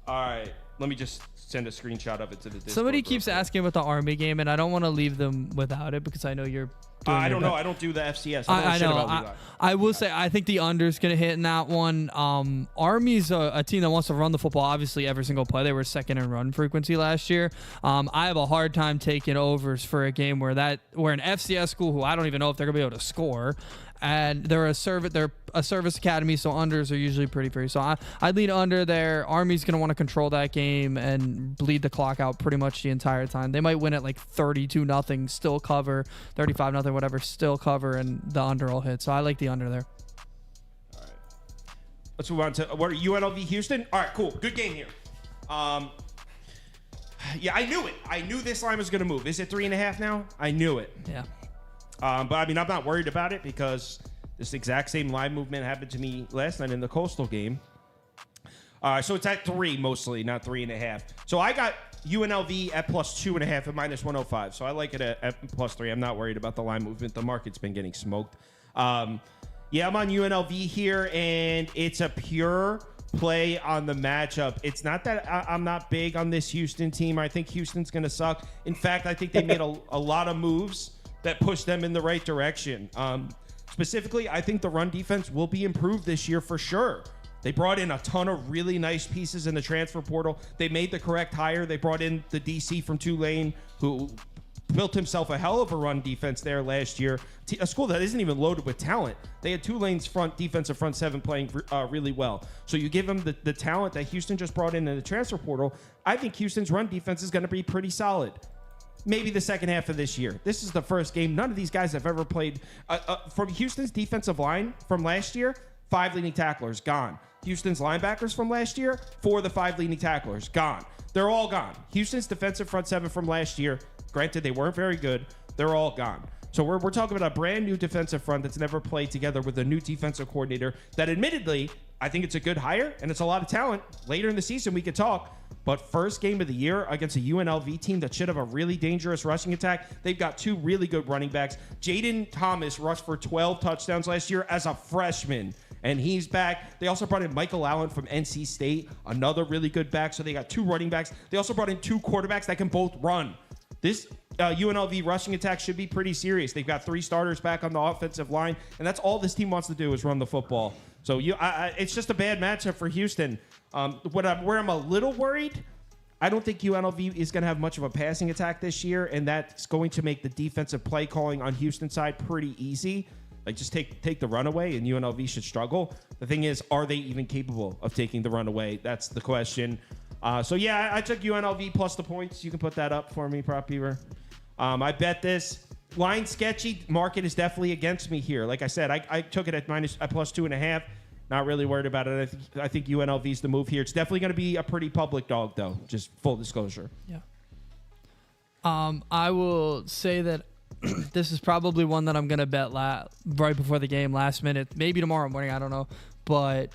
All right, let me just send a screenshot of it to the Discord. Somebody real keeps quick. asking about the Army game, and I don't want to leave them without it because I know you're. I don't know. I don't do the FCS. I I don't know. know. Shit about Levi. I will say I think the under's gonna hit in that one. Army's a team that wants to run the football. Obviously, every single play they were second in run frequency last year. I have a hard time taking overs for a game where an FCS school who I don't even know if they're gonna be able to score, and they're a service academy, so unders are usually pretty free. So I'd lean under there. Army's gonna want to control that game and bleed the clock out pretty much the entire time. They might win at like 32-0, still cover, 35-0, whatever, still cover, and the under will hit. So I like the under there. Let's move on to what are UNLV Houston. All right, cool. Good game here. Yeah, I knew it. I knew this line was going to move. Is it 3.5 now? I knew it. Yeah. But I mean, I'm not worried about it because this exact same line movement happened to me last night in the Coastal game. So it's at 3 mostly, not 3.5. So I got UNLV at plus 2.5 at minus 105. So I like it at plus 3. I'm not worried about the line movement. The market's been getting smoked. Yeah, I'm on UNLV here, and it's a pure play on the matchup. It's not that I'm not big on this Houston team. I think Houston's going to suck. In fact, I think they made a lot of moves that push them in the right direction. Specifically, I think the run defense will be improved this year for sure. They brought in a ton of really nice pieces in the transfer portal. They made the correct hire. They brought in the DC from Tulane, who built himself a hell of a run defense there last year. A school that isn't even loaded with talent. They had Tulane's defensive front seven playing really well. So you give them the talent that Houston just brought in the transfer portal. I think Houston's run defense is going to be pretty solid. maybe the second half of this year. This is the first game. None of these guys have ever played. From Houston's defensive line from last year, 5 leading tacklers, gone. Houston's linebackers from last year, 4 of the 5 leading tacklers, gone. They're all gone. Houston's defensive front 7 from last year, granted they weren't very good, they're all gone. So we're talking about a brand new defensive front that's never played together with a new defensive coordinator that admittedly, I think it's a good hire and it's a lot of talent. Later in the season, we could talk. But first game of the year against a UNLV team that should have a really dangerous rushing attack. They've got 2 really good running backs. Jaden Thomas rushed for 12 touchdowns last year as a freshman, and he's back. They also brought in Michael Allen from NC State, another really good back. So they got 2 running backs. They also brought in 2 quarterbacks that can both run. This UNLV rushing attack should be pretty serious. They've got 3 starters back on the offensive line, and that's all this team wants to do is run the football. So it's just a bad matchup for Houston. Where I'm a little worried, I don't think UNLV is going to have much of a passing attack this year, and that's going to make the defensive play calling on Houston's side pretty easy. Like, just take the run away, and UNLV should struggle. The thing is, are they even capable of taking the run away? That's the question. I took UNLV plus the points. You can put that up for me, Prop Beaver. I bet this. Line sketchy. Market is definitely against me here. Like I said, I took it at plus 2.5. Not really worried about it. I think UNLV is the move here. It's definitely going to be a pretty public dog, though. Just full disclosure. Yeah. I will say that this is probably one that I'm going to bet right before the game, last minute, maybe tomorrow morning. I don't know. But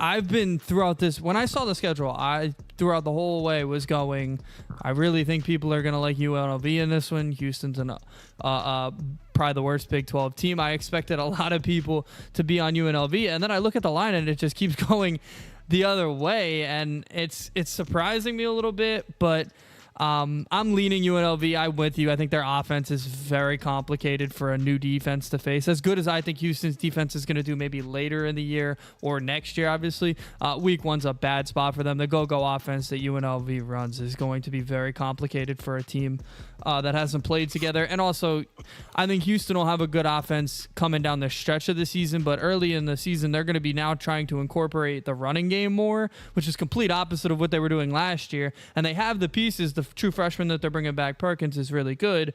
I've been throughout this. When I saw the schedule, I throughout the whole way was going, I really think people are going to like UNLV in this one. Houston's probably the worst Big 12 team. I expected a lot of people to be on UNLV. And then I look at the line and it just keeps going the other way. And it's surprising me a little bit, but I'm leaning UNLV. I'm with you. I think their offense is very complicated for a new defense to face. As good as I think Houston's defense is going to do maybe later in the year or next year, obviously, week 1's a bad spot for them. The go-go offense that UNLV runs is going to be very complicated for a team that hasn't played together. And also, I think Houston will have a good offense coming down the stretch of the season, but early in the season, they're going to be now trying to incorporate the running game more, which is complete opposite of what they were doing last year. And they have the pieces. The true freshman that they're bringing back, Perkins, is really good,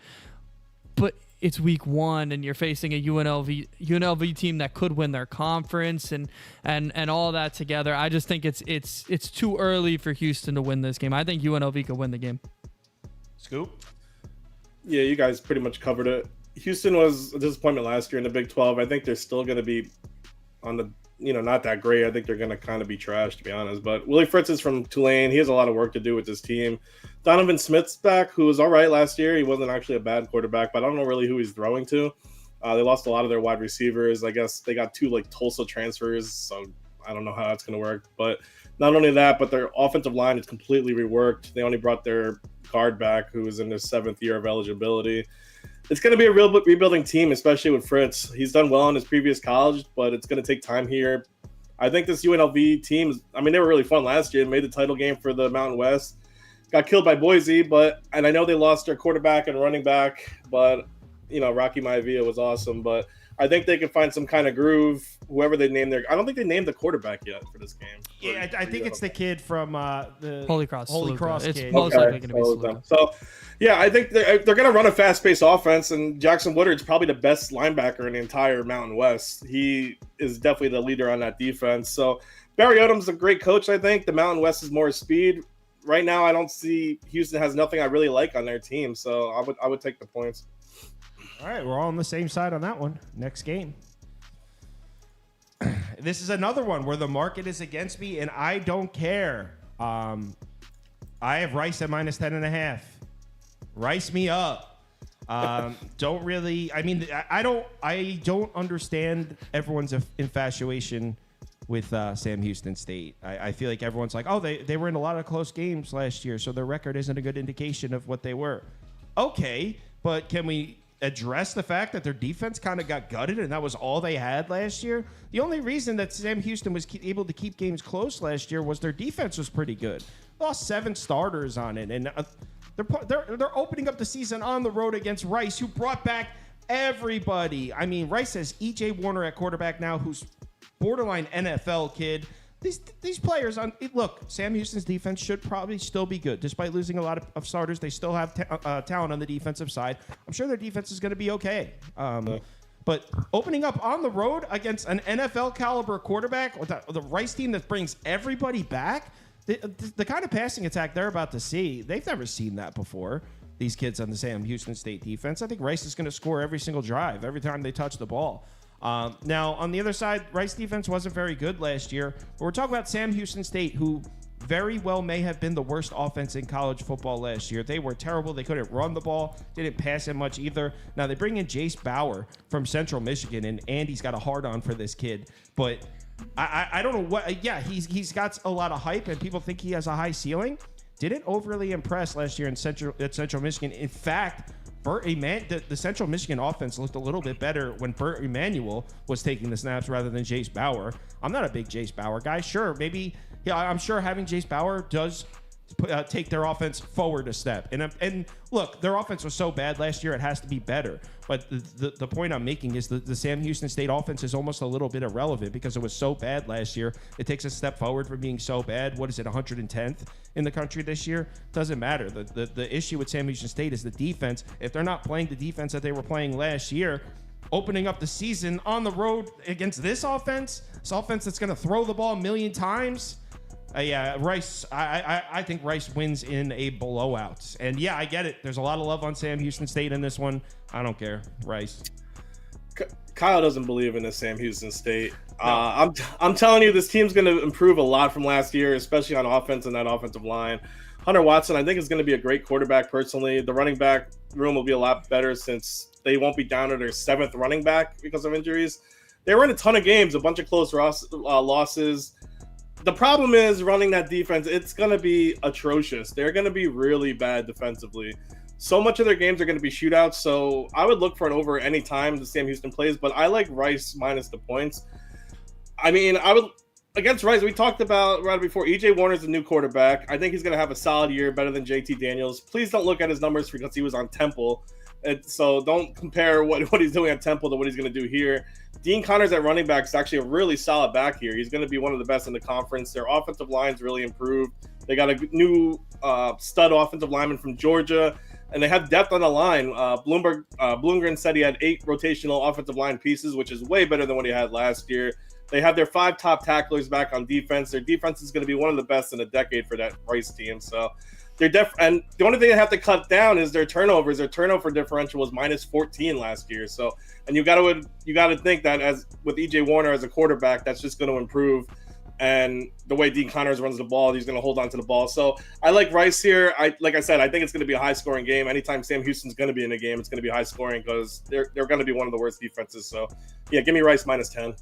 but it's week 1 and you're facing a UNLV team that could win their conference and all that together. I just think it's too early for Houston to win this game. I think UNLV could win the game. Scoop? Yeah, you guys pretty much covered it. Houston was a disappointment last year in the Big 12. I think they're still going to be on the not that great. I think they're going to kind of be trashed, to be honest. But Willie Fritz is from Tulane. He has a lot of work to do with this team. Donovan Smith's back, who was all right last year. He wasn't actually a bad quarterback, but I don't know really who he's throwing to. They lost a lot of their wide receivers. I guess they got 2 Tulsa transfers, so I don't know how that's going to work. But not only that, but their offensive line is completely reworked. They only brought their guard back, who is in his 7th year of eligibility. It's going to be a real rebuilding team, especially with Fritz. He's done well in his previous college, but it's going to take time here. I think this UNLV team, they were really fun last year. Made the title game for the Mountain West. Got killed by Boise, and I know they lost their quarterback and running back, but, Rocky Maivia was awesome. But I think they can find some kind of groove, whoever they name I don't think they named the quarterback yet for this game. Yeah, I think it's the kid from the Holy Cross. It's kid. Most likely going to be Saluda. So, yeah, I think they're going to run a fast-paced offense, and Jackson Woodard's probably the best linebacker in the entire Mountain West. He is definitely the leader on that defense. So Barry Odom's a great coach, I think. The Mountain West is more speed. Right now, I don't see Houston has nothing I really like on their team, so I would take the points. All right, we're all on the same side on that one. Next game. This is another one where the market is against me, and I don't care. I have Rice at minus 10.5. Rice me up. Don't really. I don't understand everyone's infatuation with Sam Houston State. I feel like everyone's like, oh, they were in a lot of close games last year, so their record isn't a good indication of what they were. Okay, but can we address the fact that their defense kind of got gutted and that was all they had last year? The only reason that Sam Houston was able to keep games close last year was their defense was pretty good. Lost 7 starters on it, and they're opening up the season on the road against Rice, who brought back everybody. Rice has E.J. Warner at quarterback now, who's borderline NFL kid. these players on look, Sam Houston's defense should probably still be good. Despite losing a lot of starters, they still have talent on the defensive side. I'm sure their defense is going to be okay. But opening up on the road against an NFL caliber quarterback with the Rice team that brings everybody back, the kind of passing attack they're about to see, they've never seen that before. These kids on the Sam Houston State defense. I think Rice is going to score every single drive, every time they touch the ball. Now, on the other side, Rice defense wasn't very good last year. But we're talking about Sam Houston State, who very well may have been the worst offense in college football last year. They were terrible. They couldn't run the ball. Didn't pass it much either. Now, they bring in Jace Bauer from Central Michigan, and Andy's got a hard-on for this kid. But I don't know what... Yeah, he's got a lot of hype, and people think he has a high ceiling. Didn't overly impress last year at Central Michigan. In fact... the Central Michigan offense looked a little bit better when Bert Emanuel was taking the snaps rather than Jace Bauer. I'm not a big Jace Bauer guy. Sure, maybe, yeah, I'm sure having Jace Bauer does take their offense forward a step. And look, their offense was so bad last year, it has to be better. But the point I'm making is the Sam Houston State offense is almost a little bit irrelevant because it was so bad last year. It takes a step forward from being so bad. What is it, 110th in the country this year? Doesn't matter. The issue with Sam Houston State is the defense. If they're not playing the defense that they were playing last year, opening up the season on the road against this offense that's going to throw the ball a million times, yeah, Rice. I think Rice wins in a blowout. And yeah, I get it. There's a lot of love on Sam Houston State in this one. I don't care. Rice. Kyle doesn't believe in this Sam Houston State. No. I'm telling you, this team's going to improve a lot from last year, especially on offense and that offensive line. Hunter Watson, I think, is going to be a great quarterback. Personally, the running back room will be a lot better since they won't be down to their 7th running back because of injuries. They were in a ton of games, a bunch of close losses. The problem is running that defense. It's going to be atrocious. They're going to be really bad defensively. So much of their games are going to be shootouts. So I would look for an over any time the Sam Houston plays, but I like Rice minus the points. I mean, I would against Rice. We talked about right before. EJ Warner's a new quarterback. I think he's going to have a solid year, better than JT Daniels. Please don't look at his numbers because he was on Temple. So don't compare what he's doing at Temple to what he's going to do here. Dean Connors at running back is actually a really solid back here. He's going to be one of the best in the conference. Their offensive line's really improved. They got a new stud offensive lineman from Georgia, and they have depth on the line. Bloomgren said he had 8 rotational offensive line pieces, which is way better than what he had last year. They have their 5 top tacklers back on defense. Their defense is going to be one of the best in a decade for that Rice team. So they're and the only thing they have to cut down is their turnovers. Their turnover differential was minus 14 last year. So, and you got to think that as with EJ Warner as a quarterback, that's just going to improve. And the way Dean Connors runs the ball, he's going to hold on to the ball. So I like Rice here. Like I said, I think it's going to be a high scoring game. Anytime Sam Houston's going to be in a game, it's going to be high scoring because they're going to be one of the worst defenses. So yeah, give me Rice minus 10.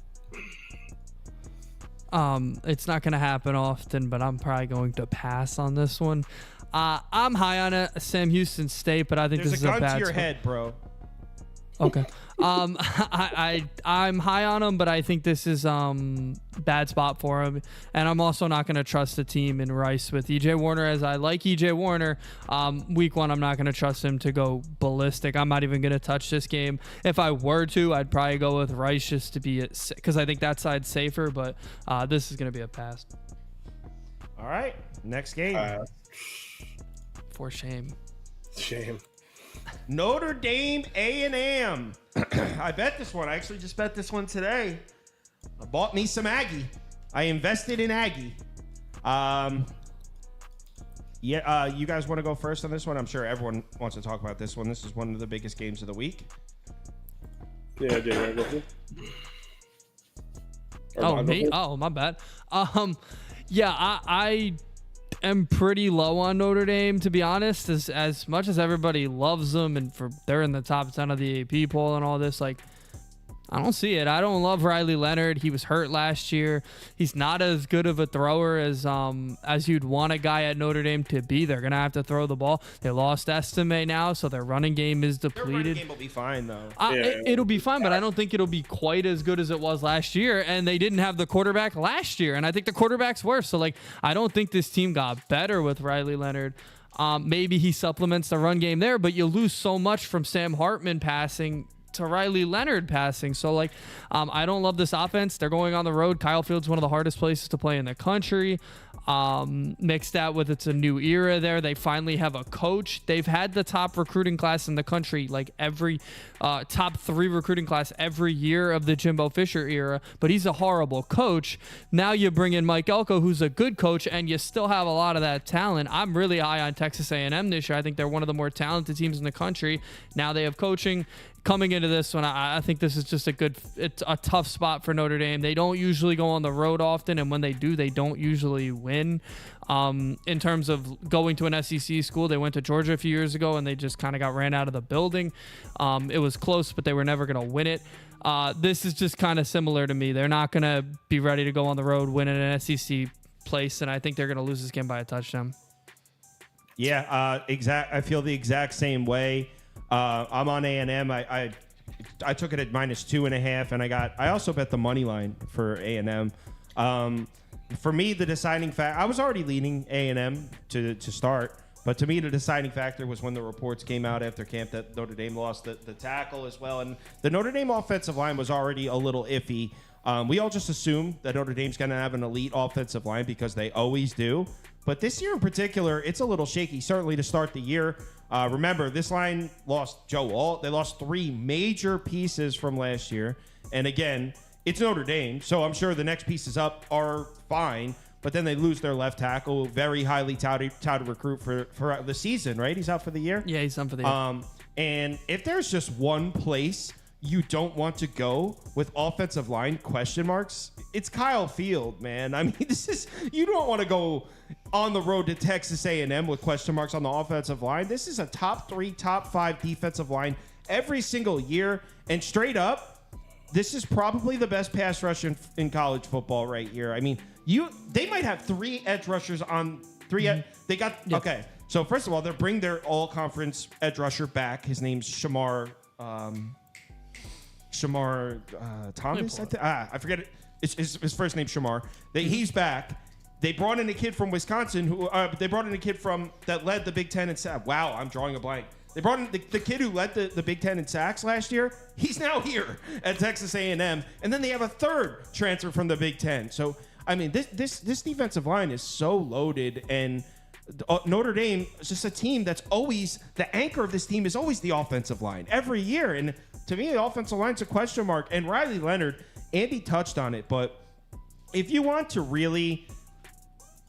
It's not going to happen often, but I'm probably going to pass on this one. I'm high on it, Sam Houston State, but I think this is a bad There's a gun to your spot. head, bro. Okay. I'm high on him, but I think this is bad spot for him, and I'm also not going to trust the team in Rice with EJ Warner. As I like EJ Warner, week 1 I'm not going to trust him to go ballistic. I'm not even going to touch this game. If I were to, I'd probably go with Rice just to be it, because I think that side's safer. But this is going to be a pass. All right, next game. For shame. Notre Dame A&M. I bet this one. I actually just bet this one today. I bought me some Aggie. I invested in Aggie. You guys want to go first on this one? I'm sure everyone wants to talk about this one. This is one of the biggest games of the week. Yeah, Jay, go for Oh, me? Oh, my bad. Yeah, I am pretty low on Notre Dame, to be honest. As much as everybody loves them and they're in the top 10 of the AP poll and all this, like, I don't see it. I don't love Riley Leonard. He was hurt last year. He's not as good of a thrower as you'd want a guy at Notre Dame to be. They're gonna have to throw the ball. They lost Estime now, so their running game is depleted. Their running game will be fine though. It'll be fine, but I don't think it'll be quite as good as it was last year. And they didn't have the quarterback last year, and I think the quarterback's worse. So like, I don't think this team got better with Riley Leonard. Maybe he supplements the run game there, but you lose so much from Sam Hartman passing to Riley Leonard passing. So, like, I don't love this offense. They're going on the road. Kyle Field's one of the hardest places to play in the country. Mixed that with it's a new era there. They finally have a coach. They've had the top recruiting class in the country, like every top 3 recruiting class every year of the Jimbo Fisher era, but he's a horrible coach. Now you bring in Mike Elko, who's a good coach, and you still have a lot of that talent. I'm really high on Texas A&M this year. I think they're one of the more talented teams in the country. Now they have coaching. Coming into this one, I think this is just it's a tough spot for Notre Dame. They don't usually go on the road often, and when they do, they don't usually win. In terms of going to an SEC school, they went to Georgia a few years ago, and they just kind of got ran out of the building. It was close, but they were never going to win it. This is just kind of similar to me. They're not going to be ready to go on the road, win in an SEC place, and I think they're going to lose this game by a touchdown. Yeah, I feel the exact same way. I'm on A&M. I took it at -2.5, and I also bet the money line for A&M. For me, the deciding factor, I was already leaning A&M to start, but to me, the deciding factor was when the reports came out after camp that Notre Dame lost the tackle as well, and the Notre Dame offensive line was already a little iffy. We all just assume that Notre Dame's going to have an elite offensive line because they always do. But this year in particular, it's a little shaky, certainly to start the year. Remember, this line lost Joe Alt. They lost 3 major pieces from last year. And again, it's Notre Dame, so I'm sure the next pieces up are fine. But then they lose their left tackle, very highly touted recruit for the season, right? He's out for the year? Yeah, he's out for the year. And if there's just one place you don't want to go with offensive line question marks, it's Kyle Field, man. I mean, you don't want to go on the road to Texas A&M with question marks on the offensive line. This is a top 3, top 5 defensive line every single year. And straight up, this is probably the best pass rush in college football right here. I mean, they might have 3 edge rushers on 3. They got, okay. So first of all, they'll bring their all-conference edge rusher back. His name's Shamar Thomas. I forget it. It's his first name Shamar. He's back. They brought in a kid from Wisconsin that led the Big Ten in sacks. Wow, I'm drawing a blank. They brought in the kid who led the Big Ten in sacks last year. He's now here at Texas A&M, and then they have a 3rd transfer from the Big Ten. So I mean, this defensive line is so loaded, and Notre Dame is just a team that's always the anchor of this team is always the offensive line every year. And to me, the offensive line's a question mark. And Riley Leonard, Andy touched on it, but if you want to really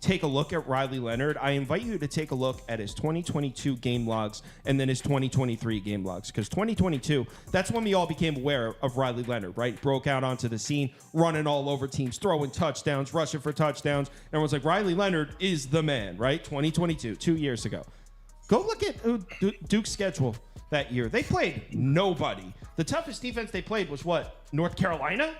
take a look at Riley Leonard, I invite you to take a look at his 2022 game logs and then his 2023 game logs. Because 2022, that's when we all became aware of Riley Leonard, right? Broke out onto the scene, running all over teams, throwing touchdowns, rushing for touchdowns. Everyone's like, Riley Leonard is the man, right? 2022, 2 years ago. Go look at Duke's schedule that year. They played nobody. The toughest defense they played was what? North Carolina?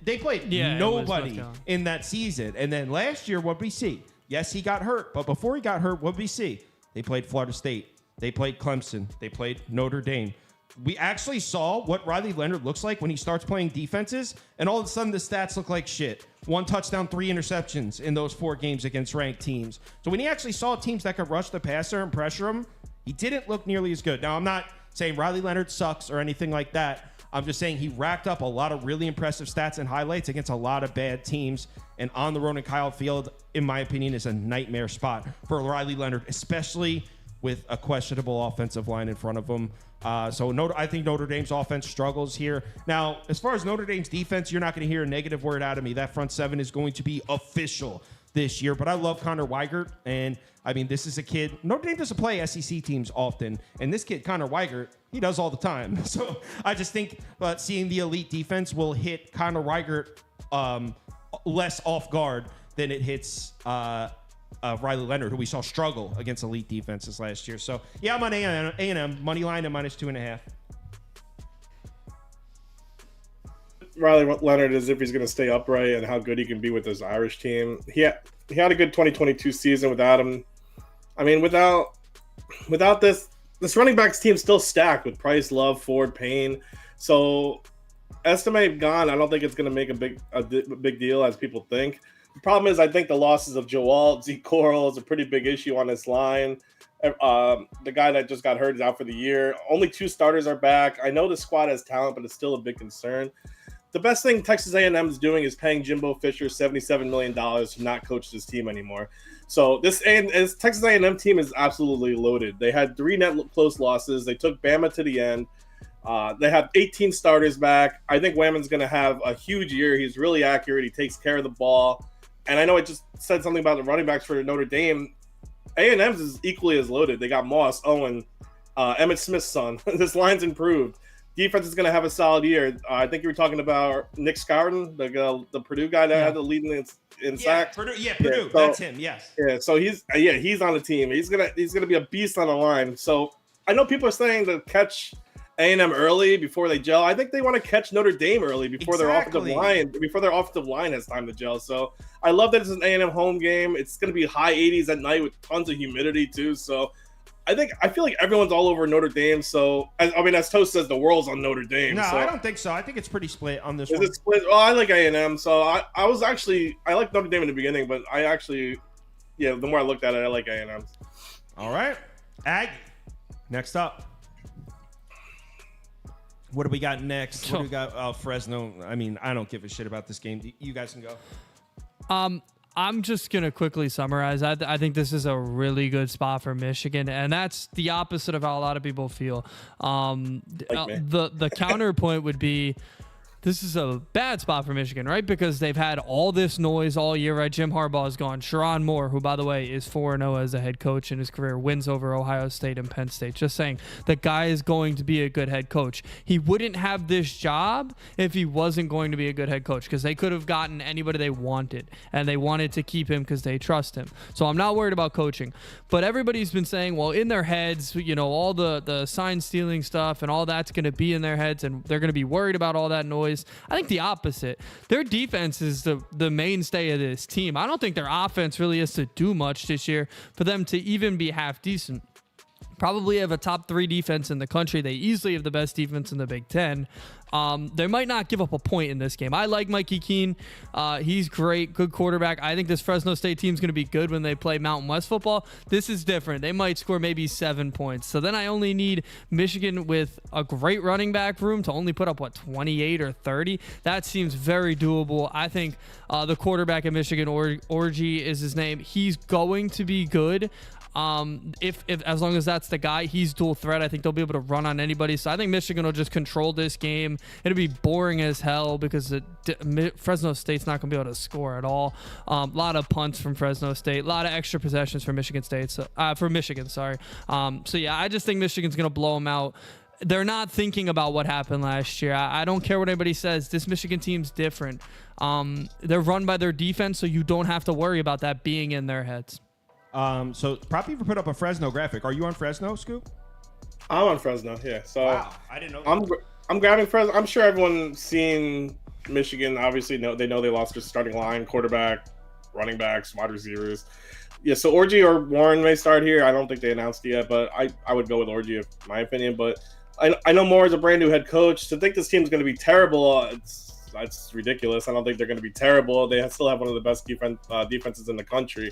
They played nobody in that season. And then last year, what'd we see? Yes, he got hurt. But before he got hurt, what'd we see? They played Florida State. They played Clemson. They played Notre Dame. We actually saw what Riley Leonard looks like when he starts playing defenses. And all of a sudden, the stats look like shit. 1 touchdown, 3 interceptions in those 4 games against ranked teams. So when he actually saw teams that could rush the passer and pressure him, he didn't look nearly as good. Now, I'm not saying Riley Leonard sucks or anything like that. I'm just saying he racked up a lot of really impressive stats and highlights against a lot of bad teams. And on the road in Kyle Field, in my opinion, is a nightmare spot for Riley Leonard, especially with a questionable offensive line in front of him. I think Notre Dame's offense struggles here. Now, as far as Notre Dame's defense, you're not going to hear a negative word out of me. That front 7 is going to be official this year. But I love Connor Weigert. And, I mean, this is a kid. Notre Dame doesn't play SEC teams often. And this kid, Connor Weigert, he does all the time. So I just think seeing the elite defense will hit Connor Weigert less off guard than it hits Riley Leonard, who we saw struggle against elite defenses last year. So, yeah, I'm on A&M, money line at -2.5. Riley Leonard, as if he's going to stay upright and how good he can be with his Irish team. He had a good 2022 season without him. I mean, without this running backs team still stacked with Price, Love, Ford, Payne. So Estime gone, I don't think it's going to make a big deal as people think. The problem is I think the losses of Joe Alt, Zeke Coral is a pretty big issue on this line. The guy that just got hurt is out for the year. Only 2 starters are back. I know the squad has talent, but it's still a big concern. The best thing Texas A&M is doing is paying Jimbo Fisher $77 million to not coach this team anymore. So this Texas A&M team is absolutely loaded. They had 3 net close losses. They took Bama to the end. They have 18 starters back. I think Whammon's going to have a huge year. He's really accurate. He takes care of the ball. And I know I just said something about the running backs for Notre Dame. A&M's is equally as loaded. They got Moss, Owen, Emmett Smith's son. This line's improved. Defense is going to have a solid year. I think you were talking about Nick Scarden, the Purdue guy that had the lead in sacks. Purdue. So, That's him. Yes. Yeah. So he's on the team. He's gonna be a beast on the line. So I know people are saying to catch A&M early before they gel. I think they want to catch Notre Dame early before their offensive line has time to gel. So I love that it's an A&M home game. It's going to be high 80s at night with tons of humidity too. So I feel like everyone's all over Notre Dame. So as Toast says, the world's on Notre Dame. No, so. I don't think so. I think it's pretty split on this Is one. it split? Oh, I like A&M. So I liked Notre Dame in the beginning, but the more I looked at it, I like A&M. All right, Ag. Next up. What do we got next? What do we got? Fresno. I mean, I don't give a shit about this game. You guys can go. I'm just going to quickly summarize. I think this is a really good spot for Michigan, and that's the opposite of how a lot of people feel. The counterpoint would be this is a bad spot for Michigan, right? Because they've had all this noise all year, right? Jim Harbaugh is gone. Sharon Moore, who, by the way, is 4-0 as a head coach in his career, wins over Ohio State and Penn State. Just saying, the guy is going to be a good head coach. He wouldn't have this job if he wasn't going to be a good head coach, because they could have gotten anybody they wanted, and they wanted to keep him because they trust him. So I'm not worried about coaching. But everybody's been saying, well, in their heads, all the sign stealing stuff and all that's going to be in their heads, and they're going to be worried about all that noise. I think the opposite. Their defense is the mainstay of this team. I don't think their offense really has to do much this year for them to even be half decent. Probably have a top 3 defense in the country. They easily have the best defense in the Big Ten. They might not give up a point in this game. I like Mikey Keene. He's great, good quarterback. I think this Fresno State team's going to be good when they play Mountain West football. This is different. They might score maybe 7 points. So then I only need Michigan with a great running back room to only put up, 28 or 30? That seems very doable. I think the quarterback at Michigan, Orji is his name. He's going to be good. If as long as that's the guy, he's dual threat. I think they'll be able to run on anybody. So I think Michigan will just control this game. It'll be boring as hell because Fresno State's not going to be able to score at all. A lot of punts from Fresno State, a lot of extra possessions for Michigan State. So I just think Michigan's going to blow them out. They're not thinking about what happened last year. I don't care what anybody says. This Michigan team's different. They're run by their defense, so you don't have to worry about that being in their heads. So Prop Beaver put up a Fresno graphic. Are you on Fresno, Scoop? I'm on Fresno, yeah. So wow, I didn't know. I'm grabbing Fresno. I'm sure everyone's seen Michigan. Obviously, they know they lost their starting line, quarterback, running backs, wide receivers. Yeah, so Orji or Warren may start here. I don't think they announced it yet, but I would go with Orji, in my opinion. But I know Moore is a brand new head coach. To think this team's going to be terrible, that's ridiculous. I don't think they're going to be terrible. They still have one of the best defenses in the country.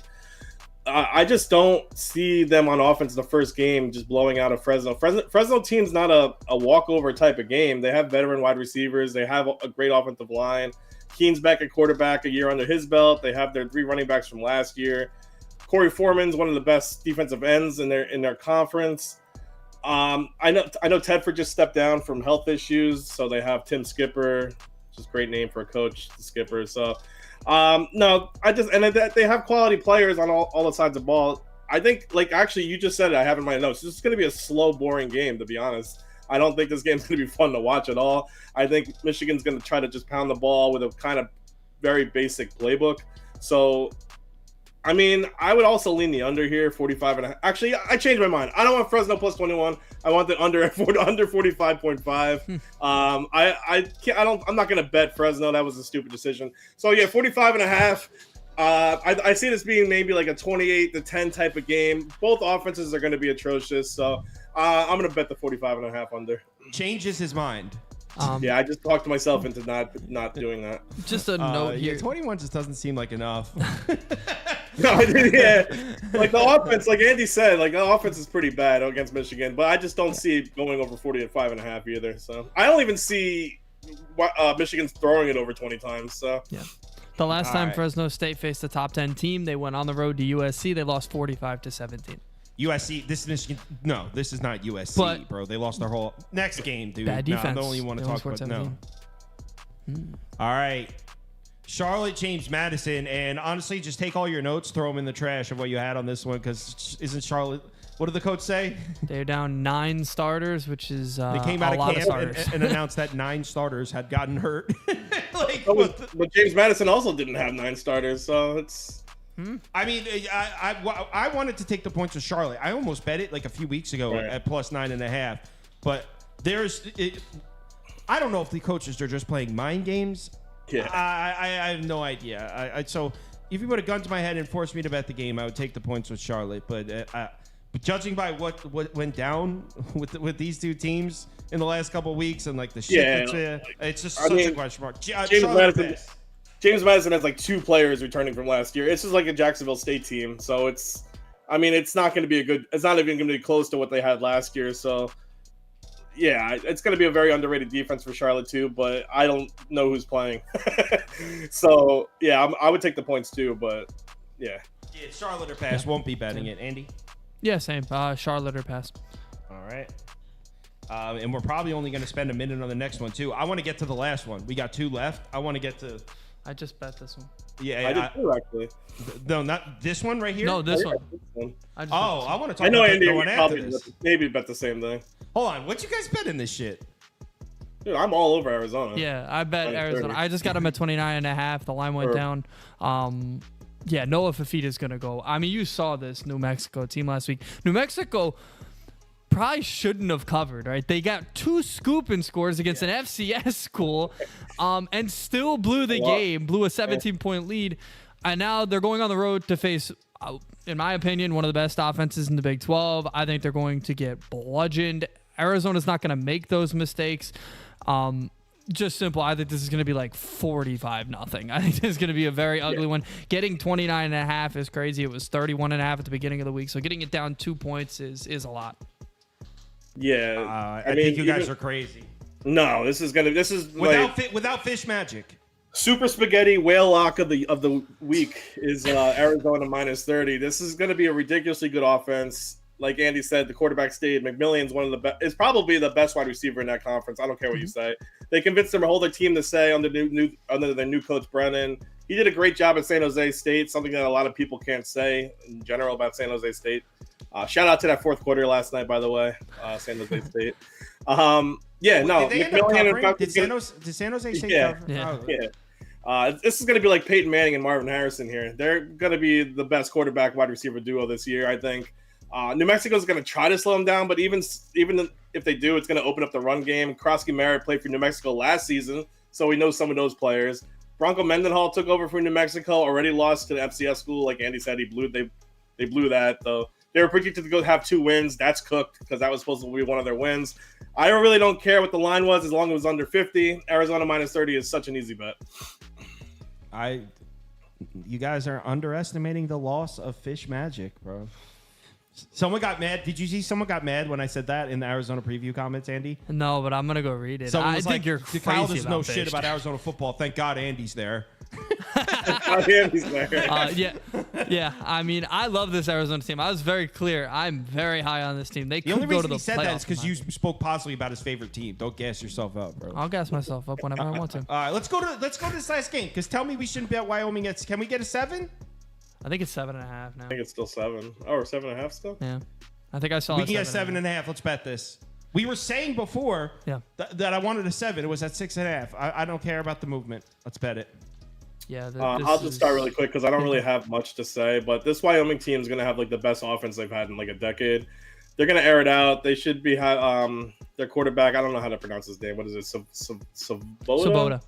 I just don't see them on offense in the first game just blowing out a Fresno. Fresno team's not a walkover type of game. They have veteran wide receivers. They have a great offensive line. Keene's back at quarterback, a year under his belt. They have their 3 running backs from last year. Corey Foreman's one of the best defensive ends in their conference. I know Tedford just stepped down from health issues, so they have Tim Skipper, which is a great name for a coach, Skipper. So. They have quality players on all the sides of the ball. I think, you just said it. I have in my notes. This is going to be a slow, boring game, to be honest. I don't think this game's going to be fun to watch at all. I think Michigan's going to try to just pound the ball with a kind of very basic playbook. So, I would also lean the under here, 45.5. Actually, I changed my mind. I don't want Fresno plus 21. I want the under 45.5. I'm not going to bet Fresno. That was a stupid decision. So yeah, 45.5. I see this being maybe like a 28-10 type of game. Both offenses are going to be atrocious. So I'm going to bet the 45.5 under. Changes his mind. I just talked myself into not doing that. Just a note here. 21 just doesn't seem like enough. No, yeah. Like the offense, like Andy said, like the offense is pretty bad against Michigan, but I just don't see it going over 40.5 either. So I don't even see Michigan's throwing it over 20 times. So yeah. The last time right. Fresno State faced a top 10 team, they went on the road to USC. They lost 45-17. USC, this is Michigan. No, this is not USC, But- bro. They lost their whole next game, dude. Bad defense. No, I don't even want to They talk only about scored no. All right. Charlotte, James Madison, and honestly, just take all your notes, throw them in the trash of what you had on this one, because isn't Charlotte? What did the coach say? They're down 9 starters, which is They came a out lot of of camp starters. and announced that 9 starters had gotten hurt. but James Madison also didn't have 9 starters, so it's. I mean, I wanted to take the points with Charlotte. I almost bet it like a few weeks ago at plus 9.5, but I don't know if the coaches are just playing mind games. Yeah. I have no idea. So if you put a gun to my head and forced me to bet the game, I would take the points with Charlotte. But judging by what went down with these two teams in the last couple of weeks and like the shit, it's just such a question mark. James Madison has like 2 players returning from last year. It's just like a Jacksonville State team, so it's not going to be it's not even going to be close to what they had last year. So yeah, it's going to be a very underrated defense for Charlotte too, but I don't know who's playing. So yeah, I would take the points too, but yeah. Yeah, Charlotte or pass. Won't be betting it. Andy? Yeah, same. Charlotte or pass. All right. And we're probably only going to spend a minute on the next one too. I want to get to the last one. We got 2 left. I want to get to. I just bet this one. Yeah, I did too, actually. No, not this one right here. No, this one. I want to talk I know about Andy going after this. maybe bet the same thing. Hold on, what you guys bet in this shit? Dude, I'm all over Arizona. Yeah, I bet Arizona. I just got them at 29.5. The line went down. Yeah, Noah Fafita's going to go. I mean, you saw this New Mexico team last week. New Mexico probably shouldn't have covered, right? They got 2 scooping scores against an FCS school and still blew the game, blew a 17-point lead. And now they're going on the road to face, in my opinion, one of the best offenses in the Big 12. I think they're going to get bludgeoned. Arizona's not going to make those mistakes. Just simple. I think this is going to be like 45-0. I think this is going to be a very ugly one. Getting 29.5 is crazy. It was 31.5 at the beginning of the week. So getting it down 2 points is a lot. Yeah. I think you guys are crazy. No, this is without fish magic. Super spaghetti whale lock of the week is Arizona -30. This is going to be a ridiculously good offense. Like Andy said, the quarterback stayed. McMillion's one of the best. Is probably the best wide receiver in that conference. I don't care what you say. They convinced him to hold their team to stay under their new coach Brennan. He did a great job at San Jose State. Something that a lot of people can't say in general about San Jose State. Shout out to that 4th quarter last night, by the way, San Jose State. McMillian did San Jose State cover? Yeah. This is going to be like Peyton Manning and Marvin Harrison here. They're going to be the best quarterback wide receiver duo this year, I think. New Mexico is going to try to slow them down, but even if they do, it's going to open up the run game. Krosky Merritt played for New Mexico last season, so we know some of those players. Bronco Mendenhall took over for New Mexico, already lost to the FCS school. Like Andy said, they blew that, though. They were predicted to go have 2 wins. That's cooked because that was supposed to be one of their wins. I really don't care what the line was as long as it was under 50. Arizona -30 is such an easy bet. You guys are underestimating the loss of fish magic, bro. Someone got mad. Did you see someone got mad when I said that in the Arizona preview comments, Andy? No, but I'm going to go read it. Someone I was think like, you're the crazy crowd doesn't know about shit fish. about Arizona football. Thank God Andy's there. Andy's there. Yeah. I mean, I love this Arizona team. I was very clear. I'm very high on this team. They The only could go reason to the he said that is playoffs, because you in my opinion. spoke positively about his favorite team. Don't gas yourself up, bro. I'll gas myself up whenever I want to. All right, let's go to this last game. Because tell me we shouldn't bet Wyoming. Can we get a 7? I think it's 7.5 now. I think it's still 7. Oh, or 7.5 still? Yeah. I think I saw We it can get 7.5. Let's bet this. We were saying before that I wanted a 7. It was at 6.5. I don't care about the movement. Let's bet it. Yeah. I'll just start really quick because I don't really have much to say. But this Wyoming team is going to have like the best offense they've had in like a decade. They're going to air it out. They should be their quarterback. I don't know how to pronounce his name. What is it? Sabota.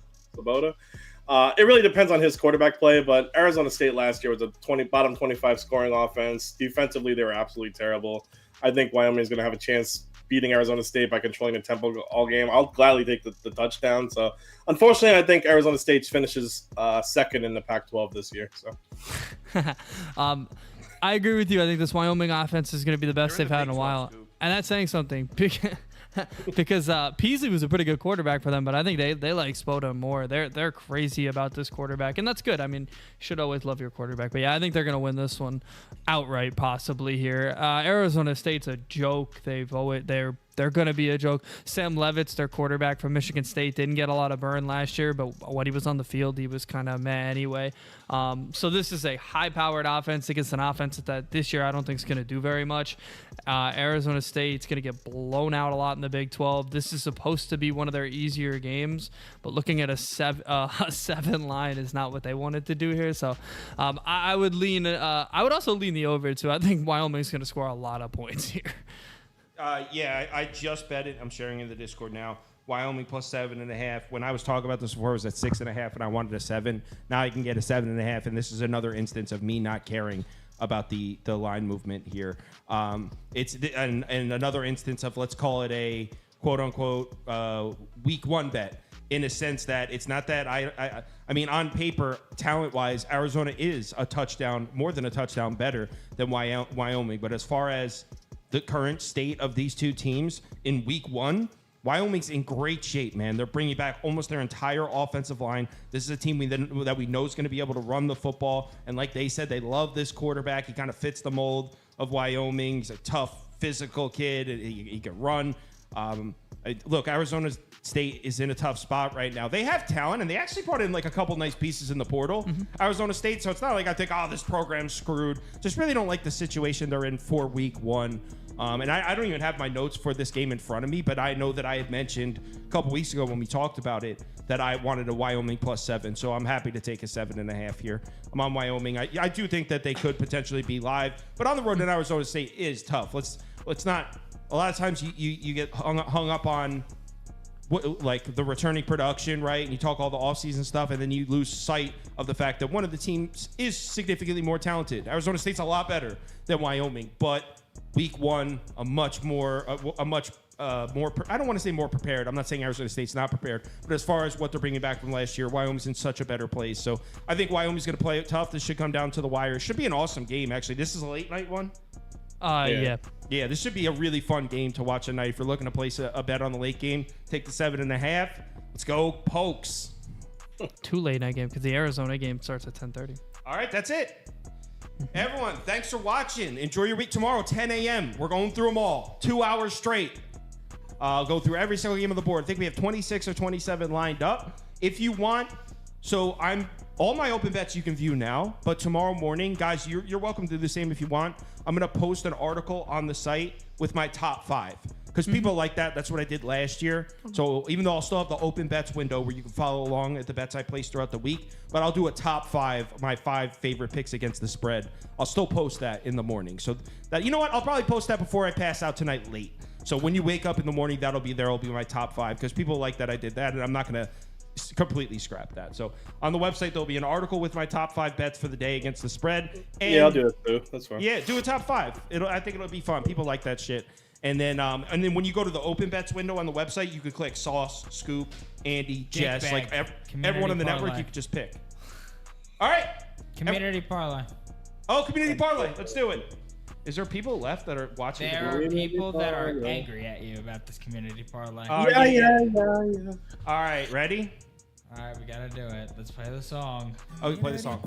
It really depends on his quarterback play, but Arizona State last year was a bottom 25 scoring offense. Defensively, they were absolutely terrible. I think Wyoming is going to have a chance beating Arizona State by controlling the tempo all game. I'll gladly take the touchdown. So, unfortunately, I think Arizona State finishes second in the Pac-12 this year. So. I agree with you. I think this Wyoming offense is going to be the best they've had in a while. And that's saying something because Peasley was a pretty good quarterback for them, but I think they like Spoda more. They're crazy about this quarterback, and that's good. I mean, you should always love your quarterback. But yeah, I think they're going to win this one outright, possibly here. Arizona State's a joke. They're going to be a joke. Sam Levitt's their quarterback from Michigan State. Didn't get a lot of burn last year, but when he was on the field, he was kind of meh anyway. So this is a high-powered offense against an offense that this year I don't think is going to do very much. Arizona State's going to get blown out a lot in the Big 12. This is supposed to be one of their easier games, but looking at a 7 line is not what they wanted to do here. So I would lean. I would also lean the over too. I think Wyoming's going to score a lot of points here. I just bet it. I'm sharing in the Discord now. Wyoming plus 7.5. When I was talking about this before, it was at 6.5, and I wanted a 7. Now I can get a 7.5, and this is another instance of me not caring about the line movement here. It's and another instance of, let's call it a quote unquote week 1 bet, in a sense that it's not that I mean, on paper, talent wise, Arizona is a touchdown, more than a touchdown better than Wyoming. But as far as the current state of these two teams in week 1, Wyoming's in great shape, man. They're bringing back almost their entire offensive line. This is a team that we know is going to be able to run the football. And like they said, they love this quarterback. He kind of fits the mold of Wyoming. He's a tough, physical kid. He can run. Look, Arizona State is in a tough spot right now. They have talent, and they actually brought in like a couple nice pieces in the portal. Arizona State, so it's not like I think, this program's screwed. Just really don't like the situation they're in for week 1. And I don't even have my notes for this game in front of me, but I know that I had mentioned a couple weeks ago when we talked about it that I wanted a Wyoming plus 7. So I'm happy to take a 7.5 here. I'm on Wyoming. I do think that they could potentially be live, but on the road in Arizona State is tough. Let's not. A lot of times you get hung up on like the returning production, right? And you talk all the offseason stuff, and then you lose sight of the fact that one of the teams is significantly more talented. Arizona State's a lot better than Wyoming, but week 1, a much more. I don't want to say more prepared. I'm not saying Arizona State's not prepared, but as far as what they're bringing back from last year, Wyoming's in such a better place. So I think Wyoming's going to play it tough. This should come down to the wire. It should be an awesome game, actually. This is a late night one. Yeah, this should be a really fun game to watch tonight. If you're looking to place a bet on the late game, take the 7.5. Let's go, Pokes. 2 late night game because the Arizona game starts at 10:30. All right, that's it. Everyone, thanks for watching. Enjoy your week. Tomorrow, 10 a.m. We're going through them all. 2 hours straight. I'll go through every single game of the board. I think we have 26 or 27 lined up. If you want, all my open bets you can view now, but tomorrow morning, guys, you're welcome to do the same if you want. I'm going to post an article on the site with my top 5 because people like that. That's what I did last year. So even though I'll still have the open bets window where you can follow along at the bets I place throughout the week, but I'll do a top 5, my 5 favorite picks against the spread. I'll still post that in the morning. So that, you know what? I'll probably post that before I pass out tonight late. So when you wake up in the morning, that'll be my top 5 because people like that I did that, and I'm not going to completely scrap that. So on the website, there'll be an article with my top 5 bets for the day against the spread. And yeah, I'll do it too. That's fine. Yeah, do a top 5. I think it'll be fun. People like that shit. And then when you go to the open bets window on the website, you can click Sauce, Scoop, Andy, Jess, like everyone on the network. You can just pick. All right. Community parlay. Oh, community parlay. Let's do it. Is there people left that are watching? There are people that are angry at you about this community parlay. Yeah. All right, ready? All right, we gotta do it. Let's play the song. Oh, play the song.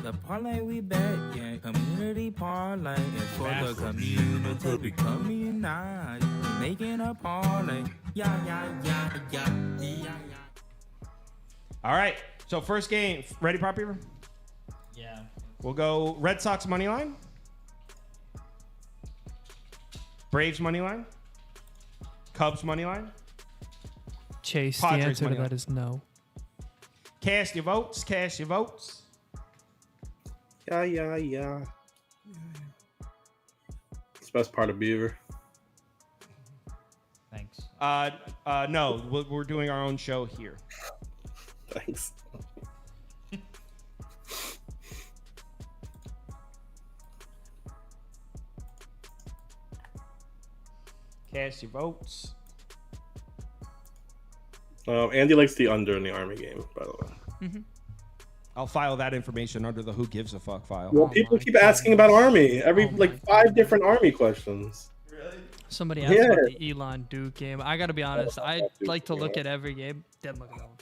The parlay we bet, yeah. Community parlay is for the community. We come unite, making a parlay. Yeah. All right. So first game, ready, Prop Beaver? Yeah. We'll go Red Sox money line. Braves money line. Cubs money line. Chase, Padres the answer to money that line. is no. Cast your votes. Cast your votes. Yeah. It's the best part of Beaver. Thanks. No, we're doing our own show here. Thanks. Cast your votes. Andy likes the under in the Army game, by the way. I'll file that information under the who gives a fuck file. Well, people keep asking about Army. Every Oh like my 5 different Army questions. Somebody asked about the Elon Duke game. I gotta be honest. I like to look at every game. Didn't look at that one.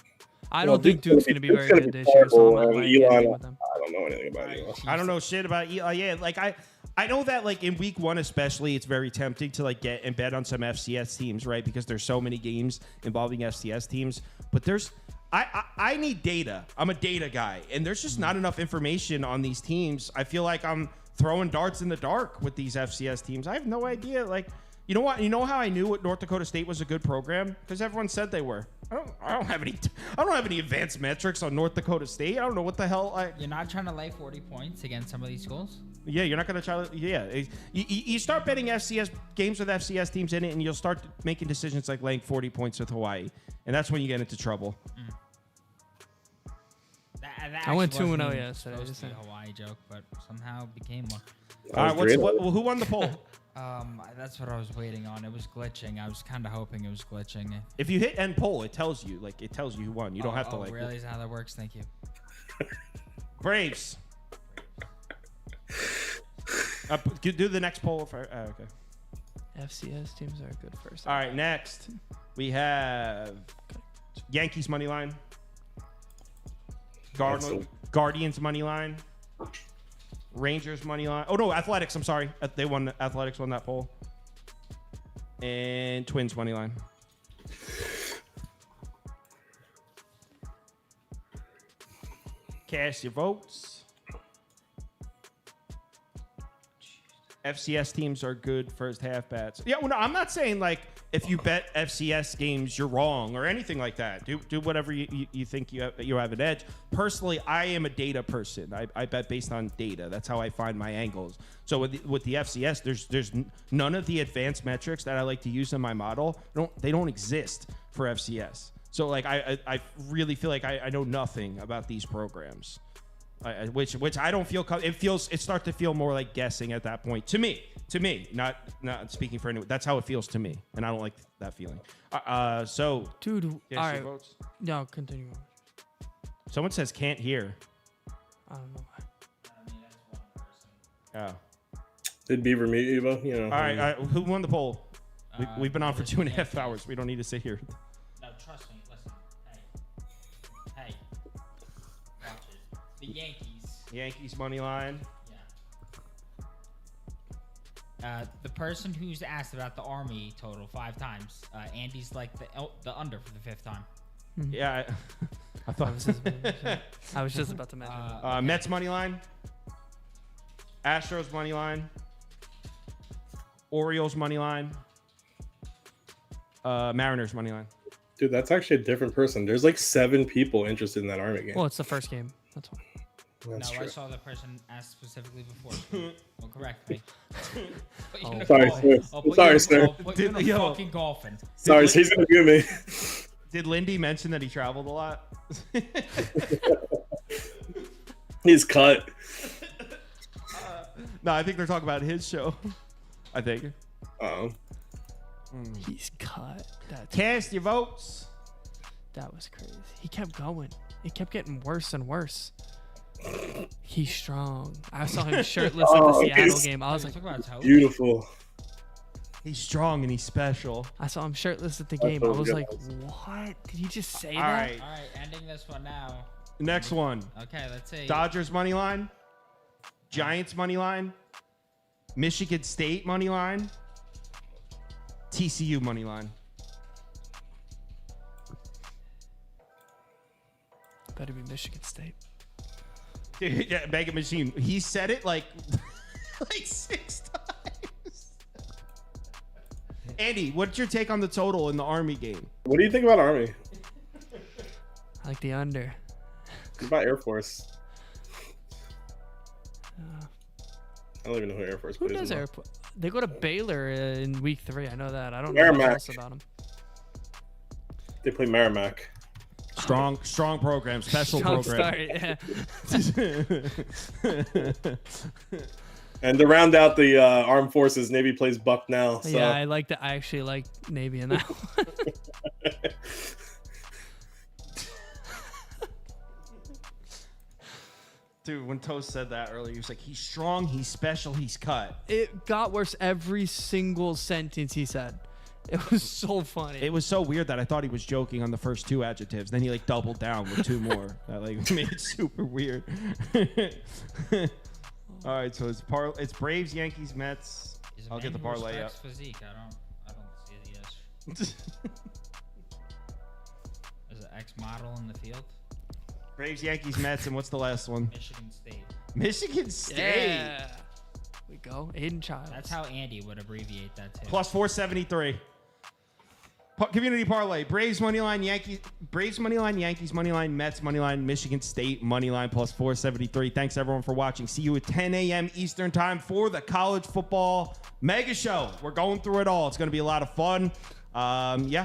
I don't think Duke's gonna be very good this year. So I'm not like Elon, with them. I don't know anything about Elon. I don't know shit about Eli. Yeah, like I know that like in week 1 especially, it's very tempting to like get and bet on some FCS teams, right? Because there's so many games involving FCS teams. But I need data. I'm a data guy, and there's just not enough information on these teams. I feel like I'm throwing darts in the dark with these FCS teams. I have no idea. Like, you know what? You know how I knew North Dakota State was a good program? Because everyone said they were. I don't have any advanced metrics on North Dakota State. I don't know what the hell. You're not trying to lay 40 points against some of these schools? Yeah, you're not going to try. Yeah, you start betting FCS games with FCS teams in it, and you'll start making decisions like laying 40 points with Hawaii, and that's when you get into trouble. That I went 2-0 wasn't yesterday. supposed to be a Hawaii joke, but somehow became one. All right, who won the poll? That's what I was waiting on. It was glitching. I was kind of hoping it was glitching. If you hit end poll, it tells you who won. You don't have to like. Really? Is that how that works? Thank you. Braves. Do the next poll. Okay. FCS teams are good first. All right, next we have Yankees money line, Guardians money line, Rangers money line. Oh no, Athletics. I'm sorry, they won. Athletics won that poll, and Twins money line. Cast your votes. FCS teams are good first half bets. Yeah, well, no, I'm not saying like if you bet FCS games you're wrong or anything like that. Do whatever you think you have an edge. Personally, I am a data person. I bet based on data. That's how I find my angles. So with the FCS, there's none of the advanced metrics that I like to use in my model. They don't exist for FCS. So like I really feel like I know nothing about these programs. Which I don't feel. It starts to feel more like guessing at that point. To me, not speaking for anyone. That's how it feels to me, and I don't like that feeling. So, dude, all right. Votes. No, continue. Someone says can't hear. I don't know why. Oh. Did Beaver meet you, Bo? You know. All right. Who won the poll? We've been on for 2.5 hours. We don't need to sit here. No, trust me. Listen. Hey. Watch it. The Yankees money line. Yeah. The person who's asked about the Army total 5 times. Andy's like the under for the 5th time. Yeah, I thought I was just about to mention. Okay. Mets money line. Astros money line. Orioles money line. Mariners money line. Dude, that's actually a different person. There's like 7 people interested in that Army game. Well, it's the first game. That's why. That's true. I saw the person asked specifically before. Well, correct me. Sorry, sir. I'll put you in a fucking golfing. Sorry, he's gonna do me. Did Lindy mention that he traveled a lot? He's cut. No, I think they're talking about his show. I think. Oh. He's cut. Cast your votes. That was crazy. He kept going. It kept getting worse and worse. He's strong. I saw him shirtless at the Seattle game. I was like, beautiful. He's strong and he's special. I saw him shirtless at the game. I was like, what? Did he just say that? Right. All right, ending this one now. Next one. Okay, let's see. Dodgers money line. Giants money line. Michigan State money line. TCU money line. Better be Michigan State. Yeah, Mega Machine. He said it like 6 times. Andy, what's your take on the total in the Army game? What do you think about Army? I like the under. What about Air Force? I don't even know who Air Force plays. Who does Air Force? They go to Baylor in week 3. I know that. I don't know Merrimack. what else about them. They play Merrimack. Strong program, special Strong program. Start, yeah. And to round out the armed forces, Navy plays Bucknell. So. Yeah, I like that. I actually like Navy in that one. Dude, when Toast said that earlier, he was like, he's strong, he's special, he's cut. It got worse every single sentence he said. It was so funny. It was so weird that I thought he was joking on the first two adjectives. Then he like doubled down with two more. That like made it super weird. All right, so it's Braves, Yankees, Mets. I'll get the parlay up. Physique. I don't see the S. Is an X model in the field? Braves, Yankees, Mets, and what's the last one? Michigan State. Michigan State. Yeah. We go. Aiden Childs. That's how Andy would abbreviate that too. Plus 473. Community parlay. Braves money line, Yankees money line, Mets money line, Michigan State money line plus 473. Thanks everyone for watching. See you at 10 a.m. Eastern time for the college football mega show. We're going through it all. It's going to be a lot of fun. Yeah.